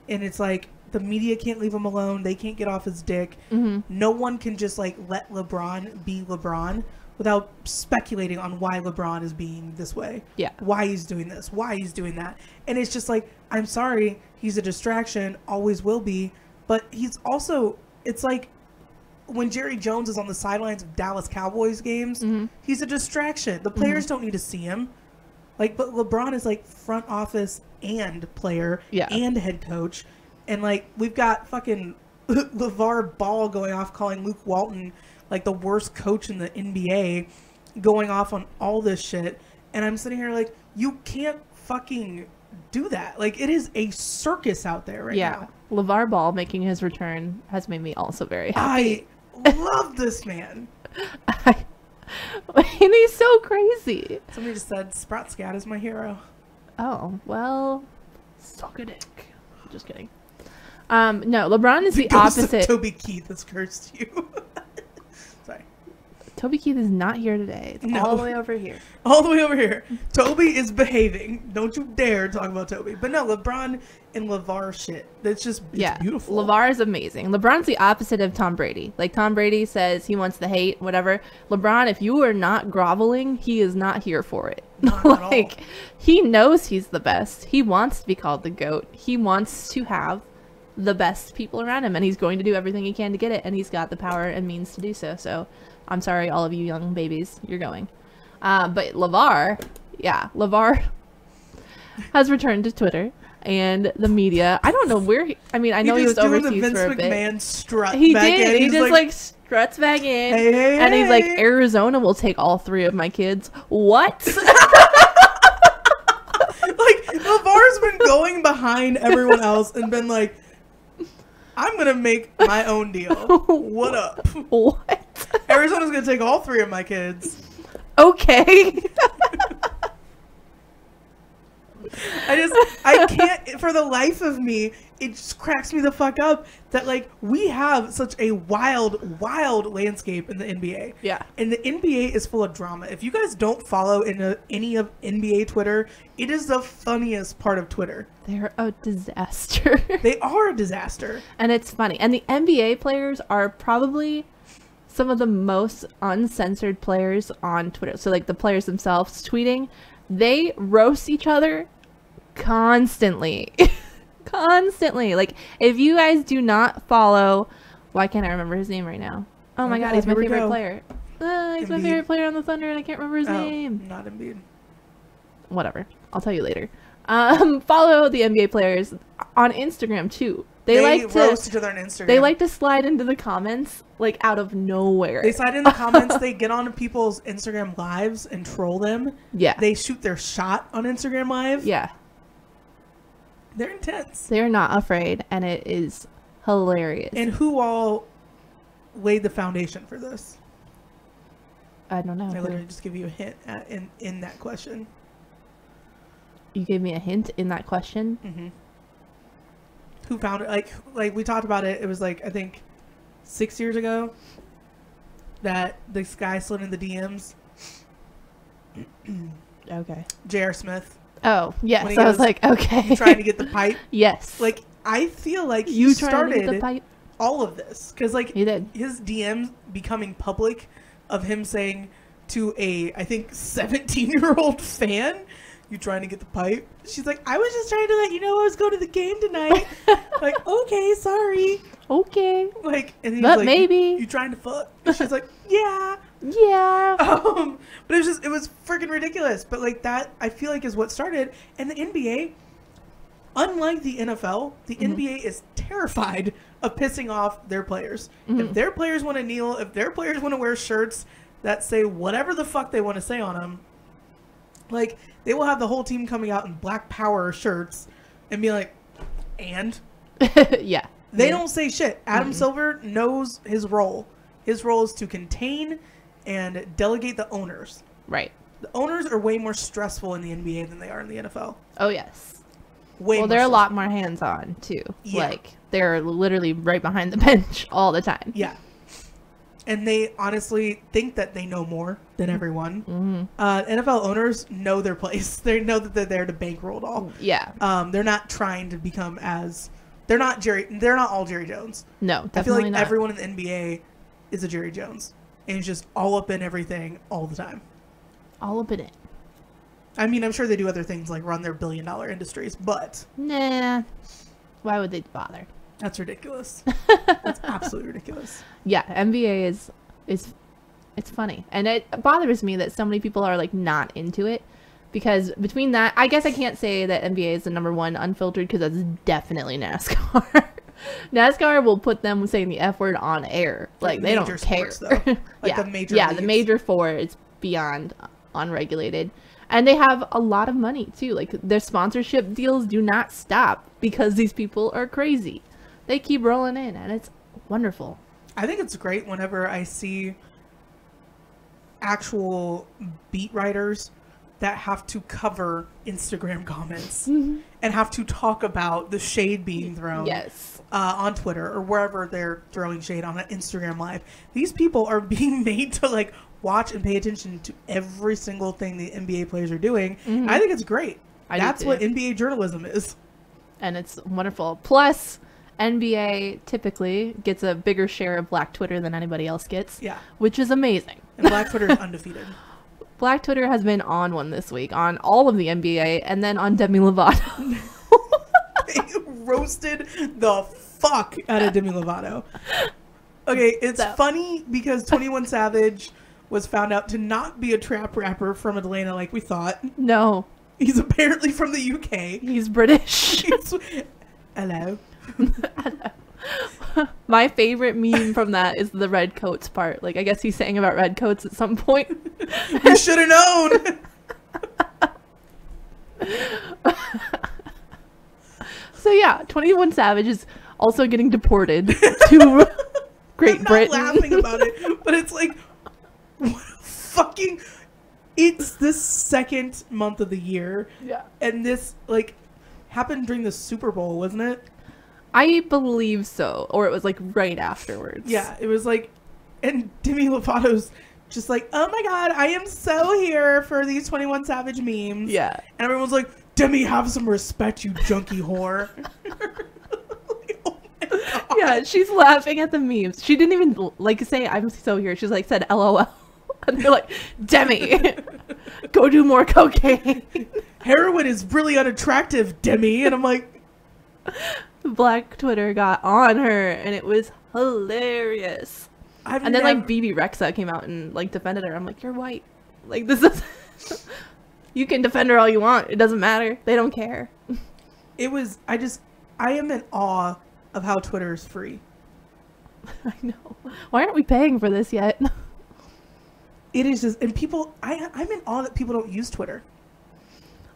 And it's like, the media can't leave him alone. They can't get off his dick. Mm-hmm. No one can just, like, let LeBron be LeBron without speculating on why LeBron is being this way. Yeah. Why he's doing this. Why he's doing that. And it's just like, I'm sorry, he's a distraction, always will be. But he's also, it's like, when Jerry Jones is on the sidelines of Dallas Cowboys games, he's a distraction. The players don't need to see him. Like, but LeBron is like front office and player and head coach. And like, we've got fucking LeVar Ball going off calling Luke Walton like the worst coach in the NBA, going off on all this shit. And I'm sitting here like, you can't fucking do that. Like, it is a circus out there right now. LeVar Ball making his return has made me also very happy. I love this man. And he's so crazy. Somebody just said Sprots is my hero. Oh, well, suck a dick. Just kidding. No, LeBron is the Ghost of opposite. Toby Keith has cursed you. Sorry. Toby Keith is not here today. It's all the way over here. All the way over here. Toby is behaving. Don't you dare talk about Toby. But no, LeBron and LeVar shit. It's just beautiful. LeVar is amazing. LeBron's the opposite of Tom Brady. Like, Tom Brady says he wants the hate, whatever. LeBron, if you are not groveling, he is not here for it. Not like, at all. He knows he's the best. He wants to be called the GOAT. He wants to have the best people around him, and he's going to do everything he can to get it, and he's got the power and means to do so. So I'm sorry, all of you young babies, you're going. But LeVar has returned to Twitter and the media. I don't know where I know he was overseas for a bit. McMahon strut he back did. in. He just like struts back in, and he's like, "Arizona will take all 3 of my kids." What? Like, LeVar's been going behind everyone else and been like, I'm going to make my own deal. What up? What? Arizona's going to take all 3 of my kids. Okay. I can't, for the life of me, it just cracks me the fuck up that, like, we have such a wild landscape in the NBA. Yeah. And the NBA is full of drama. If you guys don't follow any of NBA Twitter, it is the funniest part of Twitter. They're a disaster. They are a disaster. And it's funny. And the NBA players are probably some of the most uncensored players on Twitter. So, like, the players themselves tweeting, they roast each other constantly. Constantly. Like, if you guys do not follow, why can't I remember his name right now? Oh my god, he's my favorite player. He's my favorite player on the Thunder, and I can't remember his name. Not Embiid. Whatever. I'll tell you later. Follow the NBA players on Instagram too. They like to roast each other on Instagram. They like to slide into the comments like out of nowhere. They slide in the comments. They get on people's Instagram lives and troll them. Yeah. They shoot their shot on Instagram Live. Yeah. They're intense. They're not afraid, and it is hilarious. And who all laid the foundation for this? I don't know. I literally just give you a hint in that question. You gave me a hint in that question. Mm-hmm. Who found it? Like we talked about it. It was like, I think 6 years ago that this guy slid in the DMs. Okay. J.R. Smith. Oh, yes. I was like, okay. Trying to get the pipe. Yes. Like, I feel like you started to get the pipe? all of this. Because, like, he did. His DMs becoming public of him saying to I think, 17-year-old fan, you trying to get the pipe? She's like, I was just trying to let you know I was going to the game tonight. Like, okay, sorry. Okay. Like, and he's but like, maybe. You trying to fuck? And she's like, yeah. Yeah. But it was freaking ridiculous. But like that, I feel like is what started. And the NBA, unlike the NFL, the NBA is terrified of pissing off their players. If their players want to kneel, if their players want to wear shirts that say whatever the fuck they want to say on them, like they will have the whole team coming out in Black Power shirts and be like, and yeah. They don't say shit. Adam Silver knows his role. His role is to contain and delegate the owners. Right. The owners are way more stressful in the NBA than they are in the NFL. Oh, yes. Well, they're a lot more hands-on, too. Yeah. Like, they're literally right behind the bench all the time. Yeah. And they honestly think that they know more than everyone. NFL owners know their place. They know that they're there to bankroll it all. Yeah. They're not trying to become as... They're not all Jerry Jones. No, definitely I feel like not. everyone in the NBA is a Jerry Jones. And he's just all up in everything all the time. All up in it. I mean, I'm sure they do other things like run their billion-dollar industries, but... Nah. Why would they bother? That's ridiculous. That's absolutely ridiculous. Yeah, NBA is it's funny. And it bothers me that so many people are like not into it. Because between that, I guess I can't say that NBA is the number one unfiltered because that's definitely NASCAR. NASCAR will put them saying the F word on air. Like, they don't care. Sports, though. Like yeah, the major yeah, leagues. the major four is beyond unregulated. And they have a lot of money, too. Like, their sponsorship deals do not stop because these people are crazy. They keep rolling in, and it's wonderful. I think it's great whenever I see actual beat writers that have to cover Instagram comments and have to talk about the shade being thrown on Twitter or wherever they're throwing shade on an Instagram Live. These people are being made to like watch and pay attention to every single thing the NBA players are doing. I think it's great. That's what NBA journalism is. And it's wonderful. Plus, NBA typically gets a bigger share of Black Twitter than anybody else gets. Yeah. Which is amazing. And Black Twitter is undefeated. Black Twitter has been on one this week, on all of the NBA, and then on Demi Lovato. They roasted the fuck out of Demi Lovato. Okay, it's funny because 21 Savage was found out to not be a trap rapper from Atlanta like we thought. No. He's apparently from the UK. He's British. Hello. Hello. My favorite meme from that is the red coats part. Like, I guess he's saying about red coats at some point. We should have known. So yeah, 21 Savage is also getting deported to Great Britain. I'm not laughing about it, but it's like, what fucking... It's the second month of the year. Yeah. And this, like, happened during the Super Bowl, wasn't it? I believe so. Or it was, like, right afterwards. Yeah, it was, like... And Demi Lovato's just like, oh my god, I am so here for these 21 Savage memes. Yeah. And everyone's like, Demi, have some respect, you junkie whore. Like, oh my god. Yeah, she's laughing at the memes. She didn't even, like, say, I'm so here. She's like, said LOL. And they're like, Demi, go do more cocaine. Heroin is really unattractive, Demi. And I'm like... Black Twitter got on her, and it was hilarious. And then, like, BB Rexa came out and, like, defended her. I'm like, you're white. Like, this is... You can defend her all you want. It doesn't matter. They don't care. It was... I am in awe of how Twitter is free. I know. Why aren't we paying for this yet? It is just... And people... I'm in awe that people don't use Twitter.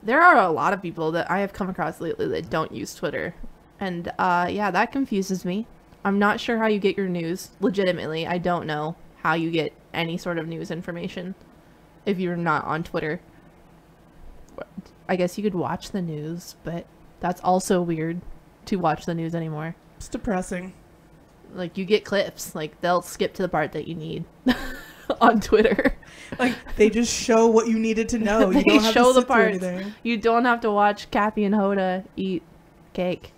There are a lot of people that I have come across lately that don't use Twitter. And, yeah, that confuses me. I'm not sure how you get your news. Legitimately, I don't know how you get any sort of news information if you're not on Twitter. I guess you could watch the news, but that's also weird to watch the news anymore. It's depressing. Like, you get clips. Like, they'll skip to the part that you need on Twitter. Like, they just show what you needed to know. They You don't have show to the sit through parts. anything. You don't have to watch Kathy and Hoda eat cake.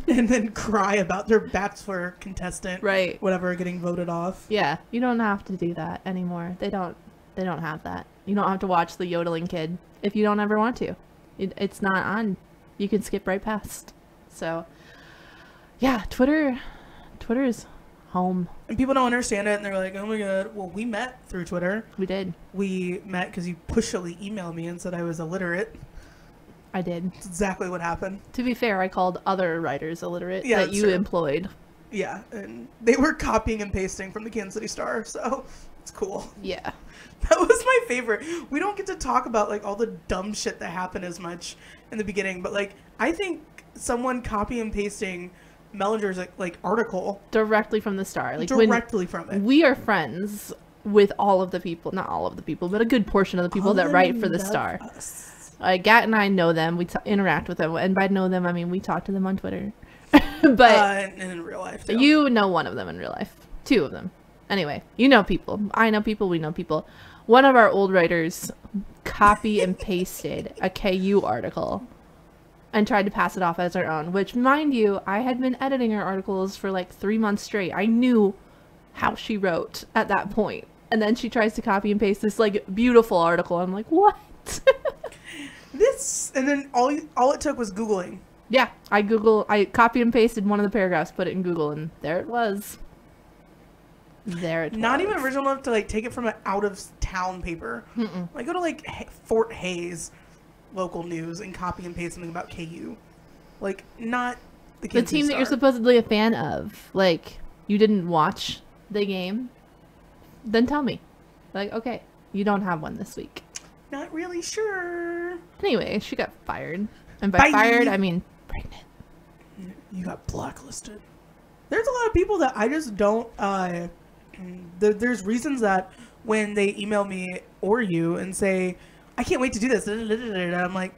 And then cry about their Bachelor contestant, Right. whatever, getting voted off. Yeah, you don't have to do that anymore. They don't have that. You don't have to watch the yodeling kid if you don't ever want to. It's not on. You can skip right past. So, yeah, Twitter's home. And people don't understand it, and they're like, oh my god, well, we met through Twitter. We did. We met because you pushily emailed me and said I was illiterate. I did. That's exactly what happened. To be fair, I called other writers illiterate Yeah, that that's you true. employed. Yeah, and they were copying and pasting from the Kansas City Star, so it's cool. Yeah. That was my favorite. We don't get to talk about like all the dumb shit that happened as much in the beginning, but like I think someone copy and pasting Mellinger's like article Directly from the Star. Like directly from it. we are friends with all of the people, not all of the people, but a good portion of the people All that of write them for the love Star. us. Gat and I know them. We interact with them, and by know them, I mean we talk to them on Twitter. But And in real life, too. you know one of them in real life. Two of them. Anyway, you know people. I know people. We know people. One of our old writers copy and pasted a KU article and tried to pass it off as her own, which, mind you, I had been editing her articles for like 3 months straight. I knew how she wrote at that point. And then she tries to copy and paste this like beautiful article. I'm like, what? And then all it took was Googling. Yeah, I copy and pasted one of the paragraphs, put it in Google, and there it was. Not even original enough to like take it from an out of town paper. Mm-mm. Like go to like Fort Hayes local news and copy and paste something about KU. Like not the The Kansas team that Star. you're supposedly a fan of. Like, you didn't watch the game? Then tell me. Like, okay, you don't have one this week. Not really sure. Anyway, she got fired. And by Bye. fired, I mean pregnant. You got blacklisted. There's a lot of people that I just don't. There's reasons that when they email me or you and say, "I can't wait to do this," I'm like,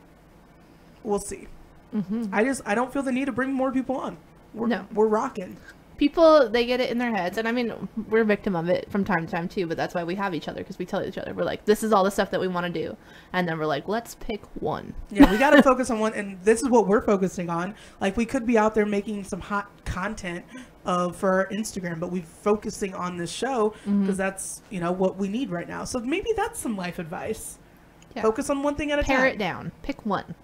"We'll see." Mm-hmm. I don't feel the need to bring more people on. We're rocking. People, they get it in their heads. And I mean, we're a victim of it from time to time too, but that's why we have each other, because we tell each other, we're like, this is all the stuff that we want to do. And then we're like, let's pick one. Yeah, we got to focus on one, and this is what we're focusing on. Like, we could be out there making some hot content for our Instagram, but we're focusing on this show because that's, what we need right now. So maybe that's some life advice. Yeah. Focus on one thing at a time. Pare it down. Pick one.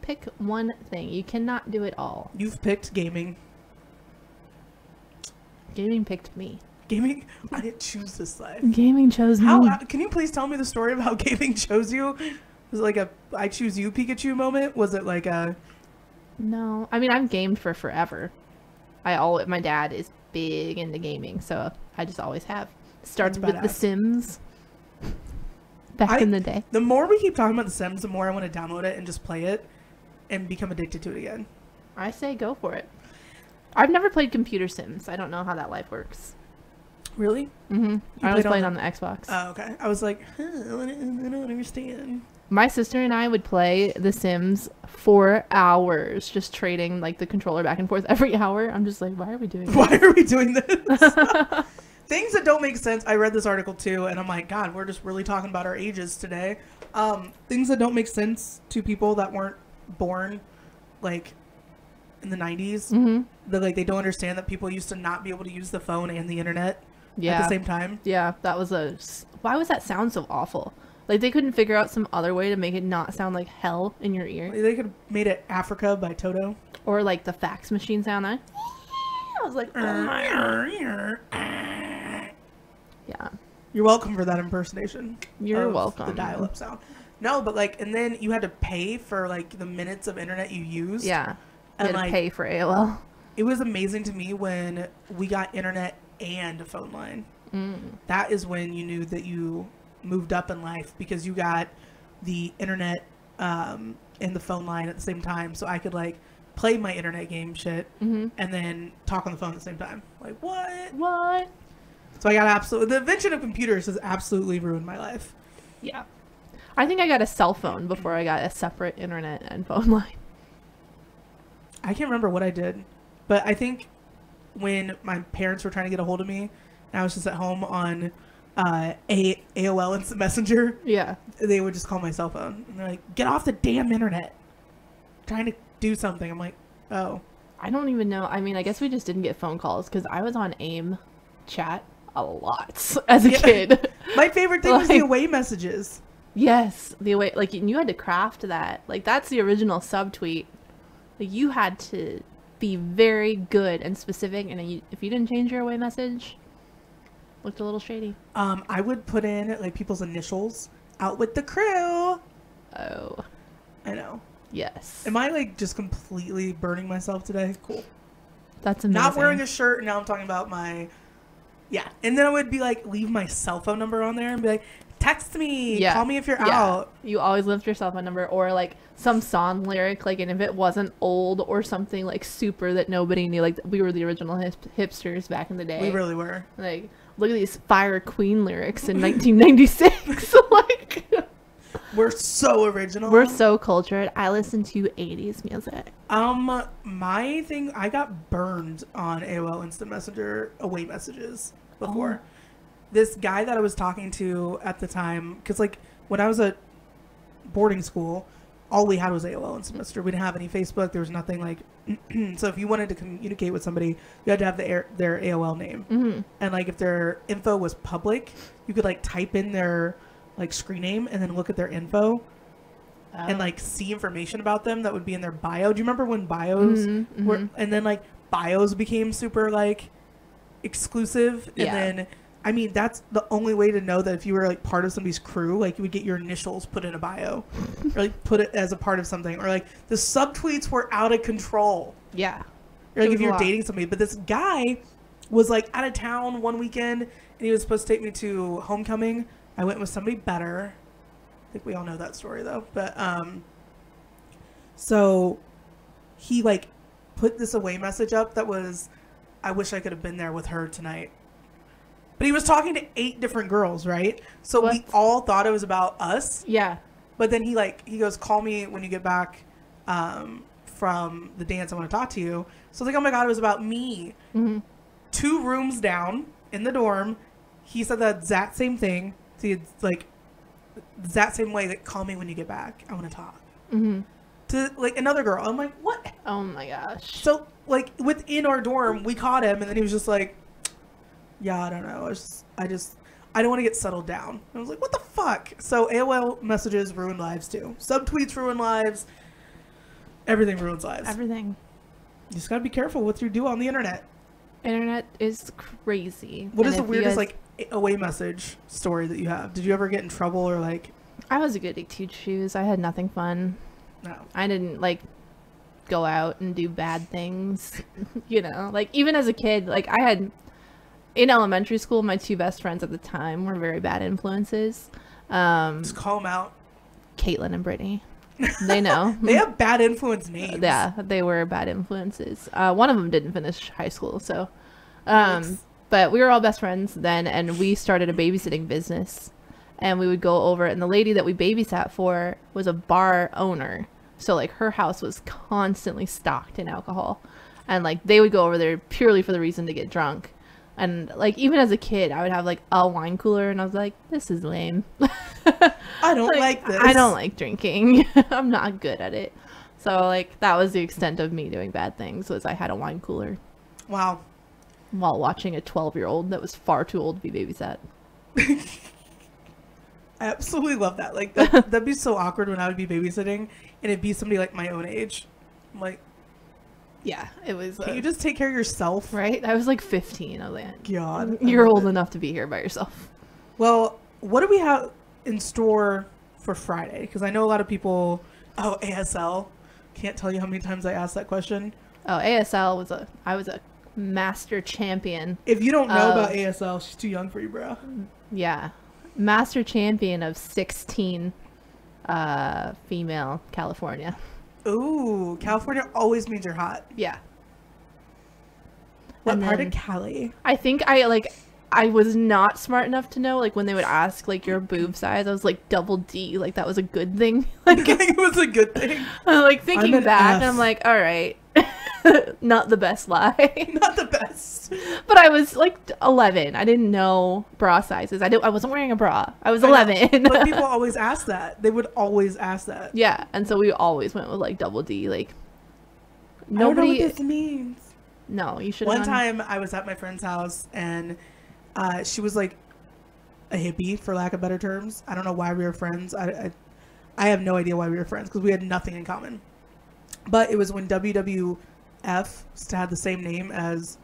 Pick one thing. You cannot do it all. You've picked gaming. Gaming picked me. Gaming? I didn't choose this life. Gaming chose me. Can you please tell me the story of how gaming chose you? Was it like a I choose you Pikachu moment? Was it like a... No. I mean, I've gamed for forever. My dad is big into gaming, so I just always have. Started with The Sims back in the day. The more we keep talking about The Sims, the more I want to download it and just play it and become addicted to it again. I say go for it. I've never played computer Sims. I don't know how that life works. Really? Mm-hmm. I was playing on the Xbox. Oh, okay. I was like, I don't understand. My sister and I would play The Sims for hours, just trading like the controller back and forth every hour. I'm just like, why are we doing this? Why are we doing this? Things that don't make sense. I read this article too, and I'm like, God, we're just really talking about our ages today. Things that don't make sense to people that weren't born like in the 90s. Mm-hmm. They don't understand that people used to not be able to use the phone and the internet at the same time. Yeah, why was that sound so awful? Like, they couldn't figure out some other way to make it not sound like hell in your ear. They could have made it Africa by Toto. Or like the fax machine sound. I was like, oh my. Yeah. You're welcome for that impersonation. You're welcome. The dial-up sound. No, but and then you had to pay for the minutes of internet you used. Yeah. And you had to pay for AOL. It was amazing to me when we got internet and a phone line. That is when you knew that you moved up in life, because you got the internet and the phone line at the same time, so I could play my internet game shit and then talk on the phone at the same time. Like, what? So I got the invention of computers has absolutely ruined my life. Yeah. I think I got a cell phone before I got a separate internet and phone line. I can't remember what I did, but I think when my parents were trying to get a hold of me, and I was just at home on AOL Instant Messenger. Yeah. They would just call my cell phone, and they're like, "Get off the damn internet! I'm trying to do something." I'm like, "Oh." I don't even know. I mean, I guess we just didn't get phone calls because I was on AIM chat a lot as a kid. My favorite thing was the away messages. Yes, the away, like, and you had to craft that. Like, that's the original subtweet. Like, you had to be very good and specific, and if you didn't change your away message, looked a little shady. I would put in like people's initials. Out with the crew. Oh, I know. yes. Am I like just completely burning myself today? Cool. That's amazing. Not wearing a shirt, and now I'm talking about my... Yeah. And then I would be like, leave my cell phone number on there and be like, text me. Yeah. Call me if you're out. You always left your cell phone number or like some song lyric, like, and if it wasn't old or something like super that nobody knew, like we were the original hipsters back in the day. We really were. Like, look at these Fire Queen lyrics in 1996. Like, we're so original. We're so cultured. I listen to 80s music. My thing, I got burned on AOL Instant Messenger away messages before. Oh. This guy that I was talking to at the time, because like when I was at boarding school, all we had was AOL Instant Messenger. We didn't have any Facebook. There was nothing like... So if you wanted to communicate with somebody, you had to have their AOL name. Mm-hmm. And like if their info was public, you could like type in their like screen name and then look at their info and like see information about them that would be in their bio. Do you remember when bios were... And then like bios became super like exclusive. And then... I mean, that's the only way to know that if you were like part of somebody's crew, like you would get your initials put in a bio or like put it as a part of something, or like the subtweets were out of control. Yeah. Or like if you're dating somebody, but this guy was like out of town one weekend and he was supposed to take me to homecoming. I went with somebody better. I think we all know that story though. But, so he like put this away message up that was, I wish I could have been there with her tonight. But he was talking to 8 different girls, right? So we all thought it was about us. Yeah. But then he goes, call me when you get back from the dance. I want to talk to you. So I was like, oh my God, it was about me. Mm-hmm. 2 rooms down in the dorm. He said the exact same thing. So he's like, that same way, like, call me when you get back. I want to talk. Mm-hmm. To like another girl. I'm like, what? Oh my gosh. So like within our dorm, we caught him and then he was just like, yeah, I don't know. I don't want to get settled down. I was like, what the fuck? So AOL messages ruin lives too. Subtweets ruin lives. Everything ruins lives. Everything. You just gotta be careful what you do on the internet. Internet is crazy. What is the weirdest like away message story that you have? Did you ever get in trouble or like? I was a goody two shoes. I had nothing fun. No. I didn't like go out and do bad things. You know, like even as a kid, like I had. In elementary school, my 2 best friends at the time were very bad influences. Just call them out. Caitlin and Brittany. They know. They have bad influence names. Yeah, they were bad influences. One of them didn't finish high school, so. But we were all best friends then, and we started a babysitting business. And we would go over, and the lady that we babysat for was a bar owner. So, like, her house was constantly stocked in alcohol. And, like, they would go over there purely for the reason to get drunk. And like even as a kid, I would have like a wine cooler, and I was like, "This is lame. I don't like this. I don't like drinking. I'm not good at it." So like that was the extent of me doing bad things. Was I had a wine cooler. Wow. While watching a 12-year-old that was far too old to be babysat. I absolutely love that. Like that'd be so awkward when I would be babysitting, and it'd be somebody like my own age. I'm like. Yeah, it was. Can you just take care of yourself? Right? I was like 15. I was like, God. You're old enough to be here by yourself. Well, what do we have in store for Friday? Because I know a lot of people... Oh, ASL. Can't tell you how many times I asked that question. Oh, ASL was I was a master champion. If you don't know about ASL, she's too young for you, bro. Yeah. Master champion of 16 female California. Ooh, California always means you're hot. Yeah. What part of Cali? I think I was not smart enough to know, like, when they would ask, like, your boob size, I was like, double D, like, that was a good thing. Like, it was a good thing. I'm like, thinking I'm an back, F. I'm like, all right. Not the best lie. Not the best. But I was, like, 11. I didn't know bra sizes. I wasn't wearing a bra. I was 11. But people always ask that. They would always ask that. Yeah, and so we always went with, like, double D, like, I don't know nobody... what this means. No, you should. One time I was at my friend's house and she was like a hippie, for lack of better terms. I don't know why we were friends. I have no idea why we were friends because we had nothing in common. But it was when WWF had the same name as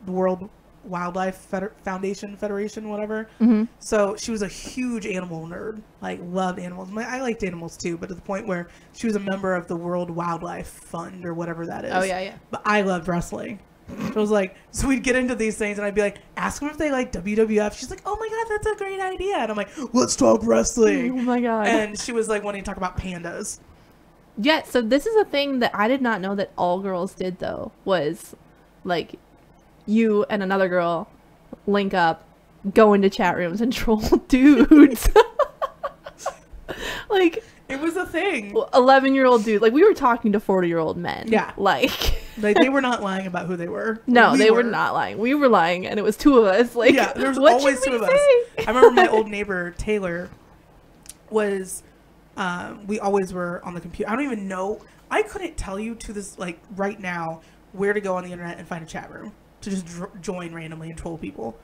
the World Wildlife Federation, whatever. Mm-hmm. So she was a huge animal nerd, like loved animals. I liked animals too, but to the point where she was a member of the World Wildlife Fund or whatever that is. Oh yeah, yeah. But I loved wrestling. So I was like, so we'd get into these things and I'd be like, ask them if they like WWF. She's like, oh my God, that's a great idea. And I'm like, let's talk wrestling. Oh my God. And she was like wanting to talk about pandas. Yeah, so this is a thing that I did not know that all girls did, though, was like you and another girl link up, go into chat rooms and troll dudes. Like, it was a thing. 11-year-old dude. Like, we were talking to 40-year-old men. Yeah. Like they were not lying about who they were. No, they were not lying. We were lying, and it was two of us. Like, yeah, there was what always should two we of us. say? I remember my old neighbor, Taylor, was... we always were on the computer. I don't even know. I couldn't tell you to this, like, right now, where to go on the internet and find a chat room to just join randomly and troll people.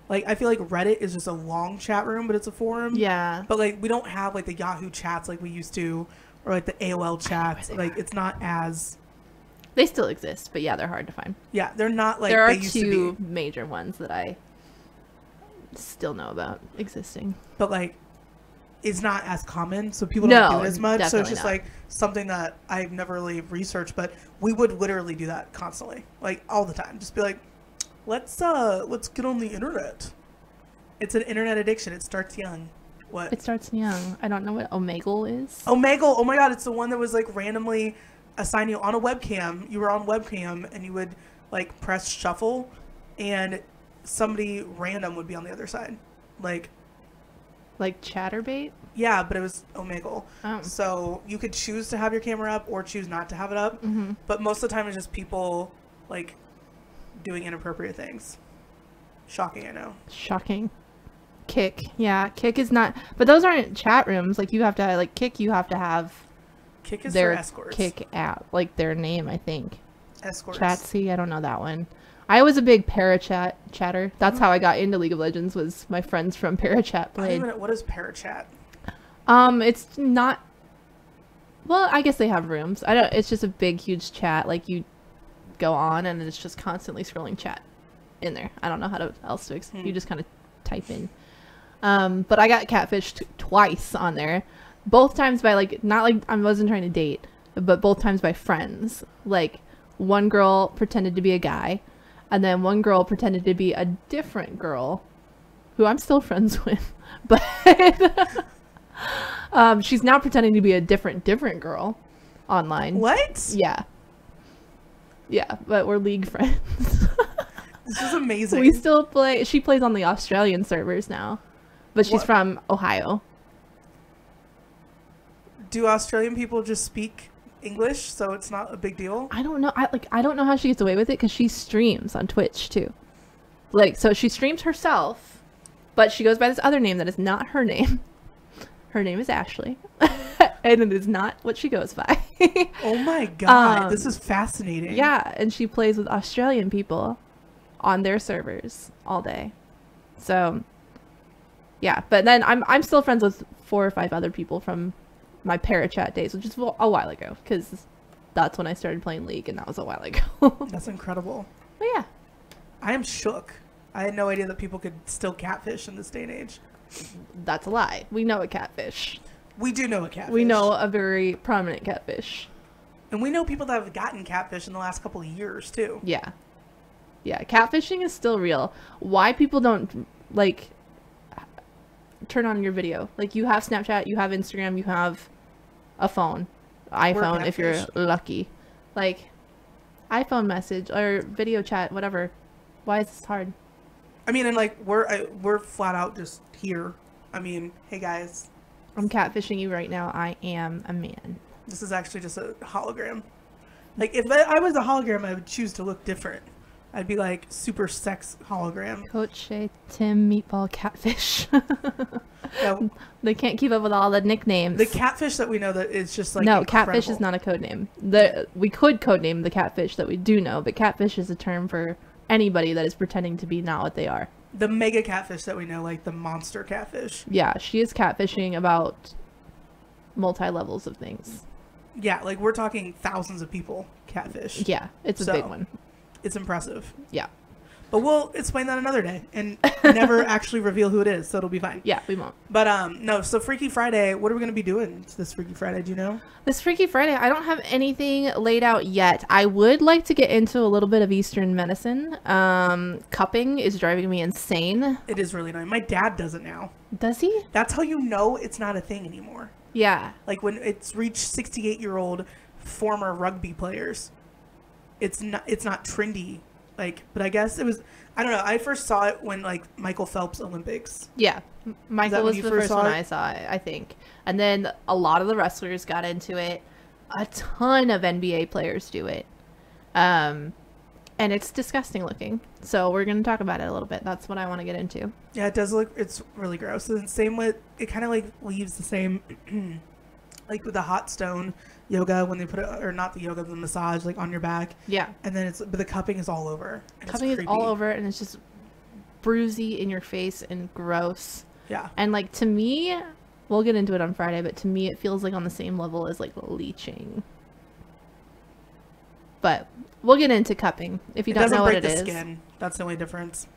Like, I feel like Reddit is just a long chat room, but it's a forum. Yeah. But, like, we don't have, like, the Yahoo chats like we used to, or, like, the AOL chats. Like, it's not as... They still exist, but yeah, they're hard to find. Yeah, they're not, like, there are they used two to be. major ones that I still know about existing. But, like, it's not as common, so people don't do it as much. So it's just, not. like, something that I've never really researched, but we would literally do that constantly. Like, all the time. Just be like, let's get on the internet. It's an internet addiction. It starts young. What? It starts young. I don't know what Omegle is. Omegle. Oh my God. It's the one that was like randomly assigned you on a webcam. You were on webcam and you would like press shuffle and somebody random would be on the other side. Like Chatterbait? Yeah, but it was Omegle. Oh. So you could choose to have your camera up or choose not to have it up. Mm-hmm. But most of the time it's just people like doing inappropriate things. Shocking, I know. Shocking. Kick. Yeah, Kick is not... But those aren't chat rooms. Like, you have to... Like, Kick, you have to have... Kick is their for escorts. Kick app. Like, their name, I think. Escorts. Chatsy, I don't know that one. I was a big Parachat chatter. That's how I got into League of Legends, was my friends from Parachat played. What is Parachat? It's not... Well, I guess they have rooms. It's just a big, huge chat. Like, you go on, and it's just constantly scrolling chat in there. I don't know how else to explain. You just kind of type in. But I got catfished twice on there. Both times by, like, not like I wasn't trying to date, but both times by friends. Like, one girl pretended to be a guy, and then one girl pretended to be a different girl, who I'm still friends with. But she's now pretending to be a different girl online. What? Yeah. Yeah, but we're League friends. This is amazing. We still play. She plays on the Australian servers now, but she's from Ohio. Do Australian people just speak English, so it's not a big deal? I don't know. I don't know how she gets away with it because she streams on Twitch too. Like, so she streams herself, but she goes by this other name that is not her name. Her name is Ashley, and it is not what she goes by. Oh my God, this is fascinating. Yeah, and she plays with Australian people on their servers all day. So, yeah, but then I'm still friends with 4 or 5 other people from my Parachat days, which is a while ago, because that's when I started playing League, and that was a while ago. That's incredible. But yeah. I am shook. I had no idea that people could still catfish in this day and age. That's a lie. We know a catfish. We do know a catfish. We know a very prominent catfish. And we know people that have gotten catfish in the last couple of years, too. Yeah. Yeah, catfishing is still real. Why people don't, like, turn on your video. Like, you have Snapchat, you have Instagram, you have a phone. iPhone, if you're lucky. Like, iPhone message or video chat, whatever. Why is this hard? I mean, and like we're flat out just here. I mean, hey guys, I'm catfishing you right now. I am a man. this is actually just a hologram. Like if I was a hologram, I would choose to look different. I'd be like super sex hologram. Coach Shay, Tim, Meatball, Catfish. Yeah, They can't keep up with all the nicknames. the catfish that we know that is just like no, incredible. Catfish is not a code name. We could code name the catfish that we do know, but Catfish is a term for anybody that is pretending to be not what they are. The mega catfish that we know, like the monster catfish. Yeah, she is catfishing about multi-levels of things. Yeah, like we're talking thousands of people catfish. Yeah, it's a So, big one. It's impressive. Yeah. But we'll explain that another day and never actually reveal who it is, so it'll be fine. Yeah, we won't. But no, so Freaky Friday, what are we going to be doing this Freaky Friday? Do you know? This Freaky Friday, I don't have anything laid out yet. I would like to get into a little bit of Eastern medicine. Cupping is driving me insane. It is really annoying. My dad does it now. Does he? That's how you know it's not a thing anymore. Yeah. Like when it's reached 68-year-old former rugby players, it's not trendy. Like, but I guess it was, I don't know. I first saw it when like Michael Phelps Olympics. Yeah. Michael when was you the first first saw one it? I saw, I think. And then a lot of the wrestlers got into it. A ton of NBA players do it. And it's disgusting looking. So we're going to talk about it a little bit. That's what I want to get into. Yeah, it does look, it's really gross. And same with, it kind of like leaves the same, like with the hot stone yoga when they put it, or not the yoga, the massage like on your back. Yeah. And then but the cupping is all over. And Cupping it's is all creepy. over and it's just bruisey in your face and gross. Yeah. And like to me, we'll get into it on Friday, but to me it feels like on the same level as like leeching. But we'll get into cupping if you It don't doesn't know what break it the is. skin. That's the only difference.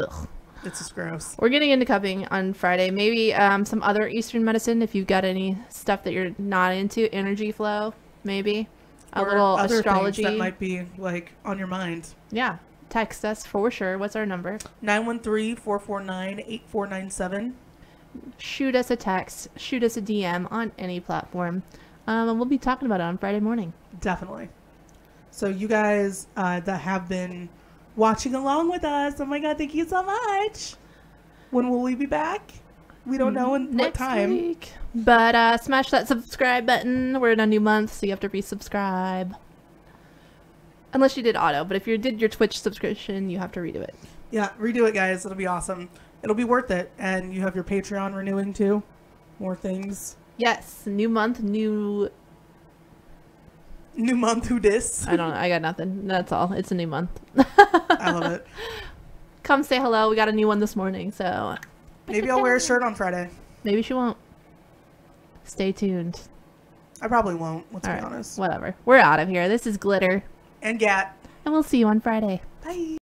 Ugh. It's just gross. We're getting into cupping on Friday. Maybe some other Eastern medicine if you've got any stuff that you're not into. Energy flow, maybe. A Or little other astrology. things that might be like on your mind. Yeah. Text us for sure. What's our number? 913-449-8497. Shoot us a text. Shoot us a DM on any platform. And we'll be talking about it on Friday morning. Definitely. So you guys that have been watching along with us, oh my god, thank you so much. When will we be back? We don't know what Next time. week. But smash that subscribe button. We're in a new month, so you have to resubscribe. Unless you did auto, but if you did your Twitch subscription, you have to redo it. Yeah, redo it, guys. It'll be awesome. It'll be worth it. And you have your Patreon renewing too. More things. Yes, new month, new... New month, who dis? I got nothing. That's all. It's a new month. I love it. Come say hello. We got a new one this morning, so... Maybe I'll wear a shirt on Friday. Maybe she won't. Stay tuned. I probably won't, let's All be right, honest. whatever. We're out of here. This is Glitter, And Gat. and we'll see you on Friday. Bye.